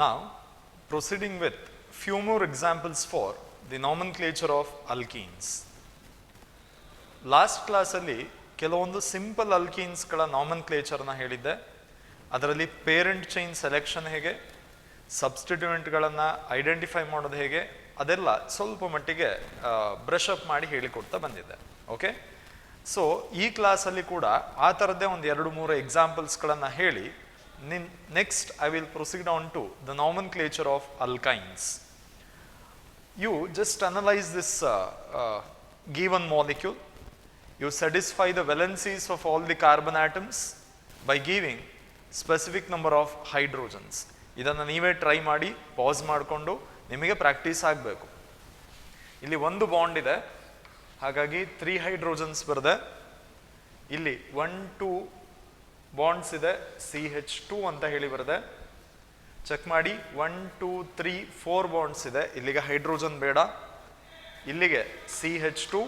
Now, proceeding with few more examples for the nomenclature of alkenes. Last ಕ್ಲಾಸಲ್ಲಿ ಕೆಲವೊಂದು simple ಅಲ್ಕೀನ್ಸ್ಗಳ ನಾಮನ್ಕ್ಲೇಚರ್ನ ಹೇಳಿದ್ದೆ. ಅದರಲ್ಲಿ parent chain selection ಹೇಗೆ, ಸಬ್ಸ್ಟಿಟ್ಯೂಯೆಂಟ್ಗಳನ್ನು identify ಮಾಡೋದು ಹೇಗೆ, ಅದೆಲ್ಲ ಸ್ವಲ್ಪ ಮಟ್ಟಿಗೆ ಬ್ರಷ್ ಅಪ್ ಮಾಡಿ ಹೇಳಿಕೊಡ್ತಾ ಬಂದಿದ್ದೆ. ಓಕೆ, ಸೊ ಈ ಕ್ಲಾಸಲ್ಲಿ ಕೂಡ ಆ ಥರದ್ದೇ ಒಂದು 2-3 ಎಕ್ಸಾಂಪಲ್ಸ್ಗಳನ್ನು ಹೇಳಿ next I will proceed on to the nomenclature of alkynes. You just analyze this given molecule. You satisfy the valencies of all the carbon atoms by giving specific number of hydrogens. ಇದನ್ನು ನೀವೇ try ಮಾಡಿ pass ಮಾಡಿಕೊಂಡು ನಿಮಗೆ practice ಆಗಬೇಕು. ಇಲ್ಲಿ ಒಂದು bond ಇದೆ, ಹಾಗಾಗಿ 3 ಹೈಡ್ರೋಜನ್ಸ್ ಬರುತ್ತೆ. ಇಲ್ಲಿ 1-2 ಬಾಂಡ್ಸ್ ಇದೆ, CH2 ಅಂತ ಹೇಳಿ ಬರುತ್ತೆ. ಚೆಕ್ ಮಾಡಿ, 1-2-3-4 ಬಾಂಡ್ಸ್ ಇದೆ, ಇಲ್ಲಿಗೆ ಹೈಡ್ರೋಜನ್ ಬೇಡ. ಇಲ್ಲಿಗೆ CH2,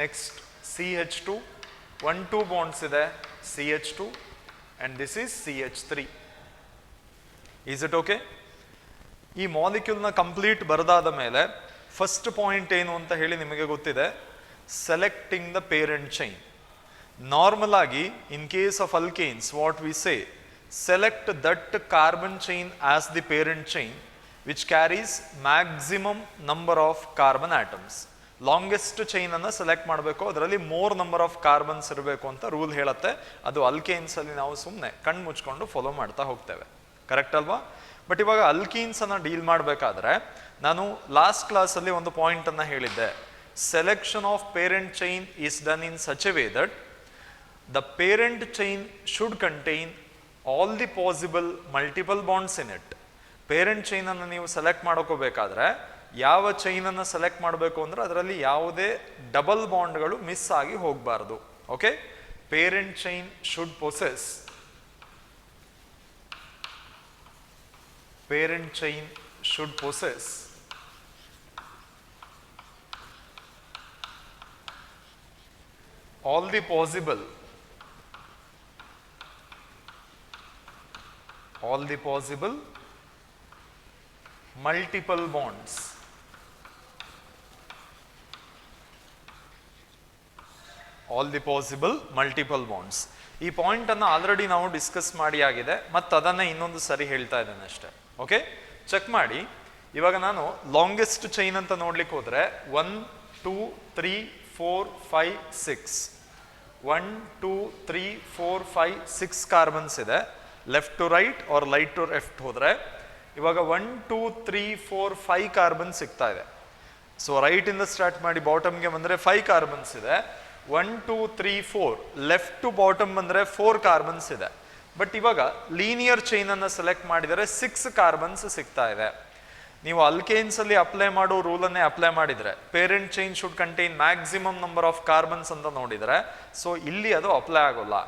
ನೆಕ್ಸ್ಟ್ CH2, 1-2 ಬಾಂಡ್ಸ್ ಇದೆ, CH2 and this is CH3. Is it okay? ಈ ಮಾಲಿಕ್ಯೂಲ್ನ ಕಂಪ್ಲೀಟ್ ಬರೆದಾದ ಮೇಲೆ ಫಸ್ಟ್ ಪಾಯಿಂಟ್ ಏನು ಅಂತ ಹೇಳಿ ನಿಮಗೆ ಗೊತ್ತಿದೆ, selecting the parent chain. Normal ಆಗಿ in case of alkanes what we say, select that carbon chain as the parent chain which carries maximum number of carbon atoms. Longest chain ಅನ್ನು select ಮಾಡಬೇಕು, ಅದರಲ್ಲಿ more number of carbons ಇರಬೇಕು ಅಂತ rule ಹೇಳುತ್ತೆ. ಅದು alkanes ಅಲ್ಲಿ ನಾವು ಸುಮ್ಮನೆ ಕಣ್ಣು ಮುಚ್ಕೊಂಡು ಫಾಲೋ ಮಾಡ್ತಾ ಹೋಗ್ತೇವೆ, ಕರೆಕ್ಟ್ ಅಲ್ವಾ? ಬಟ್ ಇವಾಗ ಅಲ್ಕೀನ್ಸ್ ಅನ್ನ ಡೀಲ್ ಮಾಡಬೇಕಾದ್ರೆ ನಾನು ಲಾಸ್ಟ್ ಕ್ಲಾಸ್ ಅಲ್ಲಿ ಒಂದು ಪಾಯಿಂಟ್ ಅನ್ನ ಹೇಳಿದ್ದೆ, selection of parent chain is done in such A way that the parent chain should contain all the possible multiple bonds in it. Parent chain ಅನ್ನು ನೀವು ಸೆಲೆಕ್ಟ್ ಮಾಡ್ಕೋಬೇಕಾದ್ರೆ ಯಾವ ಚೈನ್ ಅನ್ನು ಸೆಲೆಕ್ಟ್ ಮಾಡಬೇಕು ಅಂದ್ರೆ ಅದರಲ್ಲಿ ಯಾವುದೇ ಡಬಲ್ ಬಾಂಡ್ಗಳು ಮಿಸ್ ಆಗಿ ಹೋಗಬಾರದು. Okay, parent chain should possess all the possible multiple bonds. ಈ ಪಾಯಿಂಟ್ ಅನ್ನು ಆಲ್ರೆಡಿ ನಾವು ಡಿಸ್ಕಸ್ ಮಾಡಿ ಆಗಿದೆ, ಮತ್ತು ಅದನ್ನ ಇನ್ನೊಂದು ಸರಿ ಹೇಳ್ತಾ ಇದ್ದೇನೆ ಅಷ್ಟೇ. ಓಕೆ, ಚೆಕ್ ಮಾಡಿ. ಇವಾಗ ನಾನು ಲಾಂಗೆಸ್ಟ್ ಚೈನ್ ಅಂತ ನೋಡ್ಲಿಕ್ಕೆ ಹೋದ್ರೆ 1 2 3 4 5 6 1 2 3 4 5 6 ಕಾರ್ಬನ್ಸ್ ಇದೆ. Left to right or right to left ಹೋದ್ರೆ ಇವಾಗ 1 2 3 4 5 ಕಾರ್ಬನ್ ಸಿಗ್ತಾ ಇದೆ. ಸೊ ರೈಟ್ ಇಂದ ಸ್ಟಾರ್ಟ್ ಮಾಡಿ ಬಾಟಮ್ಗೆ ಬಂದ್ರೆ 5 ಕಾರ್ಬನ್ಸ್ ಇದೆ. 1 2 3 4 ಲೆಫ್ಟ್ ಟು ಬಾಟಮ್ ಬಂದ್ರೆ 4 ಕಾರ್ಬನ್ಸ್ ಇದೆ. ಬಟ್ ಇವಾಗ ಲೀನಿಯರ್ ಚೈನ್ ಅನ್ನ ಸೆಲೆಕ್ಟ್ ಮಾಡಿದರೆ 6 ಕಾರ್ಬನ್ಸ್ ಸಿಗ್ತಾ ಇದೆ. ನೀವು ಅಲ್ಕೇನ್ಸ್ ಅಲ್ಲಿ ಅಪ್ಲೈ ಮಾಡೋ ರೂಲ್ ಅನ್ನೇ ಅಪ್ಲೈ ಮಾಡಿದ್ರೆ parent chain should contain maximum number of carbons ಅಂತ ನೋಡಿದ್ರೆ, ಸೊ ಇಲ್ಲಿ ಅದು ಅಪ್ಲೈ ಆಗೋಲ್ಲ.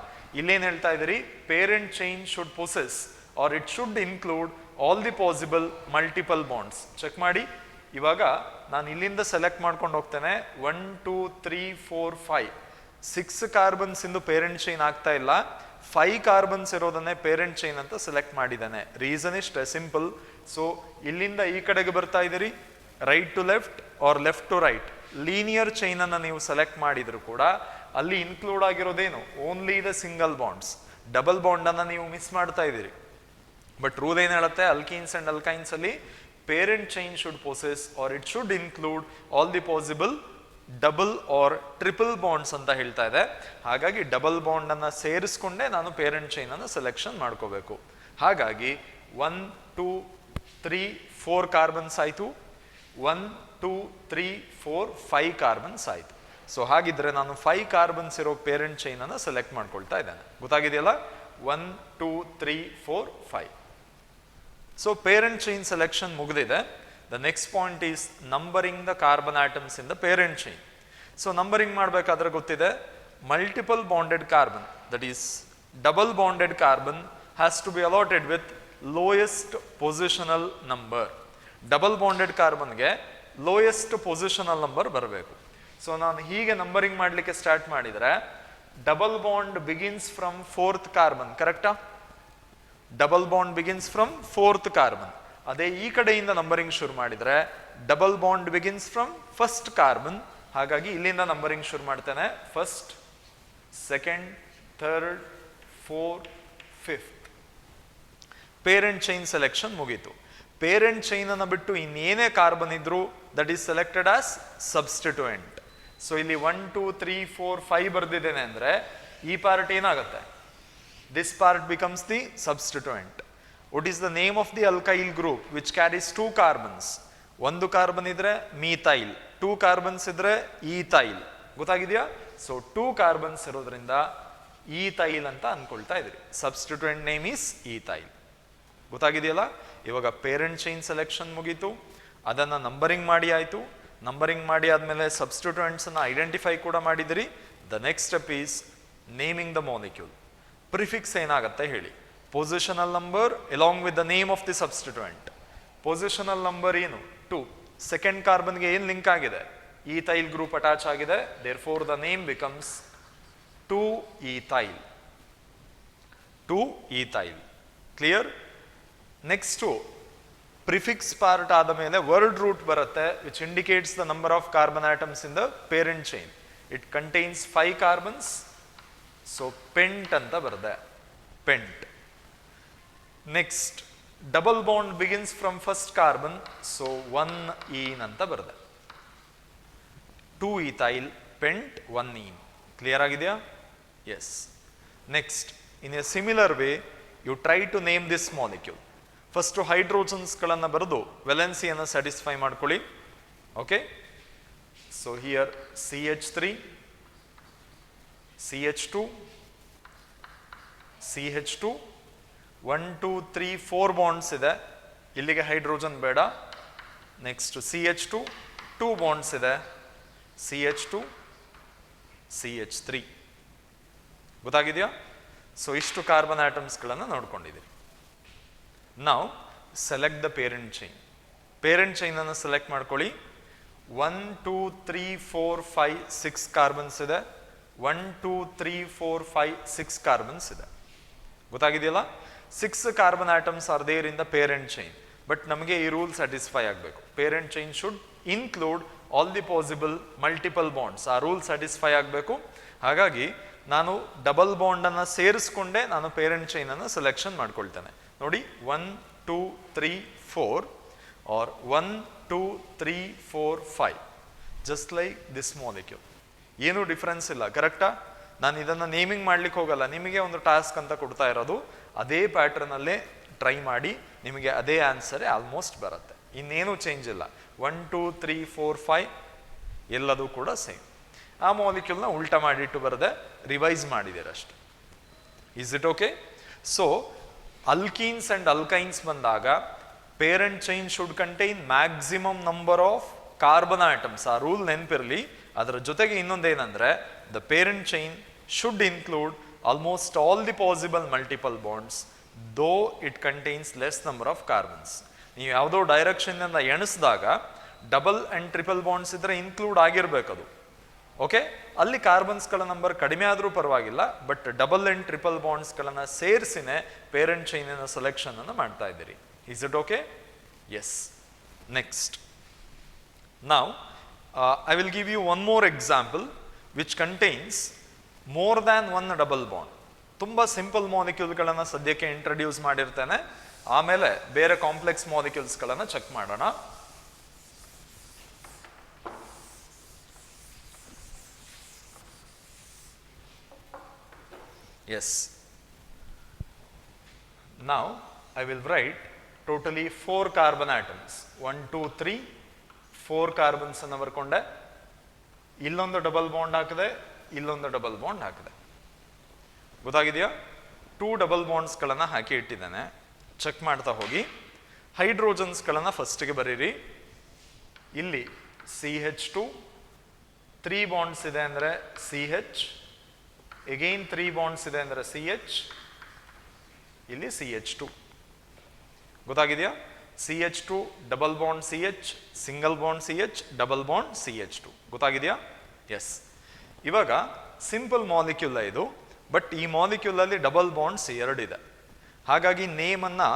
ಇಲ್ಲೇನು ಹೇಳ್ತಾ ಇದ್ದೀರಿ, parent chain should possess or it should include all the possible multiple bonds. Check ಮಾಡಿ, ಇವಾಗ ನಾನು ಇಲ್ಲಿಂದ ಸೆಲೆಕ್ಟ್ ಮಾಡ್ಕೊಂಡು ಹೋಗ್ತೇನೆ. 1 2 3 4 5 6 ಕಾರ್ಬನ್ಸ್ ಇಂದು ಪೇರೆಂಟ್ ಚೈನ್ ಆಗ್ತಾ ಇಲ್ಲ, 5 ಕಾರ್ಬನ್ಸ್ ಇರೋದನ್ನೇ ಪೇರೆಂಟ್ ಚೈನ್ ಅಂತ ಸೆಲೆಕ್ಟ್ ಮಾಡಿದ್ದಾನೆ. ರೀಸನ್ ಇಷ್ಟೇ, ಸಿಂಪಲ್. ಸೊ ಇಲ್ಲಿಂದ ಈ ಕಡೆಗೆ ಬರ್ತಾ ಇದ್ದೀರಿ, right to left or left to right, linear chain ಅನ್ನ ನೀವು ಸೆಲೆಕ್ಟ್ ಮಾಡಿದ್ರು ಕೂಡ ಅಲ್ಲಿ ಇನ್ಕ್ಲೂಡ್ ಆಗಿರೋದೇನು, only the single bonds. Double bond ಅನ್ನ ನೀವು ಮಿಸ್ ಮಾಡ್ತಾ ಇದ್ದೀರಿ. ಬಟ್ ರೂಲ್ ಏನ್ ಹೇಳುತ್ತೆ, ಅಲ್ಕೀನ್ಸ್ ಅಂಡ್ ಅಲ್ಕೈನ್ಸ್ ಅಲ್ಲಿ parent chain should possess or it should include all the possible double or triple bonds ಅಂತ ಹೇಳ್ತಾ ಇದೆ. ಹಾಗಾಗಿ ಡಬಲ್ ಬಾಂಡ್ ಅನ್ನ ಸೇರಿಸ್ಕೊಂಡೇ ನಾನು ಪೇರೆಂಟ್ ಚೈನ್ ಅನ್ನು ಸೆಲೆಕ್ಷನ್ ಮಾಡ್ಕೋಬೇಕು. ಹಾಗಾಗಿ 1 2 3 4 ಕಾರ್ಬನ್ಸ್ ಆಯ್ತು, 1 2 3 4 5 ಕಾರ್ಬನ್ಸ್ ಆಯ್ತು. ಸೊ ಹಾಗಿದ್ರೆ ನಾನು 5 ಕಾರ್ಬನ್ಸ್ ಇರೋ ಪೇರೆಂಟ್ ಚೈನ್ ಅನ್ನು ಸೆಲೆಕ್ಟ್ ಮಾಡ್ಕೊಳ್ತಾ ಇದ್ದೇನೆ. ಗೊತ್ತಾಗಿದೆಯಲ್ಲ, 1 2 3 4 5. ಸೊ ಪೇರೆಂಟ್ ಚೈನ್ ಸೆಲೆಕ್ಷನ್ ಮುಗಿದಿದೆ. The next point is numbering the carbon atoms in the parent chain. So numbering ಮಾಡಬೇಕಾದ್ರೆ ಗೊತ್ತಿದೆ, multiple bonded carbon, that is double bonded carbon has to be allotted with lowest positional number. Double bonded ಕಾರ್ಬನ್ಗೆ lowest positional number ಬರಬೇಕು. So ನಾನು ಹೀಗೆ numbering ಮಾಡಲಿಕ್ಕೆ start ಮಾಡಿದರೆ double bond begins from 4th carbon, ಕರೆಕ್ಟಾ? Double bond begins from 4th carbon. ಅದೇ ಈ ಕಡೆಯಿಂದ ನಂಬರಿಂಗ್ ಶುರು ಮಾಡಿದ್ರೆ double bond begins from 1st carbon. ಹಾಗಾಗಿ ಇಲ್ಲಿಂದ ನಂಬರಿಂಗ್ ಶುರು ಮಾಡ್ತೇನೆ. 1st, 2nd, 3rd, 4th, 5th. Parent chain selection ಮುಗೀತು. ಪೇರೆಂಟ್ ಚೈನ್ ಅನ್ನು ಬಿಟ್ಟು ಇನ್ನೇನೇ ಕಾರ್ಬನ್ ಇದ್ರು that is selected as substituent. So ಇಲ್ಲಿ 1 2 3 4 5 ಬರ್ದಿದ್ದೇನೆ ಅಂದ್ರೆ ಈ ಪಾರ್ಟ್ ಏನಾಗುತ್ತೆ? This part becomes the substituent. What is the name of the alkyl group which carries 2 carbons? 1 carbon ಇದ್ರೆ methyl, 2 carbons ಇದ್ರೆ ಈಥೈಲ್. ಗೊತ್ತಾಗಿದೆಯಾ? ಸೊ 2 ಕಾರ್ಬನ್ಸ್ ಇರೋದ್ರಿಂದ ಈಥೈಲ್ ಅಂತ ಅನ್ಕೊಳ್ತಾ ಇದ್ರಿ. Substituent name is ethyl. ಗೊತ್ತಾಗಿದೆಯಲ್ಲ? ಇವಾಗ ಪೇರೆಂಟ್ ಚೈನ್ ಸೆಲೆಕ್ಷನ್ ಮುಗೀತು, ಅದನ್ನ ನಂಬರಿಂಗ್ ಮಾಡಿ ಆಯ್ತು. ನಂಬರಿಂಗ್ ಮಾಡಿ ಆದ್ಮೇಲೆ ಸಬ್ಸ್ಟಿಟ್ಯೂಯೆಂಟ್ಸ್ ಅನ್ನ ಐಡೆಂಟಿಫೈ ಕೂಡ ಮಾಡಿದಿರಿ. The next step is naming the molecule. Prefix ಏನಾಗುತ್ತೆ ಹೇಳಿ? Positional number along with the name of the substituent. Positional number ಏನು? 2. ಸೆಕೆಂಡ್ ಕಾರ್ಬನ್ಗೆ ಏನು ಲಿಂಕ್ ಆಗಿದೆ? ಈಥೈಲ್ ಗ್ರೂಪ್ ಅಟ್ಯಾಚ್ ಆಗಿದೆ. Therefore the name becomes 2-ethyl. 2-ethyl. Clear? Next prefix part ಆದ ಮೇಲೆ word root ಬರುತ್ತೆ which indicates the number of carbon atoms in the parent chain. It contains 5 carbons. So pent ಅಂತ ಬರುತ್ತೆ, ಪೆಂಟ್. Next double bond begins from 1st carbon. So 1-ene ಅಂತ ಬರುತ್ತೆ. 2-ethyl pent 1-ene. Clear ಆಗಿದೆಯಾ? Yes. Next in a similar way you try to name this molecule. First ಹೈಡ್ರೋಜನ್ಸ್ಗಳನ್ನು ಬರೆದು ವೆಲೆನ್ಸಿಯನ್ನು satisfy ಮಾಡ್ಕೊಳ್ಳಿ. Okay, so here CH3, CH2, CH2, 1 2 3 4 bonds ಇದೆ. ಇಲ್ಲಿಗೆ hydrogen ಬೇಡ. ನೆಕ್ಸ್ಟ್ CH2, 2 ಬಾಂಡ್ಸ್ ಇದೆ. CH2, CH3. ಗೊತ್ತಾಗಿದೆಯಾ? ಸೊ ಇಷ್ಟು ಕಾರ್ಬನ್ ಆಟಮ್ಸ್ಗಳನ್ನು ನೋಡ್ಕೊಂಡಿದ್ದೀರಿ. ನಾವು select the parent chain. Parent chain ಅನ್ನು ಸೆಲೆಕ್ಟ್ ಮಾಡ್ಕೊಳ್ಳಿ. 1 2 3 4 5 6 ಕಾರ್ಬನ್ಸ್ ಇದೆ. 1 2 3 4 5 6 ಕಾರ್ಬನ್ಸ್ ಇದೆ. ಗೊತ್ತಾಗಿದೆಯಲ್ಲ? 6 carbon atoms are there in the parent chain. But ನಮಗೆ ಈ ರೂಲ್ ಸ್ಯಾಟಿಸ್ಫೈ ಆಗಬೇಕು. Parent chain should include all the possible multiple bonds. ಆ ರೂಲ್ ಸ್ಯಾಟಿಸ್ಫೈ ಆಗಬೇಕು. ಹಾಗಾಗಿ ನಾನು ಡಬಲ್ ಬಾಂಡ್ ಅನ್ನು ಸೇರಿಸ್ಕೊಂಡೆ ನಾನು ಪೇರೆಂಟ್ ಚೈನ್ ಅನ್ನು ಸೆಲೆಕ್ಷನ್ ಮಾಡ್ಕೊಳ್ತೇನೆ. ನೋಡಿ, 1 2 3 4 or 1 2 3 4 5 just like this molecule. ಏನು ಡಿಫರೆನ್ಸ್ ಇಲ್ಲ. ಕರೆಕ್ಟಾ? ನಾನು ಇದನ್ನು ನೇಮಿಂಗ್ ಮಾಡ್ಲಿಕ್ಕೆ ಹೋಗಲ್ಲ, ನಿಮಗೆ ಒಂದು ಟಾಸ್ಕ್ ಅಂತ ಕೊಡ್ತಾ ಇರೋದು. ಅದೇ ಪ್ಯಾಟರ್ನ್ ಅಲ್ಲೇ ಟ್ರೈ ಮಾಡಿ, ನಿಮಗೆ ಅದೇ ಆನ್ಸರೇ ಆಲ್ಮೋಸ್ಟ್ ಬರುತ್ತೆ. ಇನ್ನೇನು ಚೇಂಜ್ ಇಲ್ಲ. 1 2 3 4 5 ಎಲ್ಲದೂ ಕೂಡ ಸೇಮ್. ಆ ಮಾಲಿಕ್ಯೂಲ್ನ ಉಲ್ಟಾ ಮಾಡಿಟ್ಟು ಬರದೆ ರಿವೈಸ್ ಮಾಡಿದ್ದೀರಷ್ಟೆ. Is it okay? So alkenes and alkynes ಬಂದಾಗ parent chain should contain maximum number of carbon atoms. ಆ ರೂಲ್ ನೆನಪಿರಲಿ. ಅದರ ಜೊತೆಗೆ ಇನ್ನೊಂದೇನೆಂದ್ರೆ the parent chain should include almost all the possible multiple bonds though it contains less number of carbons. ನೀವು ಯಾವುದೋ direction ಇಂದ ಎಣಿಸಿದಾಗ ಡಬಲ್ ಅಂಡ್ ಟ್ರಿಪಲ್ ಬಾಂಡ್ಸ್ ಇದ್ರೆ ಇನ್ಕ್ಲೂಡ್ ಆಗಿರ್ಬೇಕದು. ಓಕೆ, ಅಲ್ಲಿ ಕಾರ್ಬನ್ಸ್ಗಳ ನಂಬರ್ ಕಡಿಮೆ ಆದರೂ ಪರವಾಗಿಲ್ಲ, ಬಟ್ ಡಬಲ್ ಅಂಡ್ ಟ್ರಿಪಲ್ ಬಾಂಡ್ಸ್ಗಳನ್ನು ಸೇರಿಸಿನೇ ಪೇರೆಂಟ್ ಚೈನಿನ ಸೆಲೆಕ್ಷನ್ ಅನ್ನು ಮಾಡ್ತಾ ಇದ್ದೀರಿ. Is it okay? Yes. Next ನಾವು I will give you one more example which contains more than 1 double bond. ತುಂಬ ಸಿಂಪಲ್ ಮಾಲಿಕ್ಯೂಲ್ಗಳನ್ನು ಸದ್ಯಕ್ಕೆ ಇಂಟ್ರಡ್ಯೂಸ್ ಮಾಡಿರ್ತೇನೆ. ಆಮೇಲೆ ಬೇರೆ ಕಾಂಪ್ಲೆಕ್ಸ್ ಮಾಲಿಕ್ಯೂಲ್ಸ್ಗಳನ್ನು ಚೆಕ್ ಮಾಡೋಣ. Yes. Now I will write totally 4 carbon atoms. 1 2 3 4 carbons ಅನ್ನು ಬರ್ಕೊಂಡೆ. ಇಲ್ಲೊಂದು ಡಬಲ್ ಬಾಂಡ್ ಹಾಕಿದೆ, ಇಲ್ಲೊಂದು ಡಬಲ್ ಬಾಂಡ್ ಹಾಕಿದೆ. ಗೊತ್ತಾಗಿದೆಯಾ? 2 ಡಬಲ್ ಬಾಂಡ್ಸ್ಗಳನ್ನು ಹಾಕಿ ಇಟ್ಟಿದ್ದೇನೆ. ಚೆಕ್ ಮಾಡ್ತಾ ಹೋಗಿ. ಹೈಡ್ರೋಜನ್ಸ್ಗಳನ್ನು ಫಸ್ಟಿಗೆ ಬರೀರಿ. ಇಲ್ಲಿ CH2, 3 ಬಾಂಡ್ಸ್ ಇದೆ ಅಂದರೆ CH, ಅಗೈನ್ 3 ಬಾಂಡ್ಸ್ ಇದೆ ಅಂದರೆ CH, ಇಲ್ಲಿ CH2. ಗೊತ್ತಾಗಿದೆಯಾ? CH2 double bond CH, single bond CH, double bond CH2. ಗೊತ್ತಾಗಿದೆಯಾ? ಎಸ್. ಇವಾಗ ಸಿಂಪಲ್ ಮಾಲಿಕ್ಯೂಲ್ ಇದು, ಬಟ್ ಈ ಮಾಲಿಕ್ಯೂಲ್ ಅಲ್ಲಿ ಡಬಲ್ ಬಾಂಡ್ಸ್ 2 ಇದೆ. ಹಾಗಾಗಿ ನೇಮನ್ನು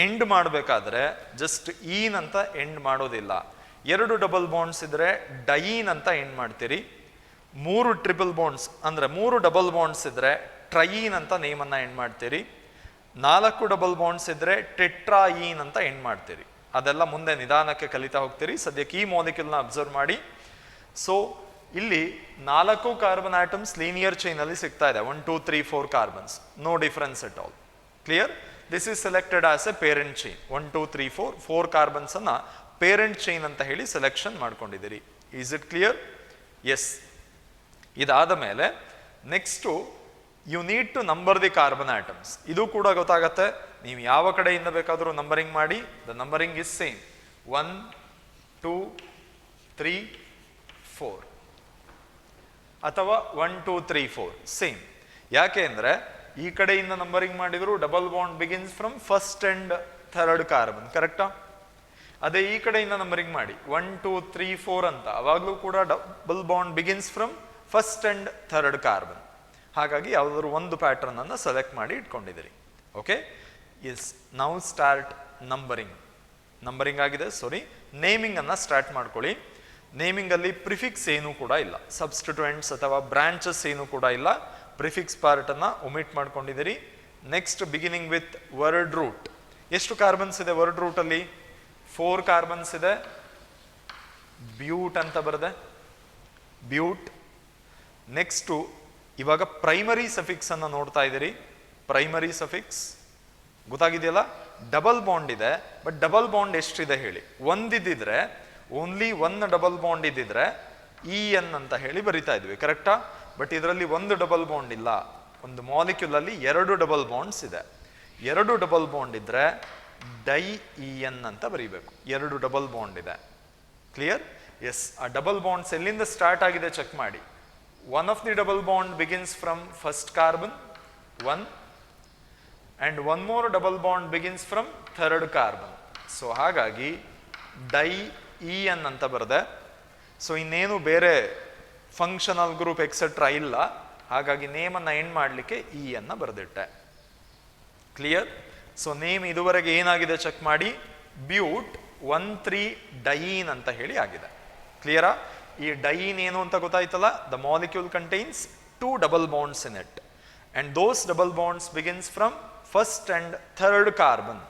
ಎಂಡ್ ಮಾಡಬೇಕಾದ್ರೆ ಜಸ್ಟ್ ಈನ್ ಅಂತ ಎಂಡ್ ಮಾಡೋದಿಲ್ಲ. 2 ಡಬಲ್ ಬಾಂಡ್ಸ್ ಇದ್ರೆ ಡಯೀನ್ ಅಂತ ಎಂಡ್ ಮಾಡ್ತೀರಿ. 3 ಟ್ರಿಪಲ್ ಬಾಂಡ್ಸ್ ಅಂದರೆ 3 ಡಬಲ್ ಬಾಂಡ್ಸ್ ಇದ್ರೆ ಟ್ರಯೀನ್ ಅಂತ ನೇಮನ್ನು ಎಂಡ್ ಮಾಡ್ತೀರಿ. 4 ಡಬಲ್ ಬಾಂಡ್ಸ್ ಇದ್ರೆ ಟೆಟ್ರಾಯೀನ್ ಅಂತ ಎಂಡ್ ಮಾಡ್ತೀರಿ. ಅದೆಲ್ಲ ಮುಂದೆ ನಿಧಾನಕ್ಕೆ ಕಲಿತಾ ಹೋಗ್ತೀರಿ. ಸದ್ಯಕ್ಕೆ ಈ ಮಾಲಿಕ್ಯೂಲ್ನ ಅಬ್ಸರ್ವ್ ಮಾಡಿ. ಸೊ ಇಲ್ಲಿ 4 ಕಾರ್ಬನ್ ಆಟಮ್ಸ್ ಲೀನಿಯರ್ ಚೈನ್ ಅಲ್ಲಿ ಸಿಗ್ತಾ ಇದೆ. 1 2 3 4 carbons, no difference at all. Clear? This is selected as a parent chain. 1 2 3 4 carbons ಅನ್ನ ಪೇರೆಂಟ್ ಚೈನ್ ಅಂತ ಹೇಳಿ ಸೆಲೆಕ್ಷನ್ ಮಾಡ್ಕೊಂಡಿದ್ದೀರಿ. Is it clear? ಎಸ್. ಇದಾದ ಮೇಲೆ next you need to number the carbon atoms. ಇದು ಕೂಡ ಗೊತ್ತಾಗತ್ತೆ. ನೀವು ಯಾವ ಕಡೆಯಿಂದ ಬೇಕಾದರೂ ನಂಬರಿಂಗ್ ಮಾಡಿ, ದ ನಂಬರಿಂಗ್ ಇಸ್ ಸೇಮ್. 1 2 3 4 ಅಥವಾ 1 2 3 4 ಸೇಮ್. ಯಾಕೆ ಅಂದರೆ ಈ ಕಡೆಯಿಂದ ನಂಬರಿಂಗ್ ಮಾಡಿದ್ರು double bond begins from first and third carbon, ಕರೆಕ್ಟಾ? ಅದೇ ಈ ಕಡೆಯಿಂದ ನಂಬರಿಂಗ್ ಮಾಡಿ 1 2 3 4 ಅಂತ, ಅವಾಗಲೂ ಕೂಡ double bond begins from first and third carbon. ಹಾಗಾಗಿ ಯಾವುದಾದ್ರು ಒಂದು ಪ್ಯಾಟರ್ನ್ ಅನ್ನು ಸೆಲೆಕ್ಟ್ ಮಾಡಿ ಇಟ್ಕೊಂಡಿದ್ದೀರಿ. Okay, yes. ನಾವು ಸ್ಟಾರ್ಟ್ ನಂಬರಿಂಗ್ ಆಗಿದೆ. ನೇಮಿಂಗ್ ಅನ್ನ ಸ್ಟಾರ್ಟ್ ಮಾಡ್ಕೊಳ್ಳಿ. ನೇಮಿಂಗ್ ಅಲ್ಲಿ ಪ್ರಿಫಿಕ್ಸ್ ಏನೂ ಕೂಡ ಇಲ್ಲ, ಸಬ್ಸ್ಟಿಟ್ಯೂಯೆಂಟ್ಸ್ ಅಥವಾ ಬ್ರಾಂಚಸ್ ಏನೂ ಕೂಡ ಇಲ್ಲ. ಪ್ರಿಫಿಕ್ಸ್ ಪಾರ್ಟ್ ಅನ್ನ ಒಮಿಟ್ ಮಾಡ್ಕೊಂಡಿದ್ದೀರಿ. Next beginning with word root. ಎಷ್ಟು ಕಾರ್ಬನ್ಸ್ ಇದೆ ವರ್ಡ್ ರೂಟ್ ಅಲ್ಲಿ? 4 ಕಾರ್ಬನ್ಸ್ ಇದೆ. ಬ್ಯೂಟ್ ಅಂತ ಬರದೆ, ಬ್ಯೂಟ್. ನೆಕ್ಸ್ಟು ಇವಾಗ ಪ್ರೈಮರಿ ಸಫಿಕ್ಸ್ ಅನ್ನ ನೋಡ್ತಾ ಇದ್ದೀರಿ. ಪ್ರೈಮರಿ ಸಫಿಕ್ಸ್ ಗೊತ್ತಾಗಿದೆಯಲ್ಲ? ಡಬಲ್ ಬಾಂಡ್ ಇದೆ, ಬಟ್ ಡಬಲ್ ಬಾಂಡ್ ಎಷ್ಟಿದೆ ಹೇಳಿ? ಒಂದಿದ್ದಿದ್ರೆ, ಓನ್ಲಿ 1 ಡಬಲ್ ಬಾಂಡ್ ಇದ್ದಿದ್ರೆ EN ಅಂತ ಹೇಳಿ ಬರಿತಾ ಇದ್ವಿ, ಕರೆಕ್ಟಾ? ಬಟ್ ಇದರಲ್ಲಿ 1 ಡಬಲ್ ಬಾಂಡ್ ಇಲ್ಲ. ಒಂದು ಮಾಲಿಕ್ಯೂಲ್ ಅಲ್ಲಿ 2 ಡಬಲ್ ಬಾಂಡ್ಸ್ ಇದೆ. 2 ಡಬಲ್ ಬಾಂಡ್ ಇದ್ರೆ ಡೈ EN ಅಂತ ಬರೀಬೇಕು. 2 ಡಬಲ್ ಬಾಂಡ್ ಇದೆ. ಕ್ಲಿಯರ್? ಎಸ್. ಆ ಡಬಲ್ ಬಾಂಡ್ಸ್ ಎಲ್ಲಿಂದ ಸ್ಟಾರ್ಟ್ ಆಗಿದೆ ಚೆಕ್ ಮಾಡಿ. One of the double bond begins from first carbon, 1, and one more double bond begins from third carbon. So ಹಾಗಾಗಿ dye EN ಅಂತ ಬರದೆ. ಸೊ ಇನ್ನೇನು ಬೇರೆ ಫಂಕ್ಷನಲ್ ಗ್ರೂಪ್ ಎಕ್ಸೆಟ್ರಾ ಇಲ್ಲ. ಹಾಗಾಗಿ ನೇಮನ್ನು ಎಂಡ್ ಮಾಡಲಿಕ್ಕೆ EN ಬರೆದಿಟ್ಟೆ. ಕ್ಲಿಯರ್? ಸೊ ನೇಮ್ ಇದುವರೆಗೆ ಏನಾಗಿದೆ ಚೆಕ್ ಮಾಡಿ. ಬ್ಯೂಟ್ 1,3 ಡಯೀನ್ ಅಂತ ಹೇಳಿ ಆಗಿದೆ. ಕ್ಲಿಯರಾ? ಈ ಡಯೀನ್ ಏನು ಅಂತ ಗೊತ್ತಾಯ್ತಲ್ಲ? The molecule contains 2 double bonds in it, and those double bonds begins from first and third carbon.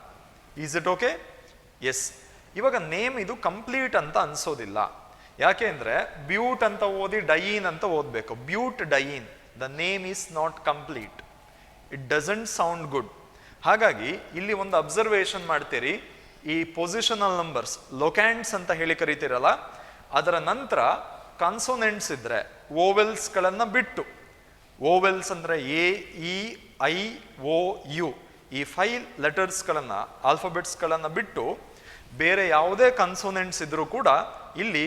Is it okay? Yes. ಇವಾಗ ನೇಮ್ ಇದು ಕಂಪ್ಲೀಟ್ ಅಂತ ಅನ್ಸೋದಿಲ್ಲ. ಯಾಕೆ ಅಂದ್ರೆ ಬ್ಯೂಟ್ ಅಂತ ಓದಿ ಡಯೀನ್ ಅಂತ ಓದಬೇಕು. But diene, the name is not complete. It doesn't sound good. ಹಾಗಾಗಿ ಇಲ್ಲಿ ಒಂದು ಅಬ್ಸರ್ವೇಷನ್ ಮಾಡ್ತೀರಿ. ಈ ಪೊಸಿಷನಲ್ ನಂಬರ್ಸ್, ಲೊಕ್ಯಾಂಡ್ಸ್ ಅಂತ ಹೇಳಿ ಕರಿತೀರಲ್ಲ, ಅದರ ನಂತರ ಕಾನ್ಸೋನೆಂಟ್ಸ್ ಇದ್ರೆ ಓವೆಲ್ಸ್ ಗಳನ್ನ ಬಿಟ್ಟು, ಓವೆಲ್ಸ್ ಅಂದ್ರೆ AEIOU ಈ 5 ಲೆಟರ್ಸ್ ಗಳನ್ನ, ಆಲ್ಫಾಬೆಟ್ಸ್ ಗಳನ್ನ ಬಿಟ್ಟು ಬೇರೆ ಯಾವುದೇ ಕನ್ಸೋನೆಂಟ್ಸ್ ಇದ್ರೂ ಕೂಡ ಇಲ್ಲಿ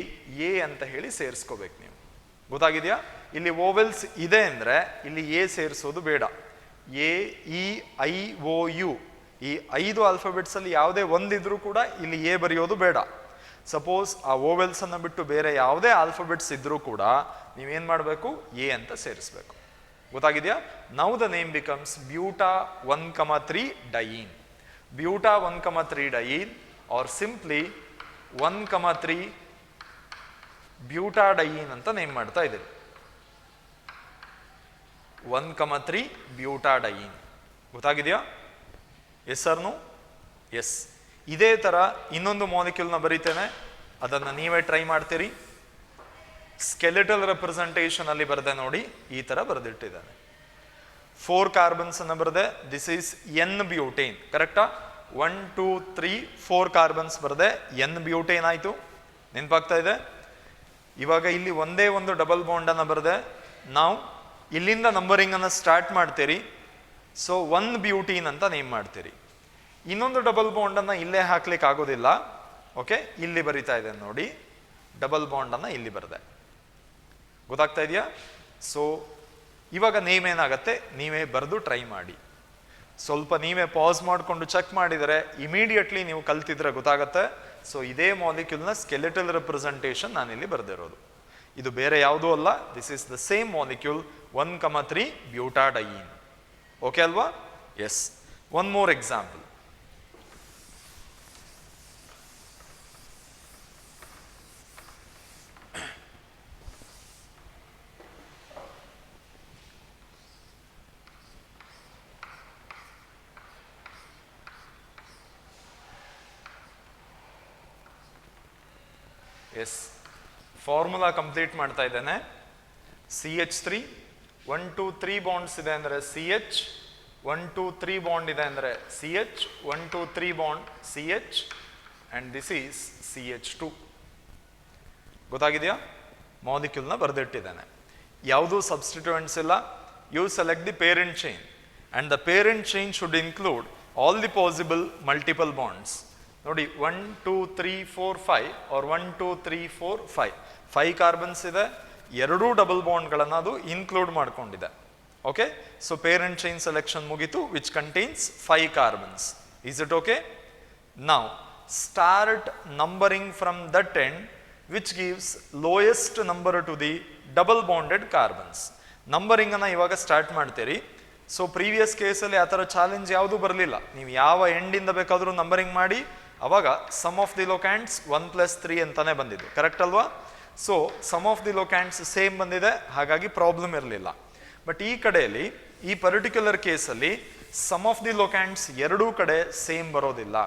ಎ ಅಂತ ಹೇಳಿ ಸೇರಿಸ್ಕೋಬೇಕು ನೀವು. ಗೊತ್ತಾಗಿದೆಯಾ? ಇಲ್ಲಿ ಓವೆಲ್ಸ್ ಇದೆ ಅಂದ್ರೆ ಇಲ್ಲಿ ಎ ಸೇರಿಸೋದು ಬೇಡ. AEIOU ಈ 5 ಆಲ್ಫಾಬೆಟ್ಸ್ ಅಲ್ಲಿ ಯಾವುದೇ ಒಂದಿದ್ರೂ ಕೂಡ ಇಲ್ಲಿ ಎ ಬರೆಯೋದು ಬೇಡ. ಸಪೋಸ್ ಆ ಓವೆಲ್ಸ್ ಅನ್ನ ಬಿಟ್ಟು ಬೇರೆ ಯಾವುದೇ ಆಲ್ಫಾಬೆಟ್ಸ್ ಇದ್ರೂ ಕೂಡ ನೀವೇನ್ ಮಾಡಬೇಕು? ಎ ಅಂತ ಸೇರಿಸಬೇಕು. ಗೊತ್ತಾಗಿದೆಯಾ? Now the name becomes buta 1,3 diene. Buta 1,3 diene or simply 1,3 butadiene ಅಂತ ನೇಮ್ ಮಾಡ್ತಾ ಇದ್ದೀರಿ. 1,3 ಬ್ಯೂಟಾಡಯೀನ್. ಗೊತ್ತಾಗಿದೆಯಾ? Yes or no? ಎಸ್. ಇದೇ ತರ ಇನ್ನೊಂದು ಮಾಲಿಕ್ಯೂಲ್ನ ಬರೀತೇನೆ, ಅದನ್ನ ನೀವೇ ಟ್ರೈ ಮಾಡ್ತೀರಿ. ಸ್ಕೆಲೆಟಲ್ ರೆಪ್ರೆಸೆಂಟೇಷನ್ ಅಲ್ಲಿ ಬರದೆ ನೋಡಿ, ಈ ತರ ಬರೆದಿಟ್ಟಿದ್ದಾನೆ. 4 ಕಾರ್ಬನ್ಸ್ ಅನ್ನ ಬರದೆ, ದಿಸ್ ಈಸ್ ಎನ್ ಬ್ಯೂಟೇನ್, ಕರೆಕ್ಟಾ? 1 2 3 4 ಕಾರ್ಬನ್ಸ್ ಬರದೆ ಎನ್ ಬ್ಯೂಟೇನ್ ಆಯ್ತು. ನೆನಪಾಗ್ತಾ ಇದೆ? ಇವಾಗ ಇಲ್ಲಿ ಒಂದೇ ಒಂದು ಡಬಲ್ ಬಾಂಡ್ ಅನ್ನ ಬರದೆ ನಾವು ಇಲ್ಲಿಂದ ನಂಬರಿಂಗ್ ಅನ್ನ ಸ್ಟಾರ್ಟ್ ಮಾಡ್ತೀರಿ. ಸೊ 1 ಬ್ಯೂಟೀನ್ ಅಂತ ನೇಮ್ ಮಾಡ್ತೀರಿ. ಇನ್ನೊಂದು ಡಬಲ್ ಬಾಂಡ್ ಅನ್ನ ಇಲ್ಲೇ ಹಾಕ್ಲಿಕ್ಕೆ ಆಗೋದಿಲ್ಲ. ಓಕೆ, ಇಲ್ಲಿ ಬರಿತಾ ಇದೆ ನೋಡಿ, ಡಬಲ್ ಬಾಂಡ್ ಅನ್ನ ಇಲ್ಲಿ ಬರದೆ. ಗೊತ್ತಾಗ್ತಾ ಇದೆಯಾ? ಸೊ ಇವಾಗ ನೇಮ್ ಏನಾಗತ್ತೆ, ನೀವೇ ಬರೆದು ಟ್ರೈ ಮಾಡಿ. ಸ್ವಲ್ಪ ನೀವೇ ಪಾಸ್ ಮಾಡಿಕೊಂಡು ಚೆಕ್ ಮಾಡಿದರೆ ಇಮಿಡಿಯೇಟ್ಲಿ ನೀವು ಕಲ್ತಿದ್ರೆ ಗೊತ್ತಾಗತ್ತೆ. ಸೊ ಇದೇ ಮಾಲಿಕ್ಯೂಲ್ನ ಸ್ಕೆಲೆಟಲ್ ರೆಪ್ರೆಸೆಂಟೇಷನ್ ನಾನಿಲ್ಲಿ ಬರೆದಿರೋದು. ಇದು ಬೇರೆ ಯಾವುದೂ ಅಲ್ಲ, this is the same molecule 1,3 butadiene. Okay ಅಲ್ವಾ? Yes. One more example. Yes, formula complete ಮಾಡ್ತಾ ಇದ್ದೇನೆ. CH3 1 2 3 ಬಾಂಡ್ಸ್ ಇದೆ ಅಂದರೆ CH, 1 2 3 ಬಾಂಡ್ ಇದೆ ಅಂದರೆ CH, 1 2 3 bond CH and this is CH2. ಗೊತ್ತಾಗಿದೆಯಾ? ಮಾಲಿಕ್ಯೂಲ್ನ ಬರೆದಿಟ್ಟಿದ್ದೇನೆ. ಯಾವುದೂ ಸಬ್ಸ್ಟಿಟ್ಯೂಯೆಂಟ್ಸ್ ಇಲ್ಲ. You select the parent chain and the parent chain should include all the possible multiple bonds. ನೋಡಿ 1 2 3 4 5 or 1 2 3 4 5 ಕಾರ್ಬನ್ಸ್ ಇದೆ, ಎರಡೂ ಡಬಲ್ ಬಾಂಡ್ಗಳನ್ನು ಅದು ಇನ್ಕ್ಲೂಡ್ ಮಾಡ್ಕೊಂಡಿದೆ. Okay, so parent chain selection ಮುಗೀತು, which contains 5 carbons. Is it okay? Now start numbering from that end which gives lowest number to the double bonded carbons. Numbering ಅನ್ನ ಇವಾಗ start ಮಾಡ್ತೀರಿ. So previous ಕೇಸಲ್ಲಿ ಆ ಥರ challenge ಯಾವುದೂ ಬರಲಿಲ್ಲ. ನೀವು ಯಾವ ಎಂಡಿಂದ ಬೇಕಾದರೂ ನಂಬರಿಂಗ್ ಮಾಡಿ, ಅವಾಗ ಸಮ್ ಆಫ್ ದಿ ಲೊಕ್ಯಾಂಡ್ಸ್ 1+3 ಅಂತಾನೆ ಬಂದಿದ್ದು, ಕರೆಕ್ಟ್ ಅಲ್ವಾ? So sum of the locants same ಬಂದಿದೆ, ಹಾಗಾಗಿ ಪ್ರಾಬ್ಲಮ್ ಇರಲಿಲ್ಲ. ಬಟ್ ಈ ಕಡೆಯಲ್ಲಿ ಈ ಪರ್ಟಿಕ್ಯುಲರ್ ಕೇಸಲ್ಲಿ ಸಮ್ ಆಫ್ ದಿ ಲೊಕ್ಯಾಂಡ್ಸ್ ಎರಡೂ ಕಡೆ ಸೇಮ್ ಬರೋದಿಲ್ಲ.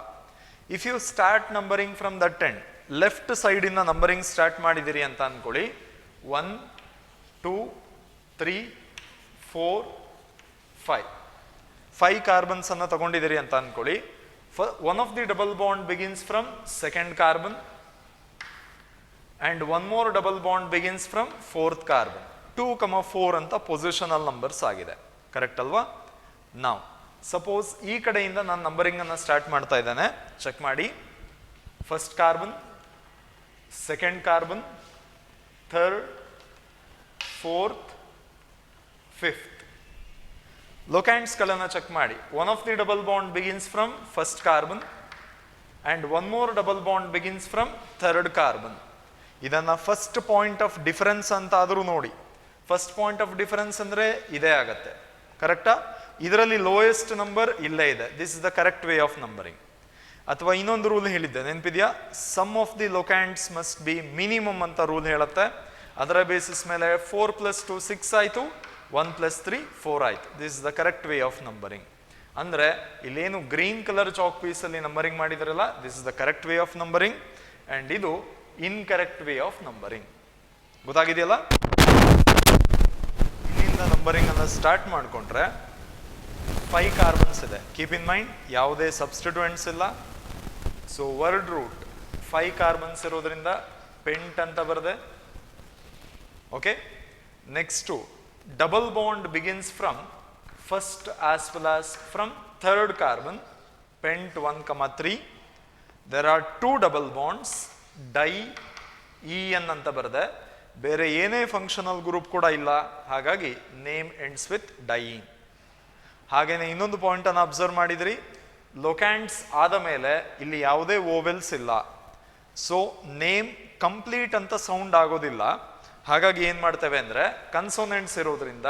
If you start numbering from that end, left ಸೈಡಿಂದ ನಂಬರಿಂಗ್ ಸ್ಟಾರ್ಟ್ ಮಾಡಿದಿರಿ ಅಂತ ಅಂದ್ಕೊಳ್ಳಿ. 1 2 3 4 5 ಕಾರ್ಬನ್ಸ್ ಅನ್ನು ತಗೊಂಡಿದ್ದೀರಿ ಅಂತ ಅಂದ್ಕೊಳ್ಳಿ. One of the double bond begins from second carbon and one more double bond begins from fourth carbon. 2, 4 ಅಂತ ಪೊಸಿಷನಲ್ ನಂಬರ್ಸ್ ಆಗಿದೆ, correct ಅಲ್ವಾ? ನಾವು ಸಪೋಸ್ ಈ ಕಡೆಯಿಂದ ನಾನು ನಂಬರಿಂಗ್ ಅನ್ನು ಸ್ಟಾರ್ಟ್ ಮಾಡ್ತಾ ಇದ್ದೇನೆ. ಚೆಕ್ ಮಾಡಿ. First carbon, second carbon, third, fourth, fifth. ಲೊಕ್ಯಾಂಡ್ಸ್ಗಳನ್ನು ಚೆಕ್ ಮಾಡಿ. One of the double bond begins from first carbon and one more double bond begins from third carbon. ಇದನ್ನು ಫಸ್ಟ್ ಪಾಯಿಂಟ್ ಆಫ್ ಡಿಫರೆನ್ಸ್ ಅಂತ ಆದರೂ ನೋಡಿ. First point of difference ಅಂದರೆ ಇದೇ ಆಗತ್ತೆ, ಕರೆಕ್ಟಾ? ಇದರಲ್ಲಿ ಲೋಯೆಸ್ಟ್ ನಂಬರ್ ಇಲ್ಲೇ ಇದೆ. This is the correct way of numbering. ಅಥವಾ ಇನ್ನೊಂದು ರೂಲ್ ಹೇಳಿದ್ದೆ, ನೆನಪಿದೆಯಾ? Sum of the locants must be minimum ಅಂತ ರೂಲ್ ಹೇಳುತ್ತೆ. ಅದರ ಬೇಸಿಸ್ ಮೇಲೆ 4 + 2 6 ಆಯಿತು, 1 + 3 4 ಆಯ್ತು. This is the correct way of numbering. ಅಂದ್ರೆ ಇಲ್ಲೇನು ಗ್ರೀನ್ ಕಲರ್ ಚಾಕ್ ಪೀಸ್ ಅಲ್ಲಿ ನಂಬರಿಂಗ್ ಮಾಡಿದ್ರಲ್ಲ, this is the correct way of numbering and ಇದು ಇನ್ಕರೆಕ್ಟ್ ವೇ ಆಫ್ ನಂಬರಿಂಗ್. ಗೊತ್ತಾಗಿದೆಯಲ್ಲ? ಇಲ್ಲಿಂದ ನಂಬರಿಂಗ್ ಅನ್ನ ಸ್ಟಾರ್ಟ್ ಮಾಡ್ಕೊಂಡ್ರೆ 5 ಕಾರ್ಬನ್ಸ್ ಇದೆ. ಕೀಪ್ ಇನ್ ಮೈಂಡ್, ಯಾವುದೇ ಸಬ್ಸ್ಟಿಟ್ಯೂಯೆಂಟ್ಸ್ ಇಲ್ಲ. ಸೊ ವರ್ಡ್ ರೂಟ್ 5 ಕಾರ್ಬನ್ಸ್ ಇರೋದ್ರಿಂದ ಪೆಂಟ್ ಅಂತ ಬರದೆ. Okay, next double bond begins from first as well as from third carbon, pent 1, 3. There are 2 double bonds, di-en ಅಂತ ಬರದೆ. ಬೇರೆ ಏನೇ ಫಂಕ್ಷನಲ್ ಗ್ರೂಪ್ ಕೂಡ ಇಲ್ಲ, ಹಾಗಾಗಿ ನೇಮ್ ಎಂಡ್ಸ್ ವಿತ್ ಡೈಯಿನ್. ಹಾಗೇನೆ ಇನ್ನೊಂದು ಪಾಯಿಂಟ್ ಅನ್ನು ಅಬ್ಸರ್ವ್ ಮಾಡಿದ್ರಿ, ಲೊಕ್ಯಾಂಡ್ಸ್ ಆದ ಮೇಲೆ ಇಲ್ಲಿ ಯಾವುದೇ ವೋವೆಲ್ಸ್ ಇಲ್ಲ. ಸೊ ನೇಮ್ ಕಂಪ್ಲೀಟ್ ಅಂತ ಸೌಂಡ್ ಆಗೋದಿಲ್ಲ. ಹಾಗಾಗಿ ಏನ್ ಮಾಡ್ತೇವೆ ಅಂದ್ರೆ ಕನ್ಸೋನೆಂಟ್ಸ್ ಇರೋದ್ರಿಂದ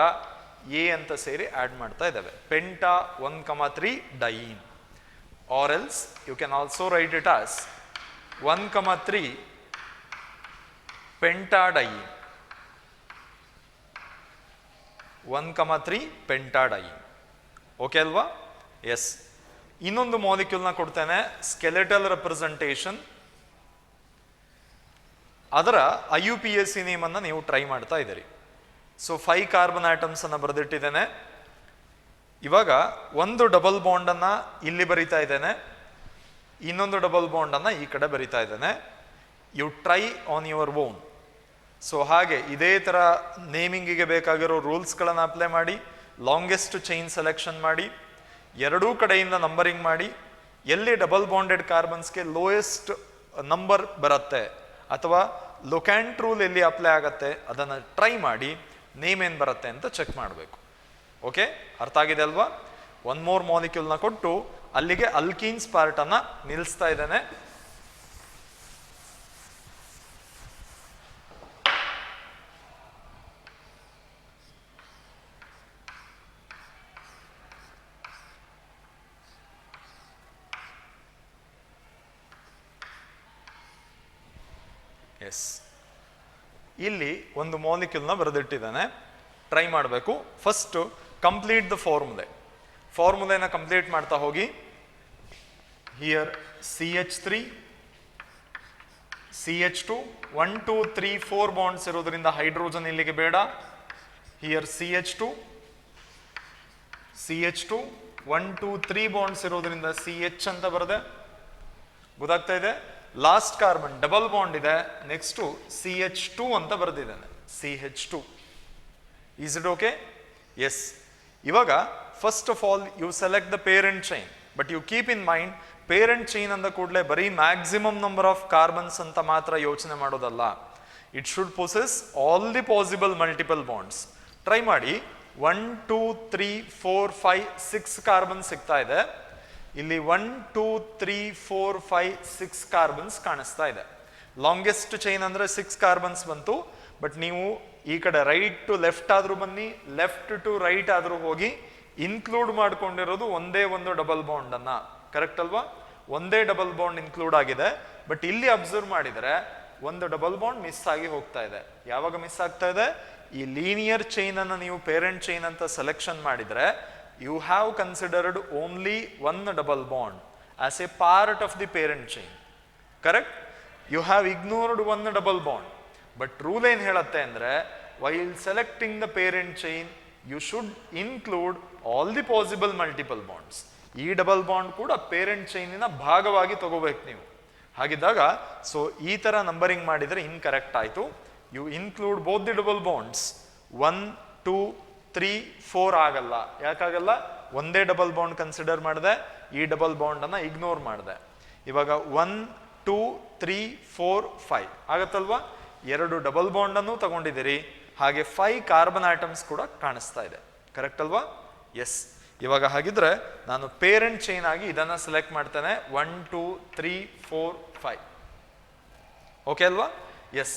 ಎ ಅಂತ ಸೇರಿ ಆಡ್ ಮಾಡ್ತಾ ಇದ್ದೇವೆ. Penta 1, 3 diene. Or else you can also write it as 1, 3 penta diene. 1, 3 penta diene. Okay ಅಲ್ವಾ? ಎಸ್. ಇನ್ನೊಂದು ಮಾಲಿಕ್ಯೂಲ್ನ ಕೊಡ್ತೇನೆ, ಸ್ಕೆಲೆಟಲ್ ರೆಪ್ರೆಸೆಂಟೇಷನ್. ಅದರ IUPAC ನೇಮನ್ನು ನೀವು ಟ್ರೈ ಮಾಡ್ತಾ ಇದ್ದೀರಿ. ಸೊ 5 ಕಾರ್ಬನ್ ಆಟಮ್ಸ್ ಅನ್ನು ಬರೆದಿಟ್ಟಿದ್ದೇನೆ. ಇವಾಗ ಒಂದು ಡಬಲ್ ಬಾಂಡನ್ನು ಇಲ್ಲಿ ಬರಿತಾ ಇದ್ದೇನೆ, ಇನ್ನೊಂದು ಡಬಲ್ ಬಾಂಡನ್ನು ಈ ಕಡೆ ಬರಿತಾ ಇದ್ದೇನೆ. You try on your own. So ಹಾಗೆ ಇದೇ ಥರ ನೇಮಿಂಗಿಗೆ ಬೇಕಾಗಿರೋ ರೂಲ್ಸ್ಗಳನ್ನು ಅಪ್ಲೈ ಮಾಡಿ, ಲಾಂಗೆಸ್ಟ್ ಚೈನ್ ಸೆಲೆಕ್ಷನ್ ಮಾಡಿ, ಎರಡೂ ಕಡೆಯಿಂದ ನಂಬರಿಂಗ್ ಮಾಡಿ, ಎಲ್ಲಿ ಡಬಲ್ ಬಾಂಡೆಡ್ ಕಾರ್ಬನ್ಸ್ಗೆ ಲೋಯೆಸ್ಟ್ ನಂಬರ್ ಬರುತ್ತೆ ಅಥವಾ ಲೊಕ್ಯಾಂಟ್ ರೂಲ್ ಎಲ್ಲಿ ಅಪ್ಲೈ ಆಗತ್ತೆ ಅದನ್ನು ಟ್ರೈ ಮಾಡಿ ನೇಮ್ ಏನು ಬರುತ್ತೆ ಅಂತ ಚೆಕ್ ಮಾಡಬೇಕು. ಓಕೆ, ಅರ್ಥ ಆಗಿದೆ ಅಲ್ವಾ? ಒನ್ ಮೋರ್ ಮಾಲಿಕ್ಯೂಲ್ನ ಕೊಟ್ಟು ಅಲ್ಲಿಗೆ ಅಲ್ಕೀನ್ಸ್ ಪಾರ್ಟನ್ನು ನಿಲ್ಲಿಸ್ತಾ ಇದ್ದೇನೆ. ಎಸ್, ಇಲ್ಲಿ ಒಂದು ಮಾಲಿಕ್ಯೂಲ್ನ ಬರೆದಿಟ್ಟಿದ್ದಾನೆ, ಟ್ರೈ ಮಾಡಬೇಕು. ಫಸ್ಟ್ ಕಂಪ್ಲೀಟ್ ದ ಫಾರ್ಮುಲೆನ ಕಂಪ್ಲೀಟ್ ಮಾಡ್ತಾ ಹೋಗಿ. ಹಿಯರ್ CH3 CH2 1 2 3 4 ಬಾಂಡ್ಸ್ ಇರೋದ್ರಿಂದ ಹೈಡ್ರೋಜನ್ ಇಲ್ಲಿಗೆ ಬೇಡ. ಹಿಯರ್ CH2 1 2 3 ಬಾಂಡ್ಸ್ ಇರೋದ್ರಿಂದ CH ಅಂತ ಬರದೆ, ಗೊತ್ತಾಗ್ತಾ ಇದೆ. ಲಾಸ್ಟ್ ಕಾರ್ಬನ್ ಡಬಲ್ ಬಾಂಡ್ ಇದೆ, ನೆಕ್ಸ್ಟ್ CH2 ಅಂತ ಬರೆದಿದ್ದಾನೆ, CH2. Is it okay? Yes. ಇವಾಗ first of all you select the parent chain, but you keep in mind parent chain ಅಂದ ಕೂಡಲೇ ಬರೀ ಮ್ಯಾಕ್ಸಿಮಮ್ ನಂಬರ್ ಆಫ್ ಕಾರ್ಬನ್ಸ್ ಅಂತ ಮಾತ್ರ ಯೋಚನೆ ಮಾಡೋದಲ್ಲ. It should possess all the possible multiple bonds. Try ಮಾಡಿ. 1 2 3 4 5 6 carbon ಸಿಗ್ತಾ ಇದೆ. ಇಲ್ಲಿ 1 2 3 4 5 6 ಕಾರ್ಬನ್ಸ್ ಕಾಣಿಸ್ತಾ ಇದೆ. ಲಾಂಗೆಸ್ಟ್ ಚೈನ್ ಅಂದ್ರೆ 6 ಕಾರ್ಬನ್ಸ್ ಬಂತು. ಬಟ್ ನೀವು ಈ ಕಡೆ ರೈಟ್ ಟು ಲೆಫ್ಟ್ ಆದ್ರೂ ಬನ್ನಿ, ಲೆಫ್ಟ್ ಟು ರೈಟ್ ಆದ್ರೂ ಹೋಗಿ, ಇನ್ಕ್ಲೂಡ್ ಮಾಡ್ಕೊಂಡಿರೋದು ಒಂದೇ ಒಂದು ಡಬಲ್ ಬಾಂಡ್ ಅನ್ನ. ಕರೆಕ್ಟ್ ಅಲ್ವಾ? ಒಂದೇ ಡಬಲ್ ಬಾಂಡ್ ಇನ್ಕ್ಲೂಡ್ ಆಗಿದೆ. ಬಟ್ ಇಲ್ಲಿ ಅಬ್ಸರ್ವ್ ಮಾಡಿದರೆ ಒಂದು ಡಬಲ್ ಬಾಂಡ್ ಮಿಸ್ ಆಗಿ ಹೋಗ್ತಾ ಇದೆ. ಯಾವಾಗ ಮಿಸ್ ಆಗ್ತಾ ಇದೆ? ಈ ಲೀನಿಯರ್ ಚೈನ್ ಅನ್ನು ನೀವು ಪೇರೆಂಟ್ ಚೈನ್ ಅಂತ ಸೆಲೆಕ್ಷನ್ ಮಾಡಿದ್ರೆ you have considered only one double bond as a part of the parent chain. Correct? You have ignored one double bond. But rule ಏನ್ ಹೇಳುತ್ತೆ ಅಂದ್ರೆ, while selecting the parent chain you should include all the possible multiple bonds. ಈ double bond ಕೂಡ parent ಚೈನಿನ ಭಾಗವಾಗಿ ತಗೋಬೇಕು ನೀವು. ಹಾಗಿದ್ದಾಗ ಸೊ ಈ ತರ ನಂಬರಿಂಗ್ ಮಾಡಿದ್ರೆ ಇನ್ಕರೆಕ್ಟ್ ಆಯ್ತು. You include both the double bonds. 1 2 3 4 ಆಗಲ್ಲ. ಯಾಕಾಗಲ್ಲ? ಒಂದೇ ಡಬಲ್ ಬಾಂಡ್ ಕನ್ಸಿಡರ್ ಮಾಡಿದೆ, ಈ ಡಬಲ್ ಬಾಂಡ್ ಅನ್ನ ಇಗ್ನೋರ್ ಮಾಡಿದೆ. ಇವಾಗ 1 2 3 4 5 ಆಗತ್ತಲ್ವಾ? 2 ಡಬಲ್ ಬಾಂಡ್ ಅನ್ನು ತಗೊಂಡಿದ್ದೀರಿ, ಹಾಗೆ 5 ಕಾರ್ಬನ್ ಆಟಮ್ಸ್ ಕೂಡ ಕಾಣಿಸ್ತಾ ಇದೆ. ಕರೆಕ್ಟ್ ಅಲ್ವಾ? ಎಸ್. ಇವಾಗ ಹಾಗಿದ್ರೆ ನಾನು ಪೇರೆಂಟ್ ಚೈನ್ ಆಗಿ ಇದನ್ನ ಸೆಲೆಕ್ಟ್ ಮಾಡ್ತೇನೆ. 1 2 3 4 5. ಓಕೆ ಅಲ್ವಾ? ಎಸ್.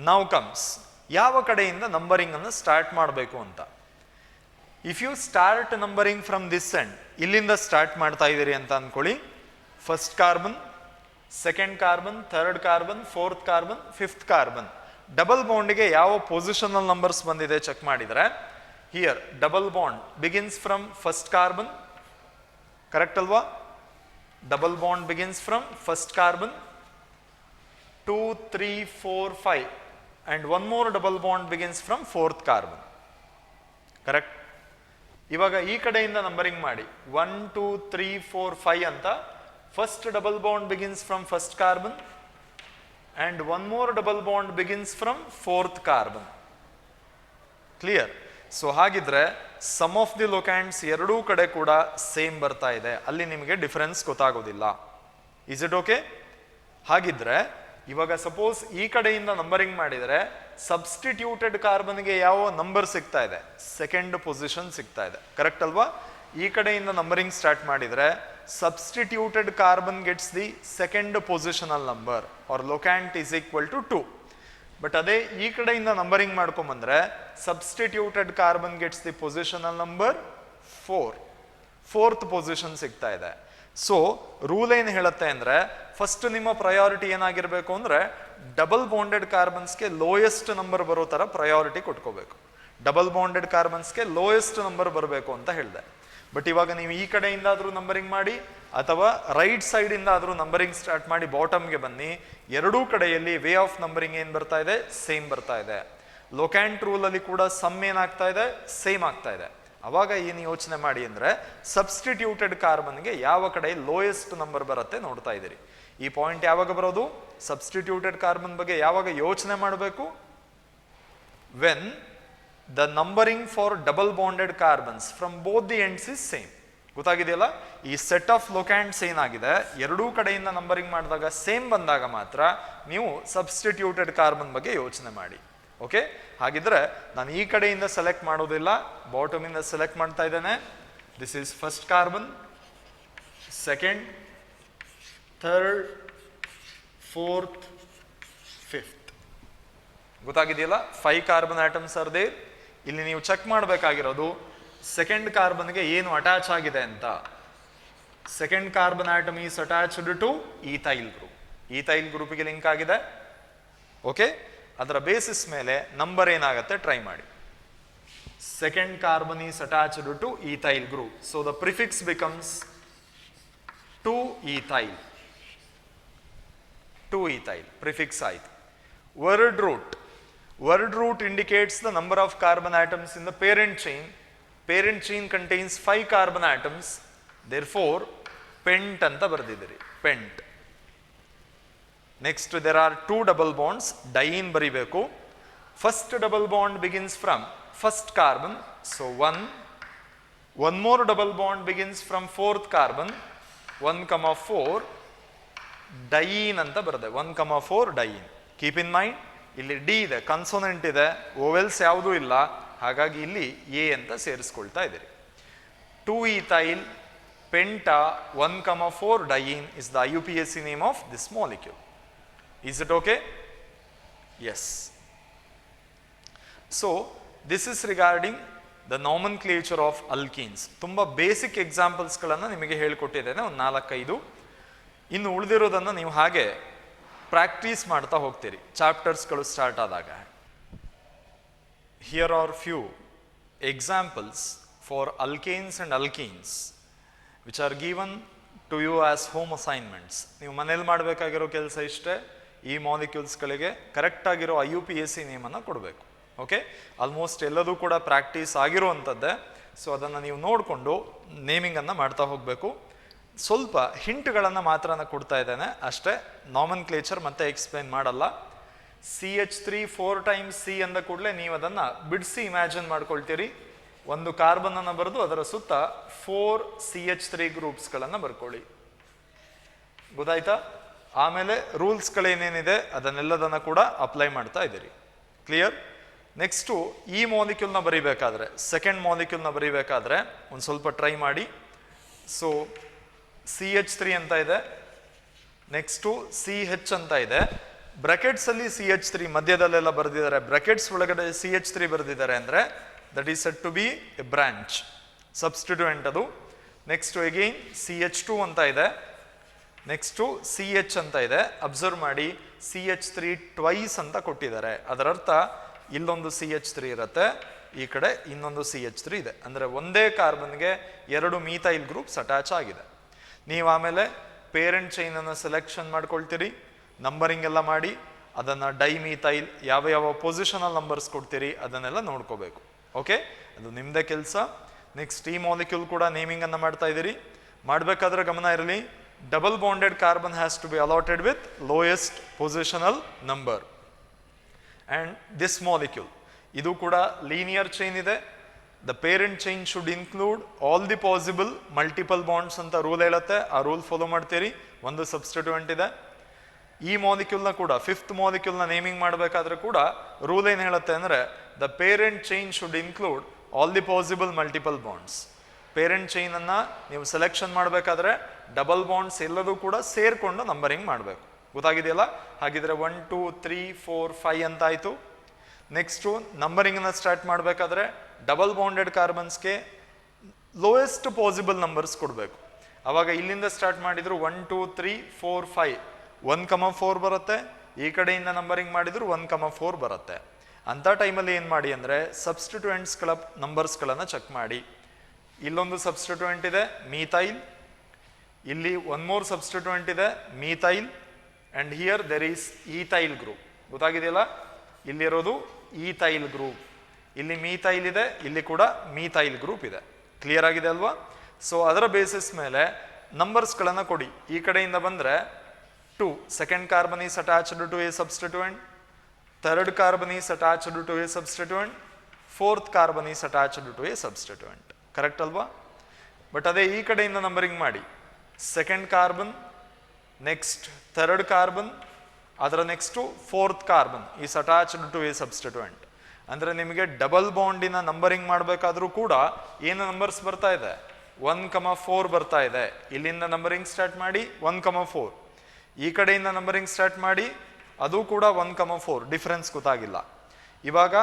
ನೌ ಕಮ್ಸ್ ಯಾವ ಕಡೆಯಿಂದ ನಂಬರಿಂಗ್ ಅನ್ನು ಸ್ಟಾರ್ಟ್ ಮಾಡಬೇಕು ಅಂತ. If you start numbering from this end, ಇಲ್ಲಿಂದ ಸ್ಟಾರ್ಟ್ ಮಾಡ್ತಾ ಇದ್ದೀರಿ ಅಂತ ಅನ್ಕೊಳ್ಳಿ. First carbon, second carbon, third carbon, fourth carbon, fifth carbon. Double ಬಾಂಡ್ಗೆ ಯಾವ ಪೊಸಿಷನಲ್ ನಂಬರ್ಸ್ ಬಂದಿದೆ ಚೆಕ್ ಮಾಡಿದ್ರೆ, here double bond begins from first carbon. Correct ಅಲ್ವಾ? Double bond begins from first carbon. 2 3 4 5 and one more double bond begins from fourth carbon. Correct? ಇವಾಗ ಈ ಕಡೆಯಿಂದ numbering ಮಾಡಿ. 1 2 3 4 5 ಅಂತ first double bond begins from first carbon and one more double bond begins from fourth carbon. Clear? So ಹಾಗಿದ್ರೆ some of the ಲೊಕ್ಯಾಂಡ್ಸ್ ಎರಡೂ ಕಡೆ ಕೂಡ same ಬರ್ತಾ ಇದೆ, ಅಲ್ಲಿ ನಿಮಗೆ ಡಿಫರೆನ್ಸ್ ಗೊತ್ತಾಗೋದಿಲ್ಲ. Is it okay? ಹಾಗಿದ್ರೆ ಇವಾಗ ಸಪೋಸ್ ಈ ಕಡೆಯಿಂದ ನಂಬರಿಂಗ್ ಮಾಡಿದರೆ ಸಬ್ಸ್ಟಿಟ್ಯೂಟೆಡ್ ಕಾರ್ಬನ್ಗೆ ಯಾವ ನಂಬರ್ ಸಿಗ್ತಾ ಇದೆ? ಸೆಕೆಂಡ್ ಪೊಸಿಷನ್ ಸಿಗ್ತಾ ಇದೆ. ಕರೆಕ್ಟ್ ಅಲ್ವಾ? ಈ ಕಡೆಯಿಂದ ನಂಬರಿಂಗ್ ಸ್ಟಾರ್ಟ್ ಮಾಡಿದರೆ substituted carbon gets the second positional number or locant is equal to 2. But ಅದೇ ಈ ಕಡೆಯಿಂದ ನಂಬರಿಂಗ್ ಮಾಡ್ಕೊಂಬಂದ್ರೆ substituted carbon gets the positional number 4. Fourth position ಸಿಗ್ತಾ ಇದೆ. ಸೊ ರೂಲ್ ಏನು ಹೇಳುತ್ತೆ ಅಂದ್ರೆ, ಫಸ್ಟ್ ನಿಮ್ಮ ಪ್ರಯಾರಿಟಿ ಏನಾಗಿರ್ಬೇಕು ಅಂದ್ರೆ ಡಬಲ್ ಬಾಂಡೆಡ್ ಕಾರ್ಬನ್ಸ್ಗೆ ಲೋಯೆಸ್ಟ್ ನಂಬರ್ ಬರೋ ತರ ಪ್ರಯಾರಿಟಿ ಕೊಟ್ಕೋಬೇಕು. ಡಬಲ್ ಬಾಂಡೆಡ್ ಕಾರ್ಬನ್ಸ್ಗೆ ಲೋಯೆಸ್ಟ್ ನಂಬರ್ ಬರಬೇಕು ಅಂತ ಹೇಳಿದೆ. ಬಟ್ ಇವಾಗ ನೀವು ಈ ಕಡೆಯಿಂದಾದ್ರೂ ನಂಬರಿಂಗ್ ಮಾಡಿ ಅಥವಾ ರೈಟ್ ಸೈಡ್ ಇಂದ ಆದ್ರೂ ನಂಬರಿಂಗ್ ಸ್ಟಾರ್ಟ್ ಮಾಡಿ ಬಾಟಮ್ಗೆ ಬನ್ನಿ, ಎರಡೂ ಕಡೆಯಲ್ಲಿ ವೇ ಆಫ್ ನಂಬರಿಂಗ್ ಏನ್ ಬರ್ತಾ ಇದೆ? ಸೇಮ್ ಬರ್ತಾ ಇದೆ. ಲೊಕ್ಯಾಂಟ್ ರೂಲ್ ಅಲ್ಲಿ ಕೂಡ ಸಮ್ ಏನಾಗ್ತಾ ಇದೆ? ಸೇಮ್ ಆಗ್ತಾ ಇದೆ. ಅವಾಗ ಏನು ಯೋಚನೆ ಮಾಡಿ ಅಂದ್ರೆ, ಸಬ್ಸ್ಟಿಟ್ಯೂಟೆಡ್ ಕಾರ್ಬನ್ಗೆ ಯಾವ ಕಡೆ ಲೋಯೆಸ್ಟ್ ನಂಬರ್ ಬರುತ್ತೆ ನೋಡ್ತಾ ಇದ್ದೀರಿ. ಈ ಪಾಯಿಂಟ್ ಯಾವಾಗ ಬರೋದು? ಸಬ್ಸ್ಟಿಟ್ಯೂಟೆಡ್ ಕಾರ್ಬನ್ ಬಗ್ಗೆ ಯಾವಾಗ ಯೋಚನೆ ಮಾಡಬೇಕು? When the numbering for double bonded carbons from both the ends is same. ಗೊತ್ತಾಗಿದೆಯಲ್ಲ? ಈ ಸೆಟ್ ಆಫ್ ಲೊಕ್ಯಾಂಡ್ಸ್ ಏನಾಗಿದೆ, ಎರಡೂ ಕಡೆಯಿಂದ ನಂಬರಿಂಗ್ ಮಾಡಿದಾಗ ಸೇಮ್ ಬಂದಾಗ ಮಾತ್ರ ನೀವು ಸಬ್ಸ್ಟಿಟ್ಯೂಟೆಡ್ ಕಾರ್ಬನ್ ಬಗ್ಗೆ ಯೋಚನೆ ಮಾಡಿ. ಓಕೆ? ಹಾಗಿದ್ರೆ ನಾನು ಈ ಕಡೆಯಿಂದ ಸೆಲೆಕ್ಟ್ ಮಾಡೋದಿಲ್ಲ, ಬಾಟಮ್ ಇಂದ ಸೆಲೆಕ್ಟ್ ಮಾಡ್ತಾ ಇದ್ದೇನೆ. This is first carbon, second, third, fourth, fifth. ಗೊತ್ತಾಗಿದೆಯಲ್ಲ? 5 ಕಾರ್ಬನ್ ಆಟಮ್ಸ್ ಆರ್ ದೇರ್. ಇಲ್ಲಿ ನೀವು ಚೆಕ್ ಮಾಡಬೇಕಾಗಿರೋದು ಸೆಕೆಂಡ್ ಕಾರ್ಬನ್ಗೆ ಏನು ಅಟ್ಯಾಚ್ ಆಗಿದೆ ಅಂತ. Second carbon atom is attached to ethyl group. Ethyl ಗ್ರೂಪ್ಗೆ ಲಿಂಕ್ ಆಗಿದೆ. ಓಕೆ, ಅದರ ಬೇಸಿಸ್ ಮೇಲೆ ನಂಬರ್ ಏನಾಗುತ್ತೆ ಟ್ರೈ ಮಾಡಿ. Second carbon is attached to ethyl group. So the prefix becomes 2-ethyl. 2-ethyl. Prefix ಆಯ್ತು. Word root. Word root indicates the number of carbon atoms in the parent chain. Parent chain contains 5 carbon atoms. Therefore, pent ಅಂತ ಬರೆದಿದ್ದೀರಿ. Pent. Next, there are 2 double bonds. Diene ಬರಿಬೇಕು. First double bond begins from first carbon, so 1 more double bond begins from fourth carbon, 1,4 diene anta barade, 1,4 diene. Keep in mind, illi D ಇದೆ, consonant ಇದೆ, vowels ಯಾವುದು ಇಲ್ಲ, ಹಾಗಾಗಿ ಇಲ್ಲಿ A ಅಂತ ಸೇರಿಸ್ಕೊಳ್ತಾ ಇದ್ದೀರಿ. 2-ethyl penta 1,4 diene is the IUPAC name of this molecule. Is it okay? Yes. So this is regarding the nomenclature of alkenes. ತುಂಬ ಬೇಸಿಕ್ ಎಕ್ಸಾಂಪಲ್ಸ್ಗಳನ್ನು ನಿಮಗೆ ಹೇಳಿಕೊಟ್ಟಿದ್ದೇನೆ, ಒಂದು 4-5. ಇನ್ನು ಉಳಿದಿರೋದನ್ನು ನೀವು ಹಾಗೆ ಪ್ರಾಕ್ಟೀಸ್ ಮಾಡ್ತಾ ಹೋಗ್ತೀರಿ ಚಾಪ್ಟರ್ಸ್ಗಳು ಸ್ಟಾರ್ಟ್ ಆದಾಗ. Here are few examples for alkanes and alkenes which are given to you as home assignments. ನೀವು ಮನೇಲಿ ಮಾಡಬೇಕಾಗಿರೋ ಕೆಲಸ ಇಷ್ಟೇ, ಈ ಮಾಲಿಕ್ಯೂಲ್ಸ್ಗಳಿಗೆ ಕರೆಕ್ಟ್ ಆಗಿರೋ IUPAC ನೇಮನ್ನು ಕೊಡಬೇಕು. ಓಕೆ, ಆಲ್ಮೋಸ್ಟ್ ಎಲ್ಲದೂ ಕೂಡ ಪ್ರಾಕ್ಟೀಸ್ ಆಗಿರುವಂಥದ್ದೇ. ಸೊ ಅದನ್ನು ನೀವು ನೋಡಿಕೊಂಡು ನೇಮಿಂಗನ್ನು ಮಾಡ್ತಾ ಹೋಗಬೇಕು. ಸ್ವಲ್ಪ ಹಿಂಟ್ಗಳನ್ನು ಮಾತ್ರ ನಾನು ಕೊಡ್ತಾ ಇದ್ದೇನೆ ಅಷ್ಟೇ, ನಾಮನ್ಕ್ಲೇಚರ್ ಮತ್ತೆ ಎಕ್ಸ್ಪ್ಲೈನ್ ಮಾಡಲ್ಲ. CH3 4 times C ಅಂದ ಕೂಡಲೇ ನೀವು ಅದನ್ನು ಬಿಡಿಸಿ ಇಮ್ಯಾಜಿನ್ ಮಾಡ್ಕೊಳ್ತೀರಿ. ಒಂದು ಕಾರ್ಬನನ್ನು ಬರೆದು ಅದರ ಸುತ್ತ 4 CH3 ಗ್ರೂಪ್ಸ್ಗಳನ್ನು ಬರ್ಕೊಳ್ಳಿ. ಗೊತ್ತಾಯ್ತಾ? ಆಮೇಲೆ ರೂಲ್ಸ್ಗಳೇನೇನಿದೆ ಅದನ್ನೆಲ್ಲದನ್ನು ಕೂಡ ಅಪ್ಲೈ ಮಾಡ್ತಾ ಇದ್ದೀರಿ. ಕ್ಲಿಯರ್? ನೆಕ್ಸ್ಟು ಈ ಮಾಲಿಕ್ಯೂಲ್ನ ಬರೀಬೇಕಾದ್ರೆ, ಸೆಕೆಂಡ್ ಮಾಲಿಕ್ಯೂಲ್ನ ಬರೀಬೇಕಾದ್ರೆ ಒಂದು ಸ್ವಲ್ಪ ಟ್ರೈ ಮಾಡಿ. ಸೊ CH3 ಅಂತ ಇದೆ, ನೆಕ್ಸ್ಟು CH ಅಂತ ಇದೆ, ಬ್ರಾಕೆಟ್ಸಲ್ಲಿ CH3 ಮಧ್ಯದಲ್ಲೆಲ್ಲ ಬರೆದಿದ್ದಾರೆ, ಬ್ರಾಕೆಟ್ಸ್ ಒಳಗಡೆ CH3 ಬರೆದಿದ್ದಾರೆ ಅಂದರೆ that is set to be a branch, substituent ಅದು. ನೆಕ್ಸ್ಟು ಅಗೈನ್ CH2 ಅಂತ ಇದೆ, ನೆಕ್ಸ್ಟು CH ಅಂತ ಇದೆ. ಅಬ್ಸರ್ವ್ ಮಾಡಿ, CH3 ಟ್ವೈಸ್ ಅಂತ ಕೊಟ್ಟಿದ್ದಾರೆ, ಅದರರ್ಥ ಇಲ್ಲೊಂದು CH3 ಇರುತ್ತೆ, ಈ ಕಡೆ ಇನ್ನೊಂದು CH3 ಇದೆ, ಅಂದರೆ ಒಂದೇ ಕಾರ್ಬನ್ಗೆ 2 ಮೀಥೈಲ್ ಗ್ರೂಪ್ಸ್ ಅಟ್ಯಾಚ್ ಆಗಿದೆ. ನೀವು ಆಮೇಲೆ ಪೇರೆಂಟ್ ಚೈನನ್ನು ಸೆಲೆಕ್ಷನ್ ಮಾಡ್ಕೊಳ್ತೀರಿ, ನಂಬರಿಂಗ್ ಎಲ್ಲ ಮಾಡಿ ಅದನ್ನು ಡೈಮೀಥೈಲ್ ಯಾವ ಯಾವ ಪೊಸಿಷನಲ್ ನಂಬರ್ಸ್ ಕೊಡ್ತೀರಿ ಅದನ್ನೆಲ್ಲ ನೋಡ್ಕೋಬೇಕು. ಓಕೆ, ಅದು ನಿಮ್ಮದೇ ಕೆಲಸ. ನೆಕ್ಸ್ಟ್ ಈ ಮಾಲಿಕ್ಯೂಲ್ ಕೂಡ ನೇಮಿಂಗನ್ನು ಮಾಡ್ತಾ ಇದ್ದೀರಿ. ಮಾಡಬೇಕಾದ್ರೆ ಗಮನ ಇರಲಿ, double bonded carbon has to be allotted with lowest positional number. And this molecule ಇದು ಕೂಡ ಲೀನಿಯರ್ ಚೈನ್ ಇದೆ. The parent chain should include all the possible multiple bonds ಅಂತ ರೂಲ್ ಹೇಳುತ್ತೆ, ಆ ರೂಲ್ ಫಾಲೋ ಮಾಡ್ತೀರಿ. ಒಂದು ಸಬ್ಸ್ಟಿಟ್ಯೂಯೆಂಟ್ ಇದೆ. ಈ ಮಾಲಿಕ್ಯೂಲ್ನ ಕೂಡ, ಫಿಫ್ತ್ ಮಾಲಿಕ್ಯೂಲ್ನ ನೇಮಿಂಗ್ ಮಾಡಬೇಕಾದ್ರೆ ಕೂಡ ರೂಲ್ ಏನು ಹೇಳುತ್ತೆ ಅಂದರೆ the parent chain should include all the possible multiple bonds. Parent ಚೈನನ್ನು ನೀವು ಸೆಲೆಕ್ಷನ್ ಮಾಡಬೇಕಾದ್ರೆ ಡಬಲ್ ಬಾಂಡ್ಸ್ ಎಲ್ಲದೂ ಕೂಡ ಸೇರಿಕೊಂಡು ನಂಬರಿಂಗ್ ಮಾಡಬೇಕು. ಗೊತ್ತಾಗಿದೆಯಲ್ಲ? ಹಾಗಿದ್ರೆ 1 2 3 4 5 ಅಂತ ಆಯಿತು. ನೆಕ್ಸ್ಟು ನಂಬರಿಂಗನ್ನು ಸ್ಟಾರ್ಟ್ ಮಾಡಬೇಕಾದ್ರೆ ಡಬಲ್ ಬಾಂಡೆಡ್ ಕಾರ್ಬನ್ಸ್ಗೆ ಲೋಯೆಸ್ಟ್ ಪಾಸಿಬಲ್ ನಂಬರ್ಸ್ ಕೊಡಬೇಕು. ಆವಾಗ ಇಲ್ಲಿಂದ ಸ್ಟಾರ್ಟ್ ಮಾಡಿದ್ರು 1 2 3 4 5 1,4 ಬರುತ್ತೆ, ಈ ಕಡೆಯಿಂದ ನಂಬರಿಂಗ್ ಮಾಡಿದ್ರು 1,4 ಬರುತ್ತೆ. ಅಂಥ ಟೈಮಲ್ಲಿ ಏನು ಮಾಡಿ ಅಂದರೆ ಸಬ್ಸ್ಟಿಟ್ಯೂಯೆಂಟ್ಸ್ಗಳ ನಂಬರ್ಸ್ಗಳನ್ನು ಚೆಕ್ ಮಾಡಿ. ಇಲ್ಲೊಂದು ಸಬ್ಸ್ಟಿಟ್ಯೂಯೆಂಟ್ ಇದೆ ಮೀಥೈಲ್, ಇಲ್ಲಿ ಒನ್ ಮೋರ್ ಸಬ್ಸ್ಟಿಟ್ಯೂಯೆಂಟ್ ಇದೆ methyl, and here there is ethyl group. ಗೊತ್ತಾಗಿದೆಯಲ್ಲ? ಇಲ್ಲಿರೋದು ಈಥೈಲ್ ಗ್ರೂಪ್, ಇಲ್ಲಿ ಮೀಥೈಲ್ ಇದೆ, ಇಲ್ಲಿ ಕೂಡ ಮೀಥೈಲ್ ಗ್ರೂಪ್ ಇದೆ. ಕ್ಲಿಯರ್ ಆಗಿದೆ ಅಲ್ವಾ? ಸೊ ಅದರ ಬೇಸಿಸ್ ಮೇಲೆ ನಂಬರ್ಸ್ಗಳನ್ನು ಕೊಡಿ. ಈ ಕಡೆಯಿಂದ ಬಂದರೆ 2, second carbon is attached to a substituent, third carbon is attached to a substituent, fourth carbon is attached to a substituent. Correct ಅಲ್ವಾ? ಬಟ್ ಅದೇ ಈ ಕಡೆಯಿಂದ ನಂಬರಿಂಗ್ ಮಾಡಿ. Second carbon, next third carbon, ಅದರ next fourth carbon is attached to a substituent. ಅಂದರೆ ನಿಮಗೆ double ಬಾಂಡಿನ numbering ಮಾಡಬೇಕಾದ್ರೂ ಕೂಡ ಏನು ನಂಬರ್ಸ್ ಬರ್ತಾ ಇದೆ? 1,4 ಬರ್ತಾ ಇದೆ. ಇಲ್ಲಿಂದ ನಂಬರಿಂಗ್ ಸ್ಟಾರ್ಟ್ ಮಾಡಿ 1,4, ಈ ಕಡೆಯಿಂದ ನಂಬರಿಂಗ್ ಸ್ಟಾರ್ಟ್ ಮಾಡಿ ಅದು ಕೂಡ 1,4. ಡಿಫ್ರೆನ್ಸ್ ಗೊತ್ತಾಗಿಲ್ಲ. ಇವಾಗ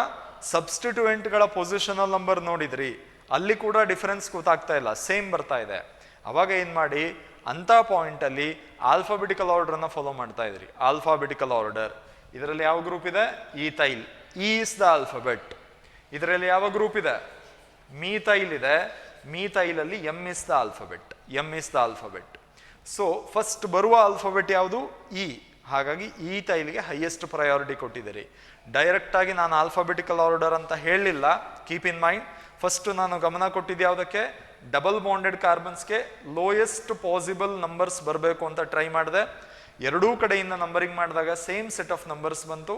ಸಬ್ಸ್ಟಿಟ್ಯೂಯೆಂಟ್ಗಳ ಪೊಸಿಷನಲ್ ನಂಬರ್ ನೋಡಿದ್ರಿ, ಅಲ್ಲಿ ಕೂಡ ಡಿಫ್ರೆನ್ಸ್ ಗೊತ್ತಾಗ್ತಾ ಇಲ್ಲ, ಸೇಮ್ ಬರ್ತಾ ಇದೆ. ಅವಾಗ ಏನು ಮಾಡಿ, ಅಂಥ ಪಾಯಿಂಟಲ್ಲಿ ಆಲ್ಫಾಬೆಟಿಕಲ್ ಆರ್ಡರನ್ನು ಫಾಲೋ ಮಾಡ್ತಾ ಇದ್ರಿ. ಆಲ್ಫಾಬೆಟಿಕಲ್ ಆರ್ಡರ್ ಇದರಲ್ಲಿ ಯಾವ ಗ್ರೂಪ್ ಇದೆ? Ethyl. E is the alphabet. ಇದರಲ್ಲಿ ಯಾವ ಗ್ರೂಪ್ ಇದೆ? ಮೀಥೈಲ್ ಇದೆ. ಮೀಥೈಲಲ್ಲಿ M is the alphabet. M is the alphabet. So first ಬರುವ ಆಲ್ಫಬೆಟ್ ಯಾವುದು? ಇ. ಹಾಗಾಗಿ ಈಥೈಲ್ಗೆ ಹೈಯೆಸ್ಟ್ ಪ್ರಯಾರಿಟಿ ಕೊಟ್ಟಿದ್ದೀರಿ. ಡೈರೆಕ್ಟ್ ಆಗಿ ನಾನು ಆಲ್ಫಾಬೆಟಿಕಲ್ ಆರ್ಡರ್ ಅಂತ ಹೇಳಲಿಲ್ಲ. ಕೀಪ್ ಇನ್ ಮೈಂಡ್, ಫಸ್ಟ್ ನಾನು ಗಮನ ಕೊಟ್ಟಿದ್ದೆ ಯಾವುದಕ್ಕೆ? ಡಬಲ್ ಬಾಂಡೆಡ್ ಕಾರ್ಬನ್ಸ್ಗೆ ಲೋಯೆಸ್ಟ್ ಪಾಸಿಬಲ್ ನಂಬರ್ಸ್ ಬರಬೇಕು ಅಂತ ಟ್ರೈ ಮಾಡಿದೆ. ಎರಡೂ ಕಡೆಯಿಂದ ನಂಬರಿಂಗ್ ಮಾಡಿದಾಗ ಸೇಮ್ ಸೆಟ್ ಆಫ್ ನಂಬರ್ಸ್ ಬಂತು.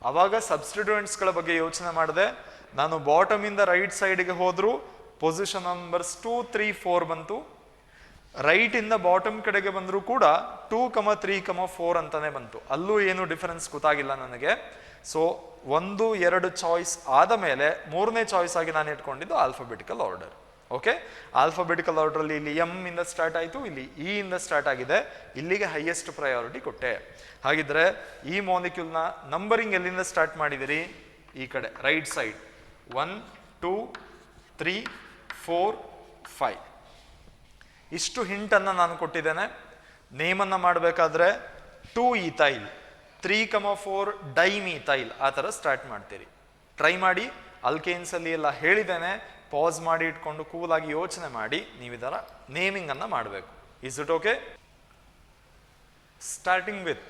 ಆವಾಗ ಸಬ್ಸ್ಟಿಟ್ಯೂಯೆಂಟ್ಸ್ಗಳ ಬಗ್ಗೆ ಯೋಚನೆ ಮಾಡಿದೆ. ನಾನು ಬಾಟಮ್ ಇಂದ ರೈಟ್ ಸೈಡ್ಗೆ ಹೋದ್ರು ಪೊಸಿಷನ್ ನಂಬರ್ಸ್ 2, 3, 4 ಬಂತು. ರೈಟ್ ಇಂದ ಬಾಟಮ್ ಕಡೆಗೆ ಬಂದರೂ ಕೂಡ 2, 3, 4 ಅಂತಾನೆ ಬಂತು. ಅಲ್ಲೂ ಏನು ಡಿಫರೆನ್ಸ್ ಗೊತ್ತಾಗಿಲ್ಲ ನನಗೆ. ಸೊ 1, 2 ಚಾಯ್ಸ್ ಆದ ಮೇಲೆ ಮೂರನೇ ಚಾಯ್ಸ್ ಆಗಿ ನಾನು ಇಟ್ಕೊಂಡಿದ್ದು alphabetical order. Okay, alphabetical order ಇಲ್ಲಿ ಎಂ ಇಂದ ಸ್ಟಾರ್ಟ್ ಆಯಿತು, ಇಲ್ಲಿ ಇ ಇಂದ ಸ್ಟಾರ್ಟ್ ಆಗಿದೆ. ಇಲ್ಲಿಗೆ ಹೈಯೆಸ್ಟ್ ಪ್ರಯಾರಿಟಿ ಕೊಟ್ಟೆ. ಹಾಗಿದ್ರೆ ಈ ಮಾಲಿಕ್ಯೂಲ್ನ ನಂಬರಿಂಗ್ ಎಲ್ಲಿಂದ ಸ್ಟಾರ್ಟ್ ಮಾಡಿದಿರಿ? ಈ ಕಡೆ ರೈಟ್ ಸೈಡ್. 1, 2, 3, 4, 5 ಇಷ್ಟು ಹಿಂಟನ್ನು ನಾನು ಕೊಟ್ಟಿದ್ದೇನೆ. ನೇಮನ್ನು ಮಾಡಬೇಕಾದ್ರೆ 2 ಈಥೈಲ್, 3, 4 ಡೈಮೀಥೈಲ್ ಆ ಥರ ಸ್ಟಾರ್ಟ್ ಮಾಡ್ತೀರಿ. ಟ್ರೈ ಮಾಡಿ. ಅಲ್ಕೇನ್ಸಲ್ಲಿ ಎಲ್ಲ ಹೇಳಿದ್ದೇನೆ. ಪಾಸ್ ಮಾಡಿ ಇಟ್ಕೊಂಡು ಕೂಲಾಗಿ ಯೋಚನೆ ಮಾಡಿ ನೀವು ಇದರ ನೇಮಿಂಗನ್ನು ಮಾಡಬೇಕು. Is it okay? Starting with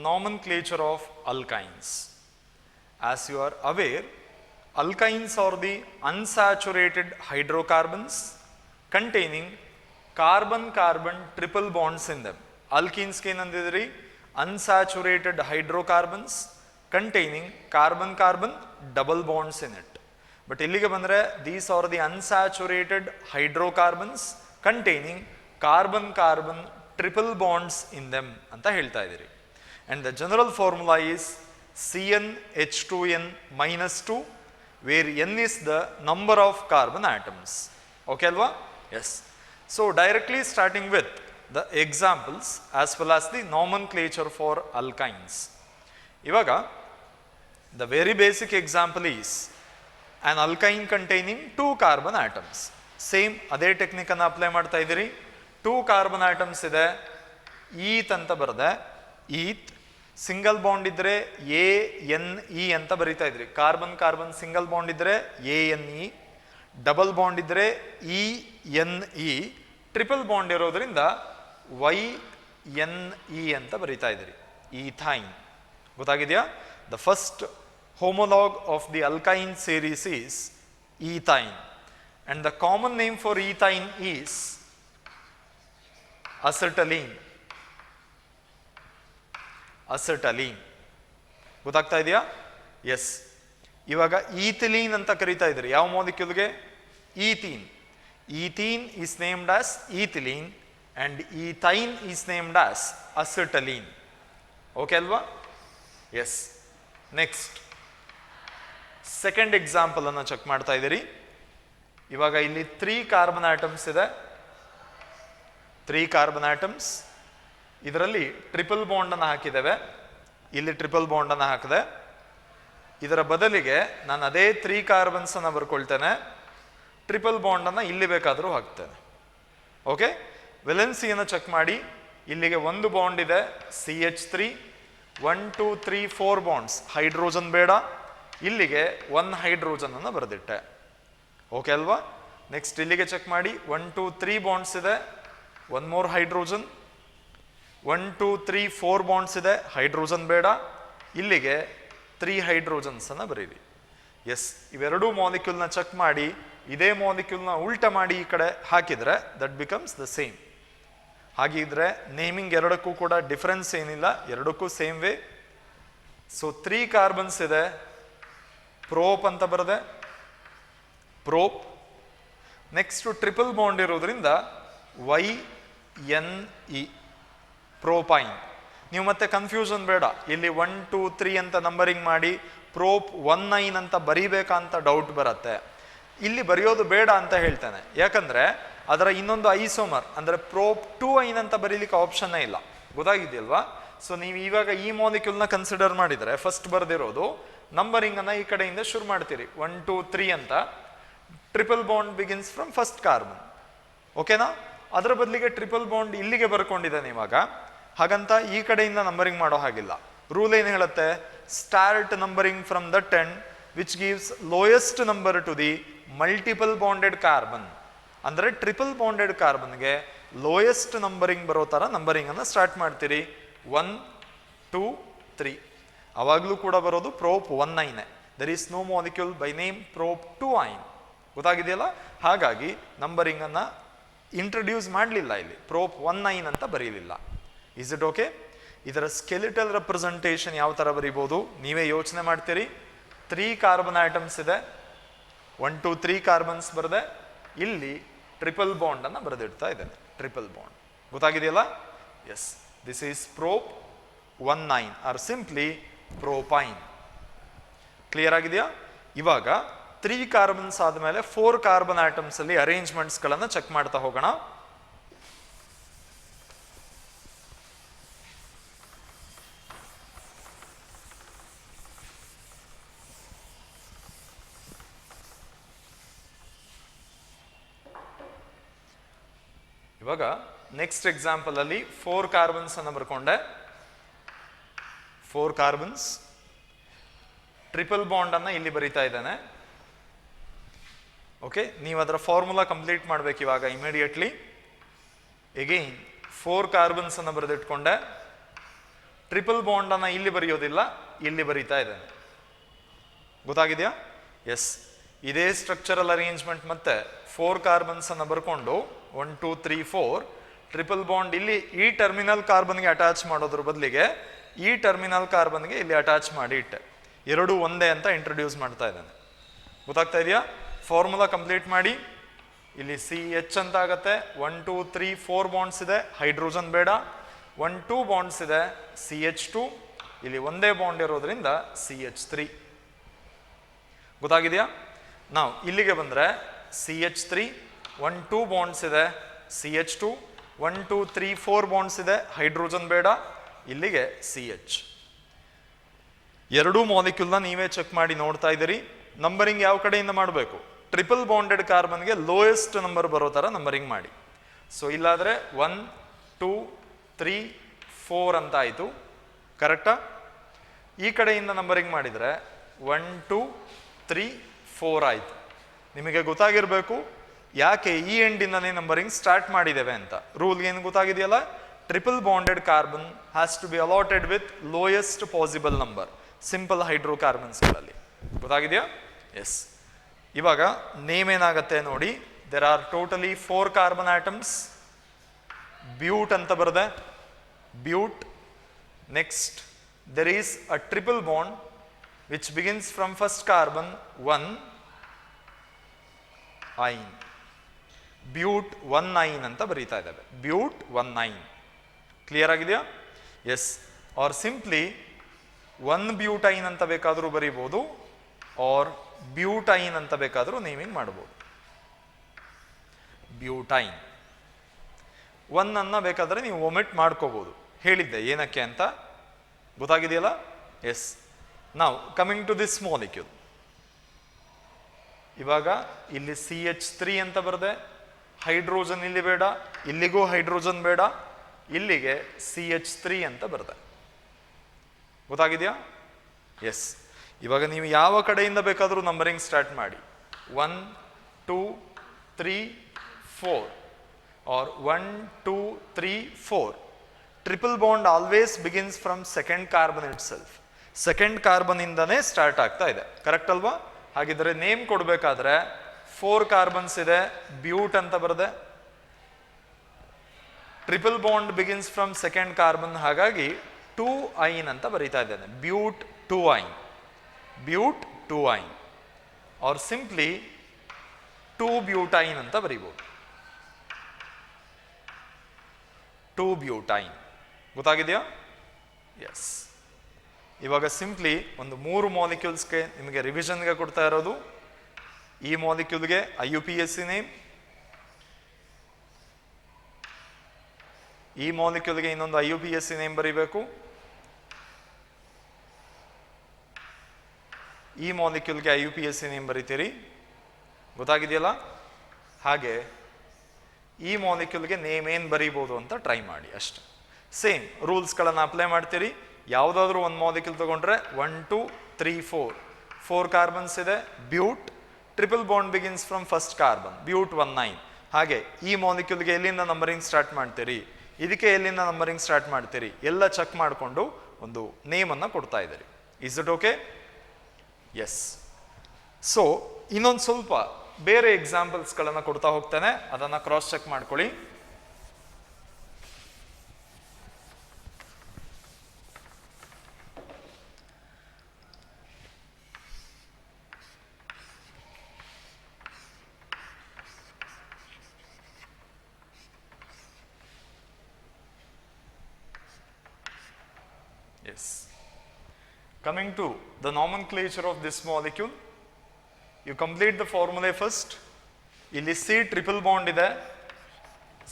nomenclature of alkynes. As you are aware, alkynes are the unsaturated hydrocarbons containing carbon-carbon triple bonds in them. Alkenes ಗೆ ಏನಂದಿದ್ರಿ? Unsaturated hydrocarbons containing carbon-carbon double bonds in it. But ಇಲ್ಲಿಗೆ ಬಂದರೆ these are the unsaturated hydrocarbons containing carbon-carbon triple bonds in them ಅಂತ ಹೇಳ್ತಾ ಇದ್ದೀರಿ. And the general formula is CnH2n-2, where n is the number of carbon atoms. Okay alva? Yes. So directly starting with the examples as well as the nomenclature for alkynes. Ivaga, the very basic example is an alkyne containing 2 carbon atoms. Same ಅದೇ technique ಅನ್ನು apply ಮಾಡ್ತಾ ಇದ್ದೀರಿ. 2 carbon atoms ಇದೆ. ಈತ್ ಅಂತ ಬರದೆ, ಈತ್ single bond ಇದ್ರೆ ANE ಅಂತ ಬರಿತಾ ಇದ್ರಿ. ಕಾರ್ಬನ್ ಕಾರ್ಬನ್ ಸಿಂಗಲ್ ಬಾಂಡ್ ಇದ್ರೆ ANE, ಡಬಲ್ ಬಾಂಡ್ ಇದ್ರೆ ENE, ಟ್ರಿಪಲ್ ಬಾಂಡ್ ಇರೋದ್ರಿಂದ YNE ಅಂತ ಬರಿತಾ ಇದ್ರಿ. ಈಥೈನ್. ಗೊತ್ತಾಗಿದೆಯಾ? The first homologue of the alkyne series is ethine, and the common name for ethine is acetylene. Acetylene. ಗೊತ್ತಾಗ್ತಾ ಇದೆಯಾ? ಎಸ್. ಇವಾಗ ಈಥಿಲೀನ್ ಅಂತ ಕರೀತಾ ಇದ್ರಿ ಯಾವ ಮಾಲಿಕ್ಯೂಲ್ಗೆ? Ethene. Ethene is named as ethylene and ethyne is named as acetylene. Okay ಅಲ್ವಾ? Yes. Next second example ಅನ್ನು ಚೆಕ್ ಮಾಡ್ತಾ ಇದ್ದೀರಿ. ಇವಾಗ ಇಲ್ಲಿ 3 ಕಾರ್ಬನ್ ಆಟಮ್ಸ್ ಇದೆ. 3 ಕಾರ್ಬನ್ ಆಟಮ್ಸ್. ಇದರಲ್ಲಿ ಟ್ರಿಪಲ್ ಬಾಂಡನ್ನು ಹಾಕಿದ್ದೇವೆ. ಇಲ್ಲಿ ಟ್ರಿಪಲ್ ಬಾಂಡನ್ನು ಹಾಕಿದೆ. ಇದರ ಬದಲಿಗೆ ನಾನು ಅದೇ 3 ಕಾರ್ಬನ್ಸನ್ನು ಬರ್ಕೊಳ್ತೇನೆ. ಟ್ರಿಪಲ್ ಬಾಂಡನ್ನು ಇಲ್ಲಿ ಬೇಕಾದರೂ ಹಾಕ್ತೇನೆ. ಓಕೆ, ವೆಲೆನ್ಸಿಯನ್ನು ಚೆಕ್ ಮಾಡಿ. ಇಲ್ಲಿಗೆ ಒಂದು ಬಾಂಡ್ ಇದೆ CH3. 1, 2, 3, 4 ಬಾಂಡ್ಸ್. ಹೈಡ್ರೋಜನ್ ಬೇಡ. ಇಲ್ಲಿಗೆ 1 ಹೈಡ್ರೋಜನ್ ಅನ್ನು ಬರೆದಿಟ್ಟೆ. ಓಕೆ ಅಲ್ವಾ? ನೆಕ್ಸ್ಟ್ ಇಲ್ಲಿಗೆ ಚೆಕ್ ಮಾಡಿ. 1, 2, 3 ಬಾಂಡ್ಸ್ ಇದೆ. 1 ಮೋರ್ ಹೈಡ್ರೋಜನ್. 1, 2, 3, 4 ಬಾಂಡ್ಸ್ ಇದೆ. ಹೈಡ್ರೋಜನ್ ಬೇಡ. ಇಲ್ಲಿಗೆ 3 ಹೈಡ್ರೋಜನ್ಸ್ ಅನ್ನು ಬರೀರಿ. ಎಸ್. ಇವೆರಡೂ ಮಾಲಿಕ್ಯೂಲ್ನ ಚೆಕ್ ಮಾಡಿ ಇದೇ ಮಾಲಿಕ್ಯೂಲ್ನ ಉಲ್ಟ ಮಾಡಿ ಈ ಕಡೆ ಹಾಕಿದರೆ ದಟ್ ಬಿಕಮ್ಸ್ ದ ಸೇಮ್. ಹಾಗಿದ್ರೆ ನೇಮಿಂಗ್ ಎರಡಕ್ಕೂ ಕೂಡ ಡಿಫರೆನ್ಸ್ ಏನಿಲ್ಲ, ಎರಡಕ್ಕೂ ಸೇಮ್ ವೇ. ಸೊ 3 ಕಾರ್ಬನ್ಸ್ ಇದೆ. ಪ್ರೋಪ್ ಅಂತ ಬರದೆ, ಪ್ರೋಪ್. ನೆಕ್ಸ್ಟ್ ಟ್ರಿಪಲ್ ಬಾಂಡ್ ಇರೋದ್ರಿಂದ YNE, ಪ್ರೋಪೈನ್. ನೀವು ಮತ್ತೆ ಕನ್ಫ್ಯೂಷನ್ ಬೇಡ. ಇಲ್ಲಿ 1, 2, 3 ಅಂತ ನಂಬರಿಂಗ್ ಮಾಡಿ ಪ್ರೋಪ್ 19 ಅಂತ ಬರೀಬೇಕಂತ ಡೌಟ್ ಬರುತ್ತೆ. ಇಲ್ಲಿ ಬರೆಯೋದು ಬೇಡ ಅಂತ ಹೇಳ್ತೇನೆ. ಯಾಕಂದ್ರೆ ಅದರ ಇನ್ನೊಂದು ಐಸೋಮರ್ ಅಂದ್ರೆ ಪ್ರೋಪ್ 2 ಅಂತ ಬರೀಲಿಕ್ಕೆ ಆಪ್ಷನ್ನೇ ಇಲ್ಲ. ಗೊತ್ತಾಗಿದೆಯಲ್ವಾ? ಸೊ ನೀವು ಇವಾಗ ಈ ಮಾಲಿಕ್ಯೂಲ್ನ ಕನ್ಸಿಡರ್ ಮಾಡಿದರೆ ಫಸ್ಟ್ ಬರೆದಿರೋದು ನಂಬರಿಂಗ್ ಅನ್ನ ಈ ಕಡೆಯಿಂದ ಶುರು ಮಾಡ್ತೀರಿ. 1, 2, 3 ಅಂತ. Triple bond begins from first carbon. ಓಕೆನಾ? ಅದರ ಬದಲಿಗೆ ಟ್ರಿಪಲ್ ಬಾಂಡ್ ಇಲ್ಲಿಗೆ ಬರ್ಕೊಂಡಿದ್ದಾನೆ ಇವಾಗ. ಹಾಗಂತ ಈ ಕಡೆಯಿಂದ ನಂಬರಿಂಗ್ ಮಾಡೋ ಹಾಗಿಲ್ಲ. ರೂಲ್ ಏನು ಹೇಳುತ್ತೆ? Start numbering from the 10 which gives lowest number to the multiple bonded carbon. ಅಂದರೆ ಟ್ರಿಪಲ್ ಬಾಂಡೆಡ್ ಕಾರ್ಬನ್ಗೆ ಲೋಯೆಸ್ಟ್ ನಂಬರಿಂಗ್ ಬರೋ ಥರ ನಂಬರಿಂಗ್ ಅನ್ನು ಸ್ಟಾರ್ಟ್ ಮಾಡ್ತೀರಿ. 1 2 3 ಅವಾಗಲೂ ಕೂಡ ಬರೋದು prop 19. There is no molecule by name prop 2 ಗೊತ್ತಾಗಿದೆಯಲ್ಲ? ಹಾಗಾಗಿ ನಂಬರಿಂಗ್ ಅನ್ನ ಇಂಟ್ರೊಡ್ಯೂಸ್ ಮಾಡಲಿಲ್ಲ ಇಲ್ಲಿ, ಪ್ರೋಪ್ 19 ಅಂತ ಬರೀಲಿಲ್ಲ. Is it okay? ಇದರ ಸ್ಕೆಲಿಟಲ್ ರೆಪ್ರೆಸೆಂಟೇಷನ್ ಯಾವ ಥರ ಬರೀಬೋದು ನೀವೇ ಯೋಚನೆ ಮಾಡ್ತೀರಿ. 3 ಕಾರ್ಬನ್ ಆಟಮ್ಸ್ ಇದೆ, 1 2 3 ಕಾರ್ಬನ್ಸ್ ಬರದೆ ಇಲ್ಲಿ ಟ್ರಿಪಲ್ ಬಾಂಡ್ ಅನ್ನು ಬರೆದಿಡ್ತಾ ಇದ್ದೇನೆ. ಟ್ರಿಪಲ್ ಬಾಂಡ್ ಗೊತ್ತಾಗಿದೆಯಲ್ಲ? Yes, this is prop 19 or simply propyne. Clear ಆಗಿದೆಯಾ? ಇವಾಗ 3 ಕಾರ್ಬನ್ಸ್ ಆದಮೇಲೆ 4 ಕಾರ್ಬನ್ ಆಟಮ್ಸ್ ಅಲ್ಲಿ ಅರೇಂಜ್ಮೆಂಟ್ಸ್ ಗಳನ್ನು ಚೆಕ್ ಮಾಡ್ತಾ ಹೋಗೋಣ. ಇವಾಗ ನೆಕ್ಸ್ಟ್ ಎಕ್ಸಾಂಪಲ್ ಅಲ್ಲಿ 4 ಕಾರ್ಬನ್ಸ್ ಅನ್ನು ಬರ್ಕೊಂಡೆ. 4 ಕಾರ್ಬನ್ಸ್, ಟ್ರಿಪಲ್ ಬಾಂಡ್ ಅನ್ನ ಇಲ್ಲಿ ಬರಿತಾ ಇದ್ದಾನೆ. ಓಕೆ, ನೀವು ಅದರ ಫಾರ್ಮುಲಾ ಕಂಪ್ಲೀಟ್ ಮಾಡ್ಬೇಕು ಇವಾಗ ಇಮಿಡಿಯೇಟ್ಲಿ. ಎಗೈನ್ 4 ಕಾರ್ಬನ್ಸ್ ಅನ್ನು ಬರೆದಿಟ್ಕೊಂಡೆ. ಟ್ರಿಪಲ್ ಬಾಂಡ್ ಅನ್ನ ಇಲ್ಲಿ ಬರೆಯೋದಿಲ್ಲ, ಇಲ್ಲಿ ಬರಿತಾ ಇದ್ದಾನೆ. ಗೊತ್ತಾಗಿದೆಯಾ? ಎಸ್, ಇದೇ ಸ್ಟ್ರಕ್ಚರಲ್ ಅರೇಂಜ್ಮೆಂಟ್ ಮತ್ತೆ 4 ಕಾರ್ಬನ್ಸ್ ಅನ್ನು ಬರ್ಕೊಂಡು 1 2 3 4 ಟ್ರಿಪಲ್ ಬಾಂಡ್ ಇಲ್ಲಿ ಈ ಟರ್ಮಿನಲ್ ಕಾರ್ಬನ್ಗೆ ಅಟ್ಯಾಚ್ ಮಾಡೋದ್ರ ಬದಲಿಗೆ ಈ ಟರ್ಮಿನಲ್ ಕಾರ್ಬನ್ಗೆ ಇಲ್ಲಿ ಅಟ್ಯಾಚ್ ಮಾಡಿ ಇಟ್ಟೆ. ಎರಡೂ ಒಂದೇ ಅಂತ ಇಂಟ್ರೊಡ್ಯೂಸ್ ಮಾಡ್ತಾ ಇದ್ದಾನೆ. ಗೊತ್ತಾಗ್ತಾ ಇದೆಯಾ? ಫಾರ್ಮುಲಾ ಕಂಪ್ಲೀಟ್ ಮಾಡಿ. ಇಲ್ಲಿ CH ಅಂತ ಆಗತ್ತೆ. 1 2 3 4 ಬಾಂಡ್ಸ್ ಇದೆ, ಹೈಡ್ರೋಜನ್ ಬೇಡ. 1 2 ಬಾಂಡ್ಸ್ ಇದೆ, CH2. ಇಲ್ಲಿ ಒಂದೇ ಬಾಂಡ್ ಇರೋದ್ರಿಂದ CH3. ಗೊತ್ತಾಗಿದೆಯಾ? ನಾವು ಇಲ್ಲಿಗೆ ಬಂದ್ರೆ CH3, 1 2 ಬಾಂಡ್ಸ್ ಇದೆ, CH2, 1 2 3 4 ಬಾಂಡ್ಸ್ ಇದೆ, ಹೈಡ್ರೋಜನ್ ಬೇಡ. ಇಲ್ಲಿಗೆ CH. ಎರಡೂ ಮಾಲಿಕ್ಯೂಲ್ನ ನೀವೇ ಚೆಕ್ ಮಾಡಿ ನೋಡ್ತಾ ಇದ್ದೀರಿ. ನಂಬರಿಂಗ್ ಯಾವ ಕಡೆಯಿಂದ ಮಾಡಬೇಕು? ಟ್ರಿಪಲ್ ಬಾಂಡೆಡ್ ಕಾರ್ಬನ್ಗೆ ಲೋಯೆಸ್ಟ್ ನಂಬರ್ ಬರೋ ಥರ ನಂಬರಿಂಗ್ ಮಾಡಿ. ಸೊ ಇಲ್ಲಾದರೆ 1 2 3 4 ಅಂತ ಆಯಿತು. ಕರೆಕ್ಟಾ? ಈ ಕಡೆಯಿಂದ ನಂಬರಿಂಗ್ ಮಾಡಿದರೆ 1 2 3 4 ಆಯಿತು. ನಿಮಗೆ ಗೊತ್ತಾಗಿರಬೇಕು ಯಾಕೆ ಈ ಎಂಡಿಂದನೇ ನಂಬರಿಂಗ್ ಸ್ಟಾರ್ಟ್ ಮಾಡಿದ್ದೇವೆ ಅಂತ. ರೂಲ್ ಏನು ಗೊತ್ತಾಗಿದೆಯಲ್ಲ? Triple bonded carbon has to be allotted with lowest possible number simple ಹೈಡ್ರೋಕಾರ್ಬನ್ಸ್ಗಳಲ್ಲಿ. ಗೊತ್ತಾಗಿದೆಯಾ? ಎಸ್. ಇವಾಗ ನೇಮ್ ಏನಾಗತ್ತೆ ನೋಡಿ. There are totally 4 carbon atoms. But ಅಂತ ಬರದೆ, but. Next there is a triple bond which begins from first carbon 1 yne. But 19 ಅಂತ ಬರೀತಾ ಇದ್ದಾವೆ. ಬ್ಯೂಟ್ 19. ಕ್ಲಿಯರ್ ಆಗಿದೆಯಾ? ಎಸ್. ಆರ್ ಸಿಂಪ್ಲಿ 1 ಬ್ಯೂಟೈನ್ ಅಂತ ಬೇಕಾದರೂ ಬರೀಬಹುದು, ಆರ್ ಬ್ಯೂಟೈನ್ ಅಂತ ಬೇಕಾದರೂ ನೇಮಿಂಗ್ ಮಾಡಬಹುದು. ಬ್ಯೂಟೈನ್ 1 ಅನ್ನ ಬೇಕಾದರೆ ನೀವು ಒಮಿಟ್ ಮಾಡ್ಕೋಬಹುದು. ಹೇಳಿದ್ದೆ ಏನಕ್ಕೆ ಅಂತ. ಗೊತ್ತಾಗಿದೆಯಲ್ಲ? ಎಸ್. ನಾವು ಕಮಿಂಗ್ ಟು ದಿಸ್ ಮಾಲಿಕ್ಯೂಲ್. ಇವಾಗ ಇಲ್ಲಿ CH3 ಅಂತ ಬರದೆ, ಹೈಡ್ರೋಜನ್ ಇಲ್ಲಿ ಬೇಡ, ಇಲ್ಲಿಗೂ ಹೈಡ್ರೋಜನ್ ಬೇಡ, ಇಲ್ಲಿಗೆ CH3 ಅಂತ ಬರದೆ. ಗೊತ್ತಾಗಿದೆಯಾ? ಎಸ್. ಇವಾಗ ನೀವು ಯಾವ ಕಡೆಯಿಂದ ಬೇಕಾದರೂ ನಂಬರಿಂಗ್ ಸ್ಟಾರ್ಟ್ ಮಾಡಿ. 1 2 3 4 or 1 2 3 4. Triple bond always begins from second carbon itself. Second carbon ಇಂದನೇ ಸ್ಟಾರ್ಟ್ ಆಗ್ತಾ ಇದೆ. ಕರೆಕ್ಟ್ ಅಲ್ವಾ? ಹಾಗಿದ್ರೆ ನೇಮ್ ಕೊಡಬೇಕಾದ್ರೆ 4 ಕಾರ್ಬನ್ಸ್ ಇದೆ, ಬ್ಯೂಟ್ ಅಂತ ಬರದೆ. Triple bond begins from second carbon, ಹಾಗಾಗಿ 2 ಐನ್ ಅಂತ ಬರೀತಾ ಇದ್ದೇನೆ. ಬ್ಯೂಟ್ 2 ಐನ್. ಬ್ಯೂಟ್ 2 ಐನ್ ಆರ್ ಸಿಂಪ್ಲಿ 2 ಬ್ಯೂಟೈನ್ ಅಂತ ಬರೀಬಹುದು. 2 ಬ್ಯೂಟೈನ್. ಗೊತ್ತಾಗಿದೆಯಾ? ಎಸ್. ಇವಾಗ ಸಿಂಪ್ಲಿ ಒಂದು 3 ಮಾಲಿಕ್ಯೂಲ್ಸ್ಗೆ ನಿಮಗೆ ರಿವಿಷನ್ಗೆ ಕೊಡ್ತಾ ಇರೋದು. ಈ ಮಾಲಿಕ್ಯೂಲ್ಗೆ IUPAC ನೇಮ್, ಈ ಮಾಲಿಕ್ಯೂಲ್ಗೆ ಇನ್ನೊಂದು IUPAC ನೇಮ್ ಬರೀಬೇಕು, ಈ ಮಾಲಿಕ್ಯೂಲ್ಗೆ IUPAC ನೇಮ್ ಬರೀತೀರಿ. ಗೊತ್ತಾಗಿದೆಯಲ್ಲ? ಹಾಗೆ ಈ ಮಾಲಿಕ್ಯೂಲ್ಗೆ ನೇಮ್ ಏನು ಬರೀಬೋದು ಅಂತ ಟ್ರೈ ಮಾಡಿ ಅಷ್ಟೆ. ಸೇಮ್ ರೂಲ್ಸ್ಗಳನ್ನು ಅಪ್ಲೈ ಮಾಡ್ತೀರಿ. ಯಾವುದಾದ್ರೂ ಒಂದು ಮಾಲಿಕ್ಯೂಲ್ ತಗೊಂಡ್ರೆ 1 2 3 4 ಕಾರ್ಬನ್ಸ್ ಇದೆ. But triple bond begins from first carbon, but 19. ಹಾಗೆ ಈ ಮಾಲಿಕ್ಯೂಲ್ಗೆ ಎಲ್ಲಿಂದ ನಂಬರಿಂಗ್ ಸ್ಟಾರ್ಟ್ ಮಾಡ್ತೀರಿ, ಇದಕ್ಕೆ ಎಲ್ಲಿಂದ ನಂಬರಿಂಗ್ ಸ್ಟಾರ್ಟ್ ಮಾಡ್ತೀರಿ, ಎಲ್ಲ ಚೆಕ್ ಮಾಡಿಕೊಂಡು ಒಂದು ನೇಮನ್ನು ಕೊಡ್ತಾ ಇದ್ದೀರಿ. Is it okay? Yes. So ಇನ್ನೊಂದು ಸ್ವಲ್ಪ ಬೇರೆ ಎಕ್ಸಾಂಪಲ್ಸ್ಗಳನ್ನು ಕೊಡ್ತಾ ಹೋಗ್ತಾನೆ, ಅದನ್ನು ಕ್ರಾಸ್ ಚೆಕ್ ಮಾಡ್ಕೊಳ್ಳಿ. Yes. Coming to the nomenclature of this molecule, you complete the formula first. ಇಲ್ಲಿ C ಟ್ರಿಪಲ್ ಬಾಂಡ್ ಇದೆ,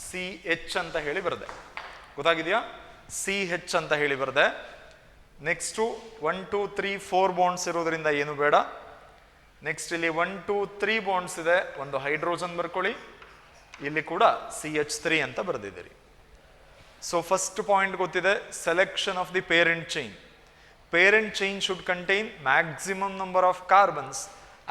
CH ಅಂತ ಹೇಳಿ ಬರದೆ, ಗೊತ್ತಾಗಿದೆಯಾ? CH ಅಂತ ಹೇಳಿ ಬರದೆ. ನೆಕ್ಸ್ಟು 1 2 3 4 ಬಾಂಡ್ಸ್ ಇರೋದ್ರಿಂದ ಏನು ಬೇಡ. ನೆಕ್ಸ್ಟ್ ಇಲ್ಲಿ 1 2 3 ಬಾಂಡ್ಸ್ ಇದೆ, ಒಂದು ಹೈಡ್ರೋಜನ್ ಬರ್ಕೊಳ್ಳಿ. ಇಲ್ಲಿ ಕೂಡ CH3 ಅಂತ ಬರೆದಿದ್ದೀರಿ. ಸೊ ಫಸ್ಟ್ ಪಾಯಿಂಟ್ ಗೊತ್ತಿದೆ, selection of the parent chain. Parent chain should contain maximum number of carbons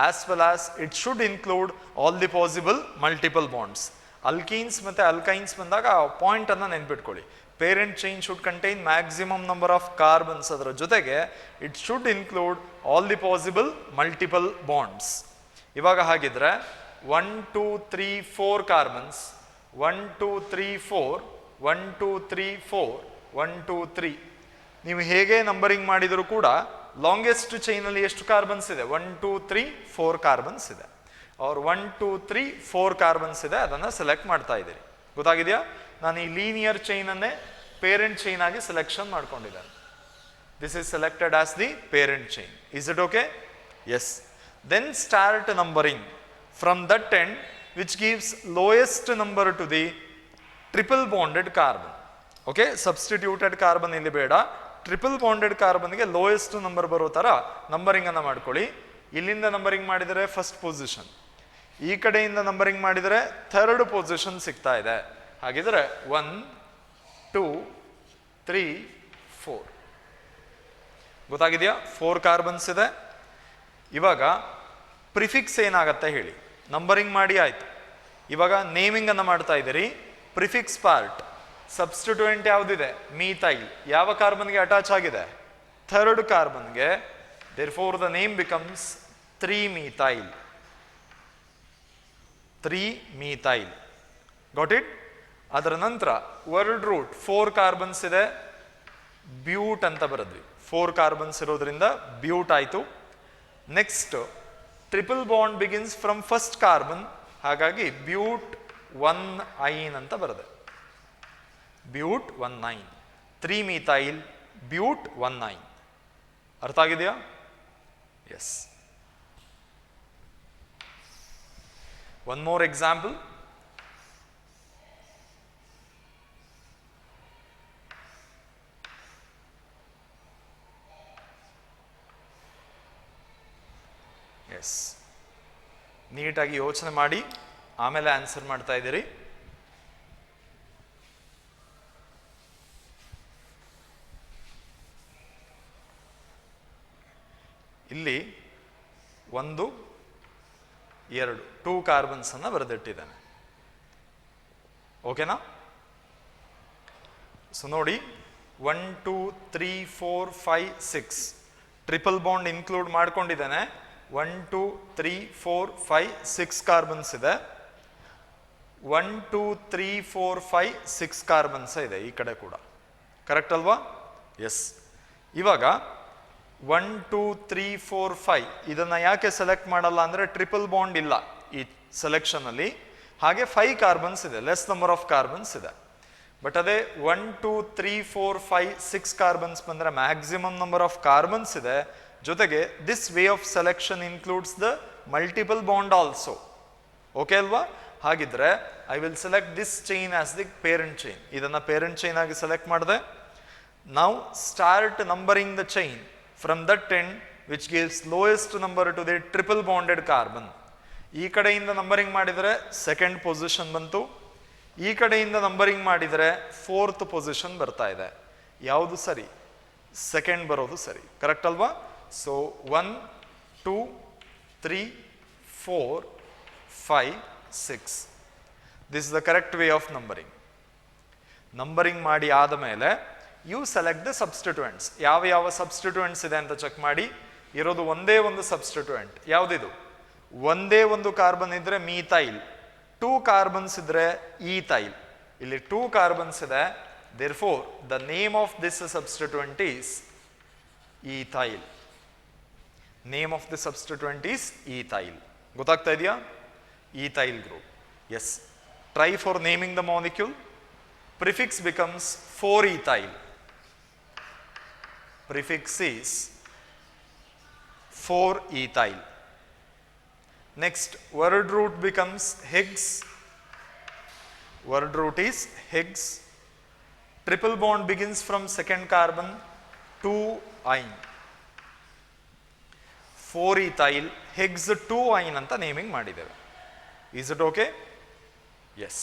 as well as it should include all the possible multiple bonds. Alkenes ಮತ್ತು alkynes ಬಂದಾಗ ಆ ಪಾಯಿಂಟನ್ನು ನೆನ್ಪಿಟ್ಕೊಳ್ಳಿ. Parent chain should contain maximum number of carbons, ಅದರ ಜೊತೆಗೆ it should include all the possible multiple bonds. ಇವಾಗ ಹಾಗಿದ್ರೆ 1 2 3 4 carbons, 1 2 3 4 1 2 3 4 1 2 3. ನೀವು ಹೇಗೆ ನಂಬರಿಂಗ್ ಮಾಡಿದರೂ ಕೂಡ ಲಾಂಗೆಸ್ಟ್ ಚೈನಲ್ಲಿ ಎಷ್ಟು ಕಾರ್ಬನ್ಸ್ ಇದೆ? 1 2 3 4 ಕಾರ್ಬನ್ಸ್ ಇದೆ. ಅವ್ರು 1 2 3 4 ಕಾರ್ಬನ್ಸ್ ಇದೆ, ಅದನ್ನು ಸೆಲೆಕ್ಟ್ ಮಾಡ್ತಾ ಇದ್ದೀರಿ. ಗೊತ್ತಾಗಿದೆಯಾ? ನಾನು ಈ ಲೀನಿಯರ್ ಚೈನನ್ನೇ ಪೇರೆಂಟ್ ಚೈನ್ ಆಗಿ ಸೆಲೆಕ್ಷನ್ ಮಾಡ್ಕೊಂಡಿದ್ದೇನೆ. This is selected as the parent chain. Is it okay? Yes. Then start numbering from that end which gives lowest number to the triple bonded carbon. Okay, substituted carbon ಇಲ್ಲಿ ಬೇಡ. Triple bonded ಕಾರ್ಬನ್ಗೆ lowest number ಬರೋ ಥರ numbering ಅನ್ನು ಮಾಡ್ಕೊಳ್ಳಿ. ಇಲ್ಲಿಂದ numbering ಮಾಡಿದರೆ first position, ಈ ಕಡೆಯಿಂದ ನಂಬರಿಂಗ್ ಮಾಡಿದರೆ ಥರ್ಡ್ ಪೊಸಿಷನ್ ಸಿಗ್ತಾ ಇದೆ. ಹಾಗಿದ್ರೆ 1 2 3 4. ಗೊತ್ತಾಗಿದೆಯಾ? 4 ಕಾರ್ಬನ್ಸ್ ಇದೆ. ಇವಾಗ ಪ್ರಿಫಿಕ್ಸ್ ಏನಾಗತ್ತೆ ಹೇಳಿ. ನಂಬರಿಂಗ್ ಮಾಡಿ ಆಯ್ತು, ಇವಾಗ ನೇಮಿಂಗ್ ಅನ್ನು ಮಾಡ್ತಾ ಇದ್ದೀರಿ. ಪ್ರಿಫಿಕ್ಸ್ ಪಾರ್ಟ್, ಸಬ್ಸ್ಟಿಟ್ಯೂಯೆಂಟ್ ಯಾವುದಿದೆ? ಮೀಥೈಲ್. ಯಾವ ಕಾರ್ಬನ್ಗೆ ಅಟ್ಯಾಚ್ ಆಗಿದೆ? ಥರ್ಡ್ ಕಾರ್ಬನ್ಗೆ. Therefore the name becomes 3-methyl. 3-methyl. Got it? ಅದರ ನಂತರ ವರ್ಡ್ ರೂಟ್ 4 ಕಾರ್ಬನ್ಸ್ ಇದೆ, ಬ್ಯೂಟ್ ಅಂತ ಬರೆದ್ವಿ. 4 ಕಾರ್ಬನ್ಸ್ ಇರೋದ್ರಿಂದ ಬ್ಯೂಟ್ ಆಯಿತು. Next triple bond begins from first carbon, ಹಾಗಾಗಿ ಬ್ಯೂಟ್ 1-ine ಅಂತ ಬರೆದೆ. ಬ್ಯೂಟ್ 1-ine. 3-methyl ಬ್ಯೂಟ್ 1-ine. ಅರ್ಥ ಆಗಿದೆಯಾ? Yes. One more example. Yes. ನೀಟಾಗಿ ಯೋಚನೆ ಮಾಡಿ ಆಮೇಲೆ ಆನ್ಸರ್ ಮಾಡ್ತಾ ಇದ್ದೀರಿ. ಇಲ್ಲಿ 1 2 2 ಕಾರ್ಬನ್ಸ್ ಅನ್ನು ಬರೆದಿಟ್ಟಿದ್ದಾನೆ. ಓಕೆನಾ? ಸೊ ನೋಡಿ, 1 2 3 4 5 6 ಟ್ರಿಪಲ್ ಬಾಂಡ್ ಇನ್ಕ್ಲೂಡ್ ಮಾಡ್ಕೊಂಡಿದ್ದಾನೆ. 1 2 3 4 5 6 ಕಾರ್ಬನ್ಸ್ ಇದೆ. 1 2 3 4 5 6 ಕಾರ್ಬನ್ಸ್ ಇದೆ ಈ ಕಡೆ ಕೂಡ. ಕರೆಕ್ಟ್ ಅಲ್ವಾ? ಎಸ್. ಇವಾಗ 1 2 3 4 5 ಇದನ್ನು ಯಾಕೆ ಸೆಲೆಕ್ಟ್ ಮಾಡಲ್ಲ ಅಂದರೆ ಟ್ರಿಪಲ್ ಬಾಂಡ್ ಇಲ್ಲ ಈ ಸೆಲೆಕ್ಷನಲ್ಲಿ. ಹಾಗೆ 5 ಕಾರ್ಬನ್ಸ್ ಇದೆ, ಲೆಸ್ ನಂಬರ್ ಆಫ್ ಕಾರ್ಬನ್ಸ್ ಇದೆ. ಬಟ್ ಅದೇ 1 2 3 4 5 6 ಕಾರ್ಬನ್ಸ್ ಬಂದರೆ ಮ್ಯಾಕ್ಸಿಮಮ್ ನಂಬರ್ ಆಫ್ ಕಾರ್ಬನ್ಸ್ ಇದೆ. ಜೊತೆಗೆ this way of selection includes the multiple bond also. Okay ಅಲ್ವಾ? ಹಾಗಿದ್ರೆ I will select this chain as the parent chain. ಇದನ್ನು ಪೇರೆಂಟ್ ಚೈನ್ ಆಗಿ select ಮಾಡಿದೆ. ನಾವು start numbering the chain from that end which gives lowest number to the triple bonded carbon. ಈ ಕಡೆಯಿಂದ numbering ಮಾಡಿದರೆ second position ಬಂತು, ಈ ಕಡೆಯಿಂದ ನಂಬರಿಂಗ್ ಮಾಡಿದರೆ 4th ಪೊಸಿಷನ್ ಬರ್ತಾ ಇದೆ. ಯಾವುದು ಸರಿ? ಸೆಕೆಂಡ್ ಬರೋದು ಸರಿ, ಕರೆಕ್ಟ್ ಅಲ್ವಾ? So 1 2 3 4 5 6. This is the correct way of numbering. Numbering ಮಾಡಿ ಆದ ಮೇಲೆ ಯು ಸೆಲೆಕ್ಟ್ ದ ಸಬ್ಸ್ಟಿಟ್ಯೂಯೆಂಟ್ಸ್. ಯಾವ ಯಾವ ಸಬ್ಸ್ಟಿಟ್ಯೂಯೆಂಟ್ಸ್ ಇದೆ ಅಂತ ಚೆಕ್ ಮಾಡಿ. ಇರೋದು ಒಂದೇ ಒಂದು ಸಬ್ಸ್ಟಿಟ್ಯೂಯೆಂಟ್. ಯಾವುದಿದು? ಒಂದೇ ಒಂದು ಕಾರ್ಬನ್ ಇದ್ರೆ ಮೀಥೈಲ್, 2 ಕಾರ್ಬನ್ಸ್ ಇದ್ರೆ ಈಥೈಲ್. ಇಲ್ಲಿ 2 ಕಾರ್ಬನ್ಸ್ ಇದೆ, therefore the name of this substituent is ethyl. Name of the substituent is ethyl. ಗೊತ್ತಾಗ್ತಾ ಇದೆಯಾ? ethyl group. Yes. Try for naming the molecule. Prefix becomes 4-ethyl. Prefix is 4-ethyl. Next, word root becomes Higgs. Word root is Higgs. Triple bond begins from second carbon, 2-ine. 4-ethyl, Higgs 2-ine ಅಂತ naming ಮಾಡಿದ್ದೇವೆ. Is it okay? Yes.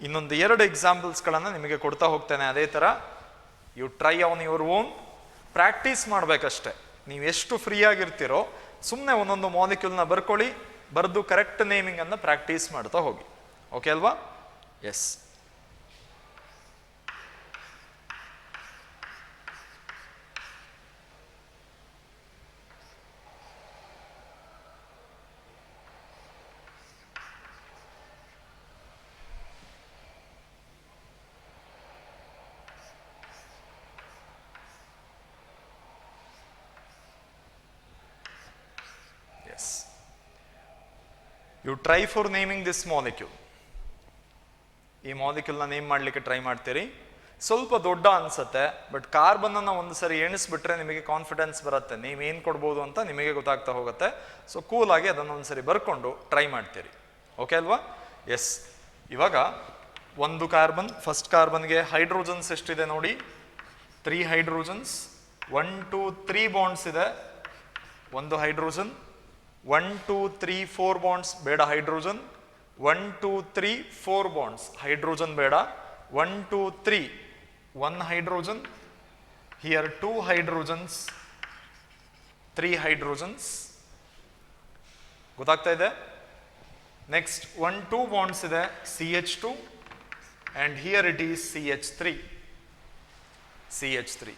ಇನ್ನೊಂದು 2 ಎಕ್ಸಾಂಪಲ್ಸ್ಗಳನ್ನು ನಿಮಗೆ ಕೊಡ್ತಾ ಹೋಗ್ತೇನೆ. ಅದೇ ಥರ you try on your own. Practice ಮಾಡಬೇಕಷ್ಟೆ. ನೀವು ಎಷ್ಟು ಫ್ರೀ ಆಗಿರ್ತೀರೋ ಸುಮ್ಮನೆ ಒಂದೊಂದು ಮಾಲಿಕ್ಯೂಲ್ನ ಬರ್ಕೊಳ್ಳಿ, ಬರೆದು ಕರೆಕ್ಟ್ ನೇಮಿಂಗನ್ನು ಪ್ರಾಕ್ಟೀಸ್ ಮಾಡ್ತಾ ಹೋಗಿ. ಓಕೆ ಅಲ್ವಾ? Yes. You try for naming this molecule. ಈ ಮಾಲಿಕ್ಯೂಲ್ನ ನೇಮ್ ಮಾಡಲಿಕ್ಕೆ ಟ್ರೈ ಮಾಡ್ತೀರಿ. ಸ್ವಲ್ಪ ದೊಡ್ಡ ಅನ್ಸುತ್ತೆ, ಬಟ್ ಕಾರ್ಬನ್ನನ್ನು ಒಂದು ಸರಿ ಎಣಿಸ್ಬಿಟ್ರೆ ನಿಮಗೆ ಕಾನ್ಫಿಡೆನ್ಸ್ ಬರುತ್ತೆ. ನೀವೇನು ಕೊಡ್ಬೋದು ಅಂತ ನಿಮಗೆ ಗೊತ್ತಾಗ್ತಾ ಹೋಗುತ್ತೆ. ಸೊ ಕೂಲಾಗಿ ಅದನ್ನು ಒಂದು ಸರಿ ಬರ್ಕೊಂಡು ಟ್ರೈ ಮಾಡ್ತೀರಿ. ಓಕೆ ಅಲ್ವಾ? ಎಸ್. ಇವಾಗ ಒಂದು ಕಾರ್ಬನ್, ಫಸ್ಟ್ ಕಾರ್ಬನ್ಗೆ ಹೈಡ್ರೋಜನ್ಸ್ ಎಷ್ಟಿದೆ ನೋಡಿ, 3 ಹೈಡ್ರೋಜನ್ಸ್. 1 2 3 ಬಾಂಡ್ಸ್ ಇದೆ. ಒಂದು ಹೈಡ್ರೋಜನ್. 1 2 3 4 ಬಾಂಡ್ಸ್ ಬೇಡ ಹೈಡ್ರೋಜನ್. 1 2 3 4 ಬಾಂಡ್ಸ್ ಹೈಡ್ರೋಜನ್ ಬೇಡ. 1 2 3 1 hydrogen. Here 2 hydrogens, 3 hydrogens. ಗೊತ್ತಾಗ್ತಾ ಇದೆ? ನೆಕ್ಸ್ಟ್ 1 2 ಬಾಂಡ್ಸ್ ಇದೆ, CH2 and here it is CH3. CH3.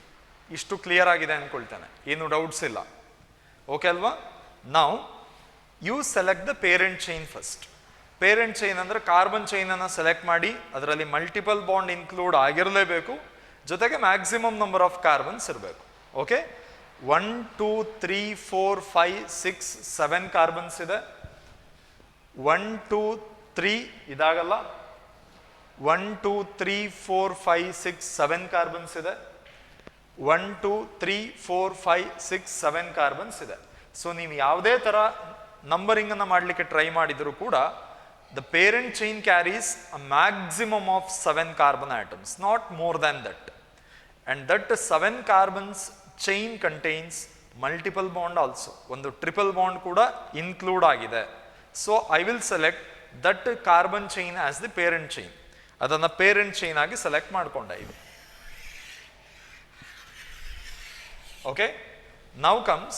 ಇಷ್ಟು ಕ್ಲಿಯರ್ ಆಗಿದೆ ಅನ್ಕೊಳ್ತೇನೆ, ಏನು ಡೌಟ್ಸ್ ಇಲ್ಲ. ಓಕೆ ಅಲ್ವಾ? ನಾವು you select the parent chain first. Parent chain ಅಂದರೆ ಕಾರ್ಬನ್ ಚೈನನ್ನು ಸೆಲೆಕ್ಟ್ ಮಾಡಿ ಅದರಲ್ಲಿ ಮಲ್ಟಿಪಲ್ ಬಾಂಡ್ ಇನ್ಕ್ಲೂಡ್ ಆಗಿರಲೇಬೇಕು, ಜೊತೆಗೆ ಮ್ಯಾಕ್ಸಿಮಮ್ ನಂಬರ್ ಆಫ್ ಕಾರ್ಬನ್ಸ್ ಇರಬೇಕು. ಓಕೆ, 1 2 3 4 5 6 7 ಕಾರ್ಬನ್ಸ್ ಇದೆ. 1 2 3 ಇದಾಗಲ್ಲ. 1 2 3 4 5 6 7 ಕಾರ್ಬನ್ಸ್ ಇದೆ. 1 2 3 4 5 6 7 ಕಾರ್ಬನ್ಸ್ ಇದೆ. ಸೊ ನೀವು ಯಾವುದೇ ಥರ ನಂಬರಿಂಗ್ ಅನ್ನು ಮಾಡಲಿಕ್ಕೆ ಟ್ರೈ ಮಾಡಿದರೂ ಕೂಡ the parent chain carries a maximum of 7 carbon atoms, not more than that. And that 7 carbons chain contains multiple bond also. ಒಂದು triple bond ಕೂಡ include ಆಗಿದೆ. So I will select that carbon chain as the parent chain. ಅದನ್ನು parent chain ಆಗಿ select ಮಾಡ್ಕೊಂಡೆ ಇದು. Okay, now comes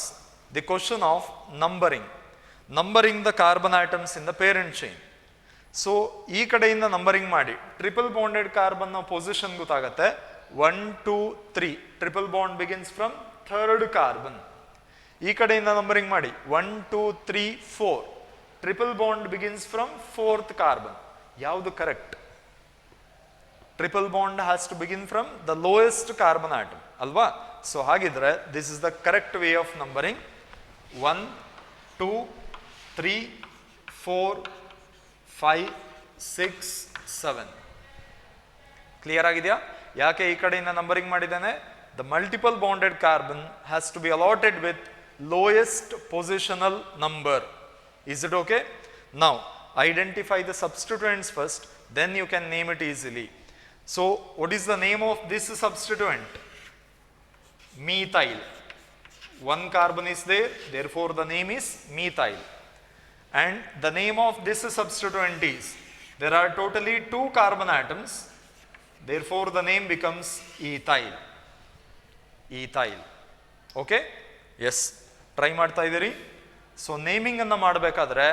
the question of numbering the carbon atoms in the parent chain. So ಈ ಕಡೆಯಿಂದ numbering ಮಾಡಿ triple bonded carbon position ಗೊತ್ತಾಗತ್ತೆ. 1 2 3 triple bond begins from third carbon. ಈ ಕಡೆಯಿಂದ ನಂಬರಿಂಗ್ ಮಾಡಿ 1 2 3 4 triple bond begins from fourth carbon. ಯಾವುದು correct? Triple bond has to begin from the lowest carbon atom ಅಲ್ವಾ? So ಹಾಗಿದ್ರೆ this is the correct way of numbering. 1 2 3 4 5 6 7. Clear ಆಗಿದೆಯಾ? ಯಾಕೆ ಈ ಕಡೆಯಿಂದ ನಂಬರಿಂಗ್ ಮಾಡಿದ್ದೇನೆ? The multiple bonded carbon has to be allotted with lowest positional number. Is it okay? Now identify the substituents first, then you can name it easily. So what is the name of this substituent? methyl. 1 carbon is there, therefore the name is methyl. And the name of this substituent is, there are totally 2 carbon atoms, therefore the name becomes ethyl. Ethyl. Okay, yes, try ಮಾಡ್ತಾ ಇದ್ದೀರಿ. ಸೊ naming ಅನ್ನು ಮಾಡಬೇಕಾದ್ರೆ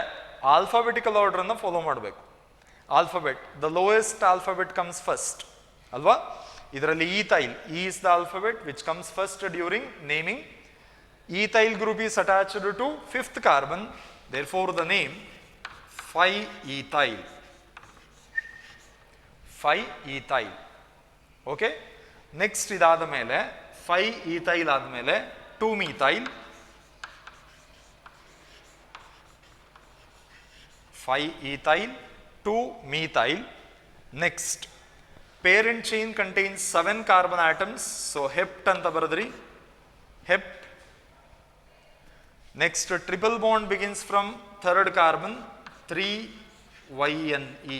alphabetical order ಅನ್ನು follow ಮಾಡಬೇಕು. Alphabet, the lowest alphabet comes first ಅಲ್ವಾ. ಇದರಲ್ಲಿ ethyl, is the alphabet which comes first during naming. Ethyl group is attached to 5th carbon, therefore the name 5-ethyl. 5-ethyl. Okay, next idada mele 5-ethyl admele 2-methyl. 5-ethyl, 2-methyl. Next, parent chain contains 7 carbon atoms, so hept anta baradri, hept. Next, triple bond begins from 3rd carbon, 3YNE.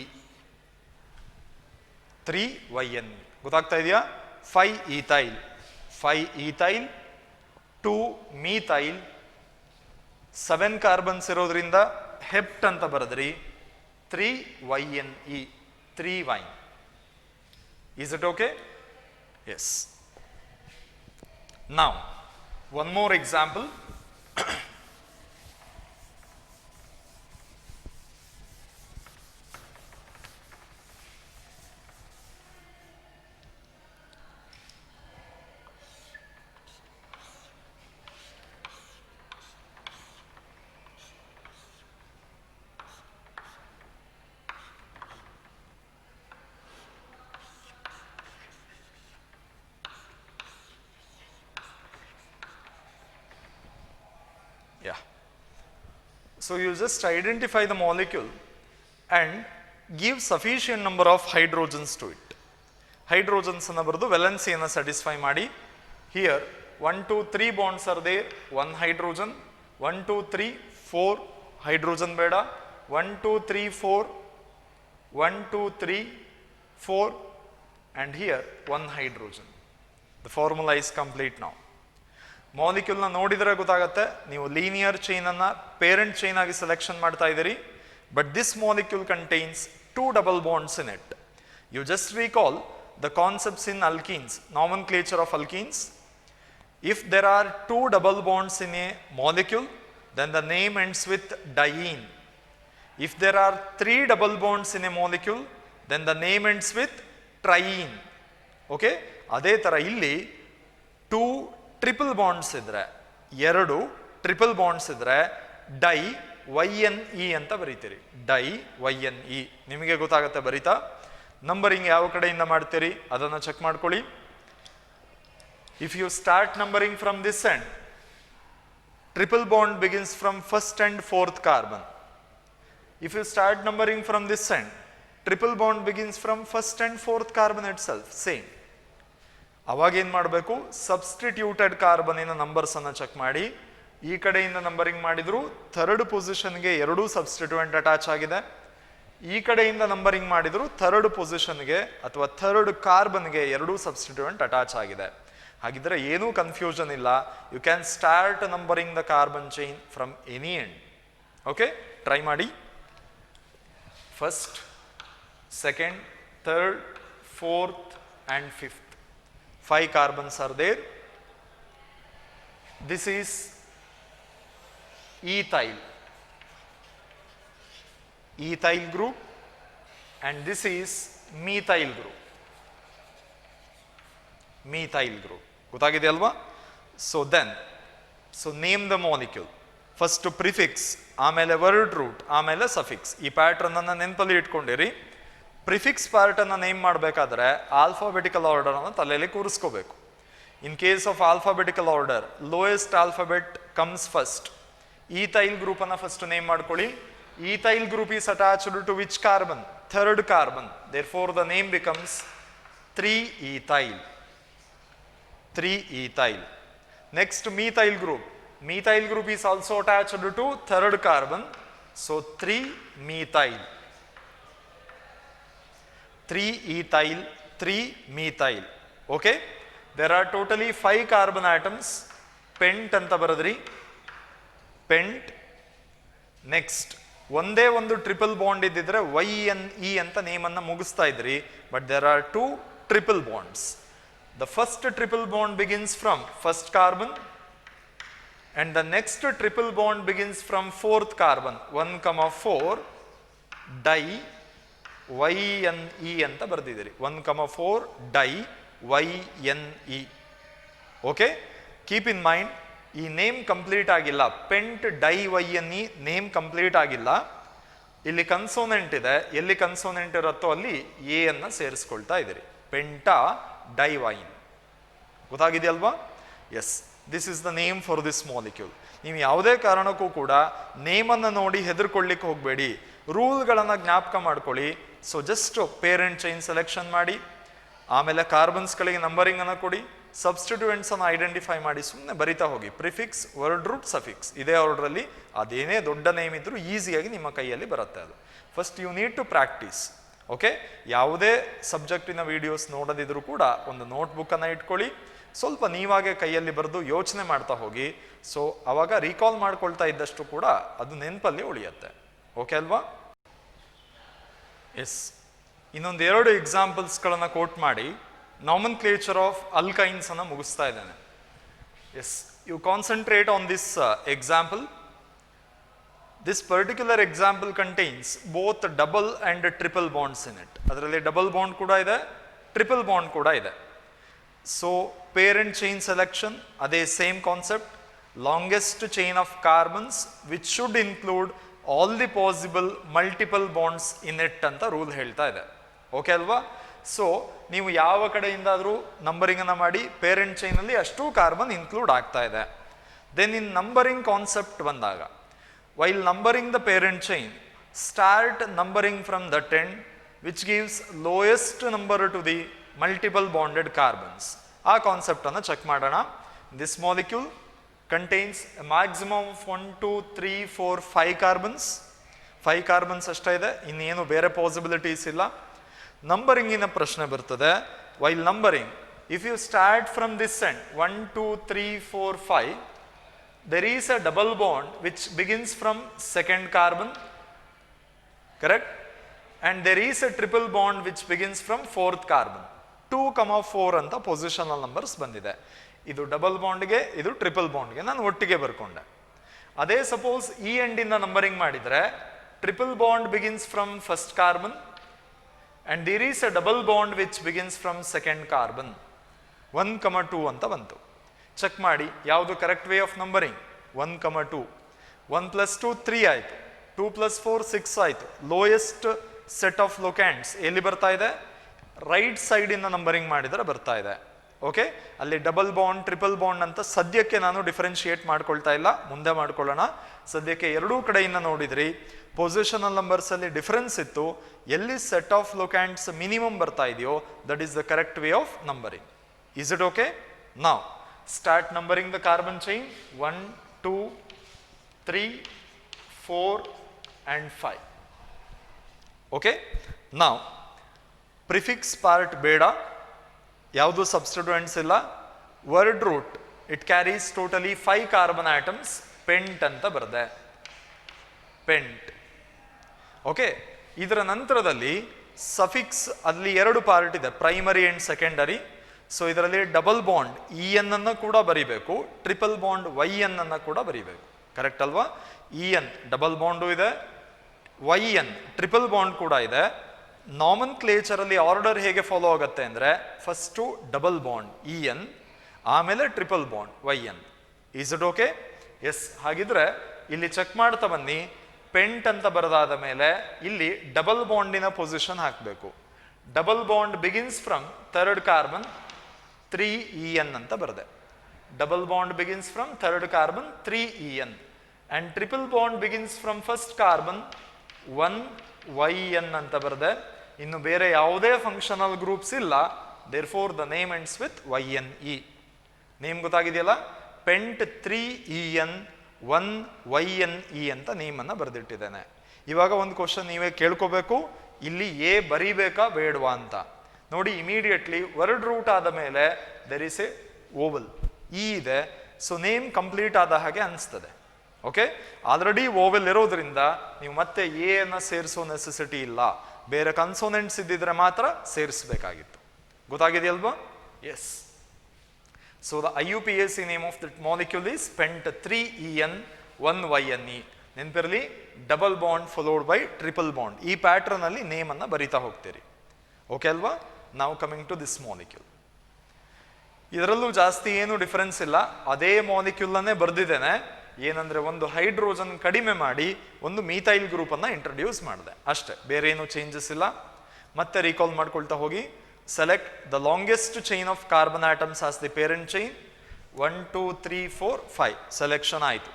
3YNE. ಗೊತ್ತಾಗ್ತಾ ಇದೆಯಾ? 5-ethyl, 5-ethyl, 2-methyl, 7 carbons ಇರೋದ್ರಿಂದ ಹೆಪ್ಟ್ ಅಂತ ಬರೆದ್ರಿ, 3YNE, 3-wine. Is it okay? Yes. Now, one more example. Yeah. So you just identify the molecule and give sufficient number of hydrogens to it. Hydrogens anna bardu valency anna satisfy ಮಾಡಿ. Here 1 2 3 bonds are there, 1 hydrogen, 1 2 3 4 hydrogen ಬೇಡ, 1 2 3 4, 1 2 3 4 and here 1 hydrogen. The formula is complete now. ಮಾಲಿಕ್ಯೂಲ್ನ ನೋಡಿದರೆ ಗೊತ್ತಾಗುತ್ತೆ ನೀವು linear chain ಅನ್ನ parent chain ಆಗಿ selection ಮಾಡ್ತಾ ಇದ್ದೀರಿ. But this molecule contains 2 double bonds in it. You just recall the concepts in alkenes, nomenclature of alkenes. If there are 2 double bonds in a molecule, then the name ends with diene. If there are 3 double bonds in a molecule, then the name ends with triene. Okay, ಅದೇ ಥರ ಇಲ್ಲಿ 2 triple bonds ಇದ್ರೆ, 2 triple bonds ಇದ್ರೆ dye YNE ಅಂತ ಬರೀತೀರಿ. Dye YNE ನಿಮಗೆ ಗೊತ್ತಾಗುತ್ತೆ ಬರೀತಾ. Numbering ಯಾವ ಕಡೆಯಿಂದ ಮಾಡ್ತೀರಿ ಅದನ್ನು ಚೆಕ್ ಮಾಡ್ಕೊಳ್ಳಿ. If you start numbering from this end, triple bond begins from 1st and 4th carbon. If you start numbering from this end, triple bond begins from 1st and 4th carbon itself, same. ಅವಾಗ ಏನು ಮಾಡಬೇಕು, substituted ಕಾರ್ಬನಿನ numbers ಅನ್ನು check ಮಾಡಿ. ಈ ಕಡೆಯಿಂದ numbering ಮಾಡಿದ್ರು 3rd ಪೊಸಿಷನ್ಗೆ 2 substituent attach ಆಗಿದೆ. ಈ ಕಡೆಯಿಂದ ನಂಬರಿಂಗ್ ಮಾಡಿದ್ರು 3rd ಪೊಸಿಷನ್ಗೆ ಅಥವಾ 3rd ಕಾರ್ಬನ್ಗೆ 2 ಸಬ್ಸ್ಟಿಟ್ಯೂಯೆಂಟ್ ಅಟ್ಯಾಚ್ ಆಗಿದೆ. ಹಾಗಿದ್ರೆ ಏನೂ ಕನ್ಫ್ಯೂಷನ್ ಇಲ್ಲ. You can start numbering the carbon chain from any end. Okay, try ಮಾಡಿ. 1st, 2nd, 3rd, 4th and 5th. 5 carbons are there. This is ethyl, ethyl group, and this is methyl group, methyl group. ಗೊತ್ತಾಗಿದೆ ಅಲ್ವಾ? So name the molecule. First prefix, ಆಮೇಲೆ word root, ಆಮೇಲೆ suffix. ಈ pattern ಅನ್ನು ನೆನಪಲ್ಲಿ ಇಟ್ಕೊಂಡಿರಿ. Prefix part ಅನ್ನು name ಮಾಡಬೇಕಾದ್ರೆ ಆಲ್ಫಾಬೆಟಿಕಲ್ ಆರ್ಡರ್ ಅನ್ನು ತಲೆಯಲ್ಲಿ ಕೂರಿಸ್ಕೋಬೇಕು. In case of alphabetical order, lowest alphabet comes first. Ethyl group ಅನ್ನ ಫಸ್ಟ್ ನೇಮ್ ಮಾಡ್ಕೊಳ್ಳಿ. Ethyl group is attached to which carbon? 3rd carbon. Therefore the name becomes 3-ethyl. 3-ethyl. Next, methyl group. Methyl group is also attached to 3rd carbon. So 3-methyl. 3-ethyl, 3-methyl. Okay? There are totally 5 carbon atoms. Pent anta baradri. Pent. Next, ಒಂದೇ ಒಂದು triple bond ಇದ್ದಿದ್ರೆ YNE ಅಂತ name ಅನ್ನ ಮುಗಿಸ್ತಾ ಇದ್ರಿ. But there are 2 triple bonds. The first triple bond begins from first carbon and the next triple bond begins from fourth carbon. 1,4 di YNE ಅಂತ ಬರೆದಿದ್ದೀರಿ. 1,4 di YNE. Okay, keep in mind, ಈ name complete ಆಗಿಲ್ಲ. ಪೆಂಟ್ dye YNE name complete ಆಗಿಲ್ಲ. ಇಲ್ಲಿ ಕನ್ಸೋನೆಂಟ್ ಇದೆ, ಎಲ್ಲಿ ಕನ್ಸೋನೆಂಟ್ ಇರುತ್ತೋ ಅಲ್ಲಿ A ಅನ್ನ ಸೇರಿಸ್ಕೊಳ್ತಾ ಇದ್ದೀರಿ. Penta diyne. ಗೊತ್ತಾಗಿದೆಯಲ್ವಾ? Yes, this is the name for this molecule. ನೀವು ಯಾವುದೇ ಕಾರಣಕ್ಕೂ ಕೂಡ ನೇಮನ್ನು ನೋಡಿ ಹೆದರ್ಕೊಳ್ಳಿಕ್ಕೆ ಹೋಗಬೇಡಿ, ರೂಲ್ಗಳನ್ನು ಜ್ಞಾಪಕ ಮಾಡ್ಕೊಳ್ಳಿ. So just parent chain selection ಮಾಡಿ, ಆಮೇಲೆ ಕಾರ್ಬನ್ಸ್ಗಳಿಗೆ ನಂಬರಿಂಗ್ ಅನ್ನು ಕೊಡಿ, ಸಬ್ಸ್ಟಿಟ್ಯೂಯೆಂಟ್ಸ್ ಅನ್ನು ಐಡೆಂಟಿಫೈ ಮಾಡಿ, ಸುಮ್ಮನೆ ಬರಿತಾ ಹೋಗಿ. ಪ್ರಿಫಿಕ್ಸ್, ವರ್ಡ್ ರೂಟ್, ಸಫಿಕ್ಸ್ ಇದೇ ಆರ್ಡ್ರಲ್ಲಿ. ಅದೇನೇ ದೊಡ್ಡ ನೇಮ್ ಇದ್ರೂ ಈಸಿಯಾಗಿ ನಿಮ್ಮ ಕೈಯಲ್ಲಿ ಬರುತ್ತೆ ಅದು. First you need to practice. Okay, ಯಾವುದೇ ಸಬ್ಜೆಕ್ಟಿನ ವಿಡಿಯೋಸ್ ನೋಡದಿದ್ರು ಕೂಡ ಒಂದು ನೋಟ್ಬುಕ್ಕನ್ನು ಇಟ್ಕೊಳ್ಳಿ, ಸ್ವಲ್ಪ ನೀವಾಗೆ ಕೈಯಲ್ಲಿ ಬರೆದು ಯೋಚನೆ ಮಾಡ್ತಾ ಹೋಗಿ. ಸೊ ಅವಾಗ ರೀಕಾಲ್ ಮಾಡ್ಕೊಳ್ತಾ ಇದ್ದಷ್ಟು ಕೂಡ ಅದು ನೆನಪಲ್ಲಿ ಉಳಿಯುತ್ತೆ. ಓಕೆ ಅಲ್ವಾ? ಎಸ್, ಇನ್ನೊಂದು 2 ಎಕ್ಸಾಂಪಲ್ಸ್ಗಳನ್ನು ಕೋಟ್ ಮಾಡಿ ನಾಮನ್ಕ್ಲೇಚರ್ ಆಫ್ ಅಲ್ಕೈನ್ಸ್ ಅನ್ನು ಮುಗಿಸ್ತಾ ಇದ್ದೇನೆ. Yes, you concentrate on this example. This particular example contains both double and triple bonds in it. ಅದರಲ್ಲಿ ಡಬಲ್ ಬಾಂಡ್ ಕೂಡ ಇದೆ, ಟ್ರಿಪಲ್ ಬಾಂಡ್ ಕೂಡ ಇದೆ. ಸೊ ಪೇರೆಂಟ್ ಚೈನ್ ಸೆಲೆಕ್ಷನ್ ಅದೇ same concept. Longest chain of carbons which should include all the possible multiple bonds in it ಅಂತ rule ಹೇಳ್ತಾ ಇದೆ. Okay ಅಲ್ವಾ? ಸೊ ನೀವು ಯಾವ ಕಡೆಯಿಂದಾದರೂ ನಂಬರಿಂಗ್ ಅನ್ನು ಮಾಡಿ ಪೇರೆಂಟ್ ಚೈನಲ್ಲಿ ಅಷ್ಟು ಕಾರ್ಬನ್ ಇನ್ಕ್ಲೂಡ್ ಆಗ್ತಾ ಇದೆ. ದೆನ್ ಇನ್ ನಂಬರಿಂಗ್ ಕಾನ್ಸೆಪ್ಟ್ ಬಂದಾಗ, while numbering the parent chain, start numbering from that end which gives lowest number to the multiple bonded carbons. ಆ ಕಾನ್ಸೆಪ್ಟ್ ಅನ್ನು ಚೆಕ್ ಮಾಡೋಣ. This molecule contains a maximum of 1, 2, 3, 4, 5 carbons. 5 carbons ಅಷ್ಟೇ ಇದೆ, ಇನ್ನೇನು ಬೇರೆ possibilities ಇಲ್ಲ. ನಂಬರಿಂಗಿನ ಪ್ರಶ್ನೆ ಬರ್ತದೆ. while numbering, if you start from this end 1, 2, 3, 4, 5, there is a double bond which begins from second carbon, correct? And there is a triple bond which begins from fourth carbon. 2,4 ಅಂತ positional numbers ಬಂದಿದೆ. ಇದು double ಬಾಂಡ್ಗೆ, ಇದು triple ಬಾಂಡ್ಗೆ ನಾನು ಒಟ್ಟಿಗೆ ಬರ್ಕೊಂಡೆ. ಅದೇ suppose ಈ ಎಂಡಿಂದ numbering ಮಾಡಿದರೆ triple bond begins from first carbon and there is a double bond which begins from second carbon. 1,2 ಅಂತ ಬಂತು. ಚೆಕ್ ಮಾಡಿ ಯಾವುದು ಕರೆಕ್ಟ್ ವೇ ಆಫ್ ನಂಬರಿಂಗ್. 1,2. 1 + 2 3 ಆಯಿತು, 2 + 4 6 ಆಯಿತು. ಲೋಯೆಸ್ಟ್ ಸೆಟ್ ಆಫ್ ಲೊಕ್ಯಾಂಡ್ಸ್ ಎಲ್ಲಿ ಬರ್ತಾ ಇದೆ? ರೈಟ್ ಸೈಡಿಂದ ನಂಬರಿಂಗ್ ಮಾಡಿದರೆ ಬರ್ತಾ ಇದೆ. ಓಕೆ, ಅಲ್ಲಿ ಡಬಲ್ ಬಾಂಡ್ ಟ್ರಿಪಲ್ ಬಾಂಡ್ ಅಂತ ಸದ್ಯಕ್ಕೆ ನಾನು ಡಿಫರೆನ್ಶಿಯೇಟ್ ಮಾಡ್ಕೊಳ್ತಾ ಇಲ್ಲ, ಮುಂದೆ ಮಾಡ್ಕೊಳ್ಳೋಣ. ಸದ್ಯಕ್ಕೆ ಎರಡೂ ಕಡೆಯಿಂದ ನೋಡಿದ್ರಿ ಪೊಸಿಷನಲ್ ನಂಬರ್ಸ್ ಅಲ್ಲಿ ಡಿಫರೆನ್ಸ್ ಇತ್ತು. ಎಲ್ಲಿ ಸೆಟ್ ಆಫ್ ಲೊಕ್ಯಾಂಡ್ಸ್ ಮಿನಿಮಮ್ ಬರ್ತಾ ಇದೆಯೋ that is the correct way of numbering. Is it okay? Now start numbering the carbon chain. 1, 2, 3, 4 and 5. Okay, now prefix part beda, ಯಾವುದು ಸಬ್ಸ್ಟಿಟ್ಯೂಯೆಂಟ್ಸ್ ಇಲ್ಲ. Word root, it carries totally 5 carbon atoms. Pent ಅಂತ ಬರದೆ, ಪೆಂಟ್. Okay, ಇದರ ನಂತರದಲ್ಲಿ suffix ಅಲ್ಲಿ 2 part ಇದೆ, primary and secondary. So ಇದರಲ್ಲಿ double bond EN ಅನ್ನು ಕೂಡ ಬರಿಬೇಕು, ಟ್ರಿಪಲ್ ಬಾಂಡ್ YN ಅನ್ನು ಕೂಡ ಬರಿಬೇಕು. ಕರೆಕ್ಟ್ ಅಲ್ವಾ? EN ಡಬಲ್ ಬಾಂಡು ಇದೆ, YN ಟ್ರಿಪಲ್ ಬಾಂಡ್ ಕೂಡ ಇದೆ. ನಾಮನ್ಕ್ಲೇಚರ್ ಅಲ್ಲಿ ಆರ್ಡರ್ ಹೇಗೆ ಫಾಲೋ ಆಗುತ್ತೆ ಅಂದರೆ ಫಸ್ಟು ಡಬಲ್ ಬಾಂಡ್ EN, ಆಮೇಲೆ triple bond YN. Is it okay? Yes. ಹಾಗಿದ್ರೆ ಇಲ್ಲಿ ಚೆಕ್ ಮಾಡ್ತಾ ಬನ್ನಿ. ಪೆಂಟ್ ಅಂತ ಬರೆದಾದ ಮೇಲೆ ಇಲ್ಲಿ ಡಬಲ್ ಬಾಂಡಿನ ಪೊಸಿಷನ್ ಹಾಕಬೇಕು. Double bond begins from third carbon 3 EN ಅಂತ ಬರೆದೆ. Double bond begins from third carbon 3 EN and triple bond begins from first carbon 1 YN ಅಂತ ಬರೆದೆ. ಇನ್ನು ಬೇರೆ ಯಾವುದೇ ಫಂಕ್ಷನಲ್ ಗ್ರೂಪ್ಸ್ ಇಲ್ಲ. Therefore the name ends with YNE. Name ಗೊತ್ತಾಗಿದೆಯಲ್ಲ? Pent 3 EN 1 YNE ಅಂತ ನೇಮನ್ನು ಬರೆದಿಟ್ಟಿದ್ದೇನೆ. ಇವಾಗ ಒಂದು ಕ್ವಶನ್ ನೀವೇ ಕೇಳ್ಕೋಬೇಕು, ಇಲ್ಲಿ ಎ ಬರೀಬೇಕಾ ಬೇಡವಾ ಅಂತ. ನೋಡಿ, ಇಮಿಡಿಯೇಟ್ಲಿ ವರ್ಡ್ ರೂಟ್ ಆದ ಮೇಲೆ there is A Oval E ಇದೆ. ಸೊ ನೇಮ್ ಕಂಪ್ಲೀಟ್ ಆದ ಹಾಗೆ ಅನಿಸ್ತದೆ. ಓಕೆ, ಆಲ್ರೆಡಿ ಓವೆಲ್ ಇರೋದ್ರಿಂದ ನೀವು ಮತ್ತೆ ಎ ಅನ್ನ ಸೇರಿಸೋ ನೆಸೆಸಿಟಿ ಇಲ್ಲ. ಬೇರೆ ಕನ್ಸೋನೆಂಟ್ಸ್ ಇದ್ದಿದ್ರೆ ಮಾತ್ರ ಸೇರಿಸಬೇಕಾಗಿತ್ತು. ಗೊತ್ತಾಗಿದೆಯಲ್ವಾ? Yes. So the IUPAC name of that molecule is pent 3En 1YNE. ನೆನಪಿರಲಿ, double bond followed by triple bond. ಈ ಪ್ಯಾಟ್ರನ್ ಅಲ್ಲಿ ನೇಮ್ ಅನ್ನ ಬರಿತಾ ಹೋಗ್ತೀರಿ. ಓಕೆ ಅಲ್ವಾ? ನಾವು ಕಮಿಂಗ್ ಟು ದಿಸ್ ಮಾಲಿಕ್ಯೂಲ್. ಇದರಲ್ಲೂ ಜಾಸ್ತಿ ಏನು ಡಿಫರೆನ್ಸ್ ಇಲ್ಲ, ಅದೇ ಮಾಲಿಕ್ಯೂಲ್ ಅನ್ನೇ ಬರ್ದಿದ್ದೇನೆ. ಏನಂದ್ರೆ ಒಂದು ಹೈಡ್ರೋಜನ್ ಕಡಿಮೆ ಮಾಡಿ ಒಂದು ಮೀಥೈಲ್ ಗ್ರೂಪ್ ಅನ್ನ ಇಂಟ್ರೊಡ್ಯೂಸ್ ಮಾಡಿದೆ ಅಷ್ಟೇ, ಬೇರೆ ಏನು ಚೇಂಜಸ್ ಇಲ್ಲ. ಮತ್ತೆ ರೀಕಾಲ್ ಮಾಡ್ಕೊಳ್ತಾ ಹೋಗಿ. Select the longest chain of carbon atoms as the parent chain. 1 2 3 4 5 selection ಆಯಿತು.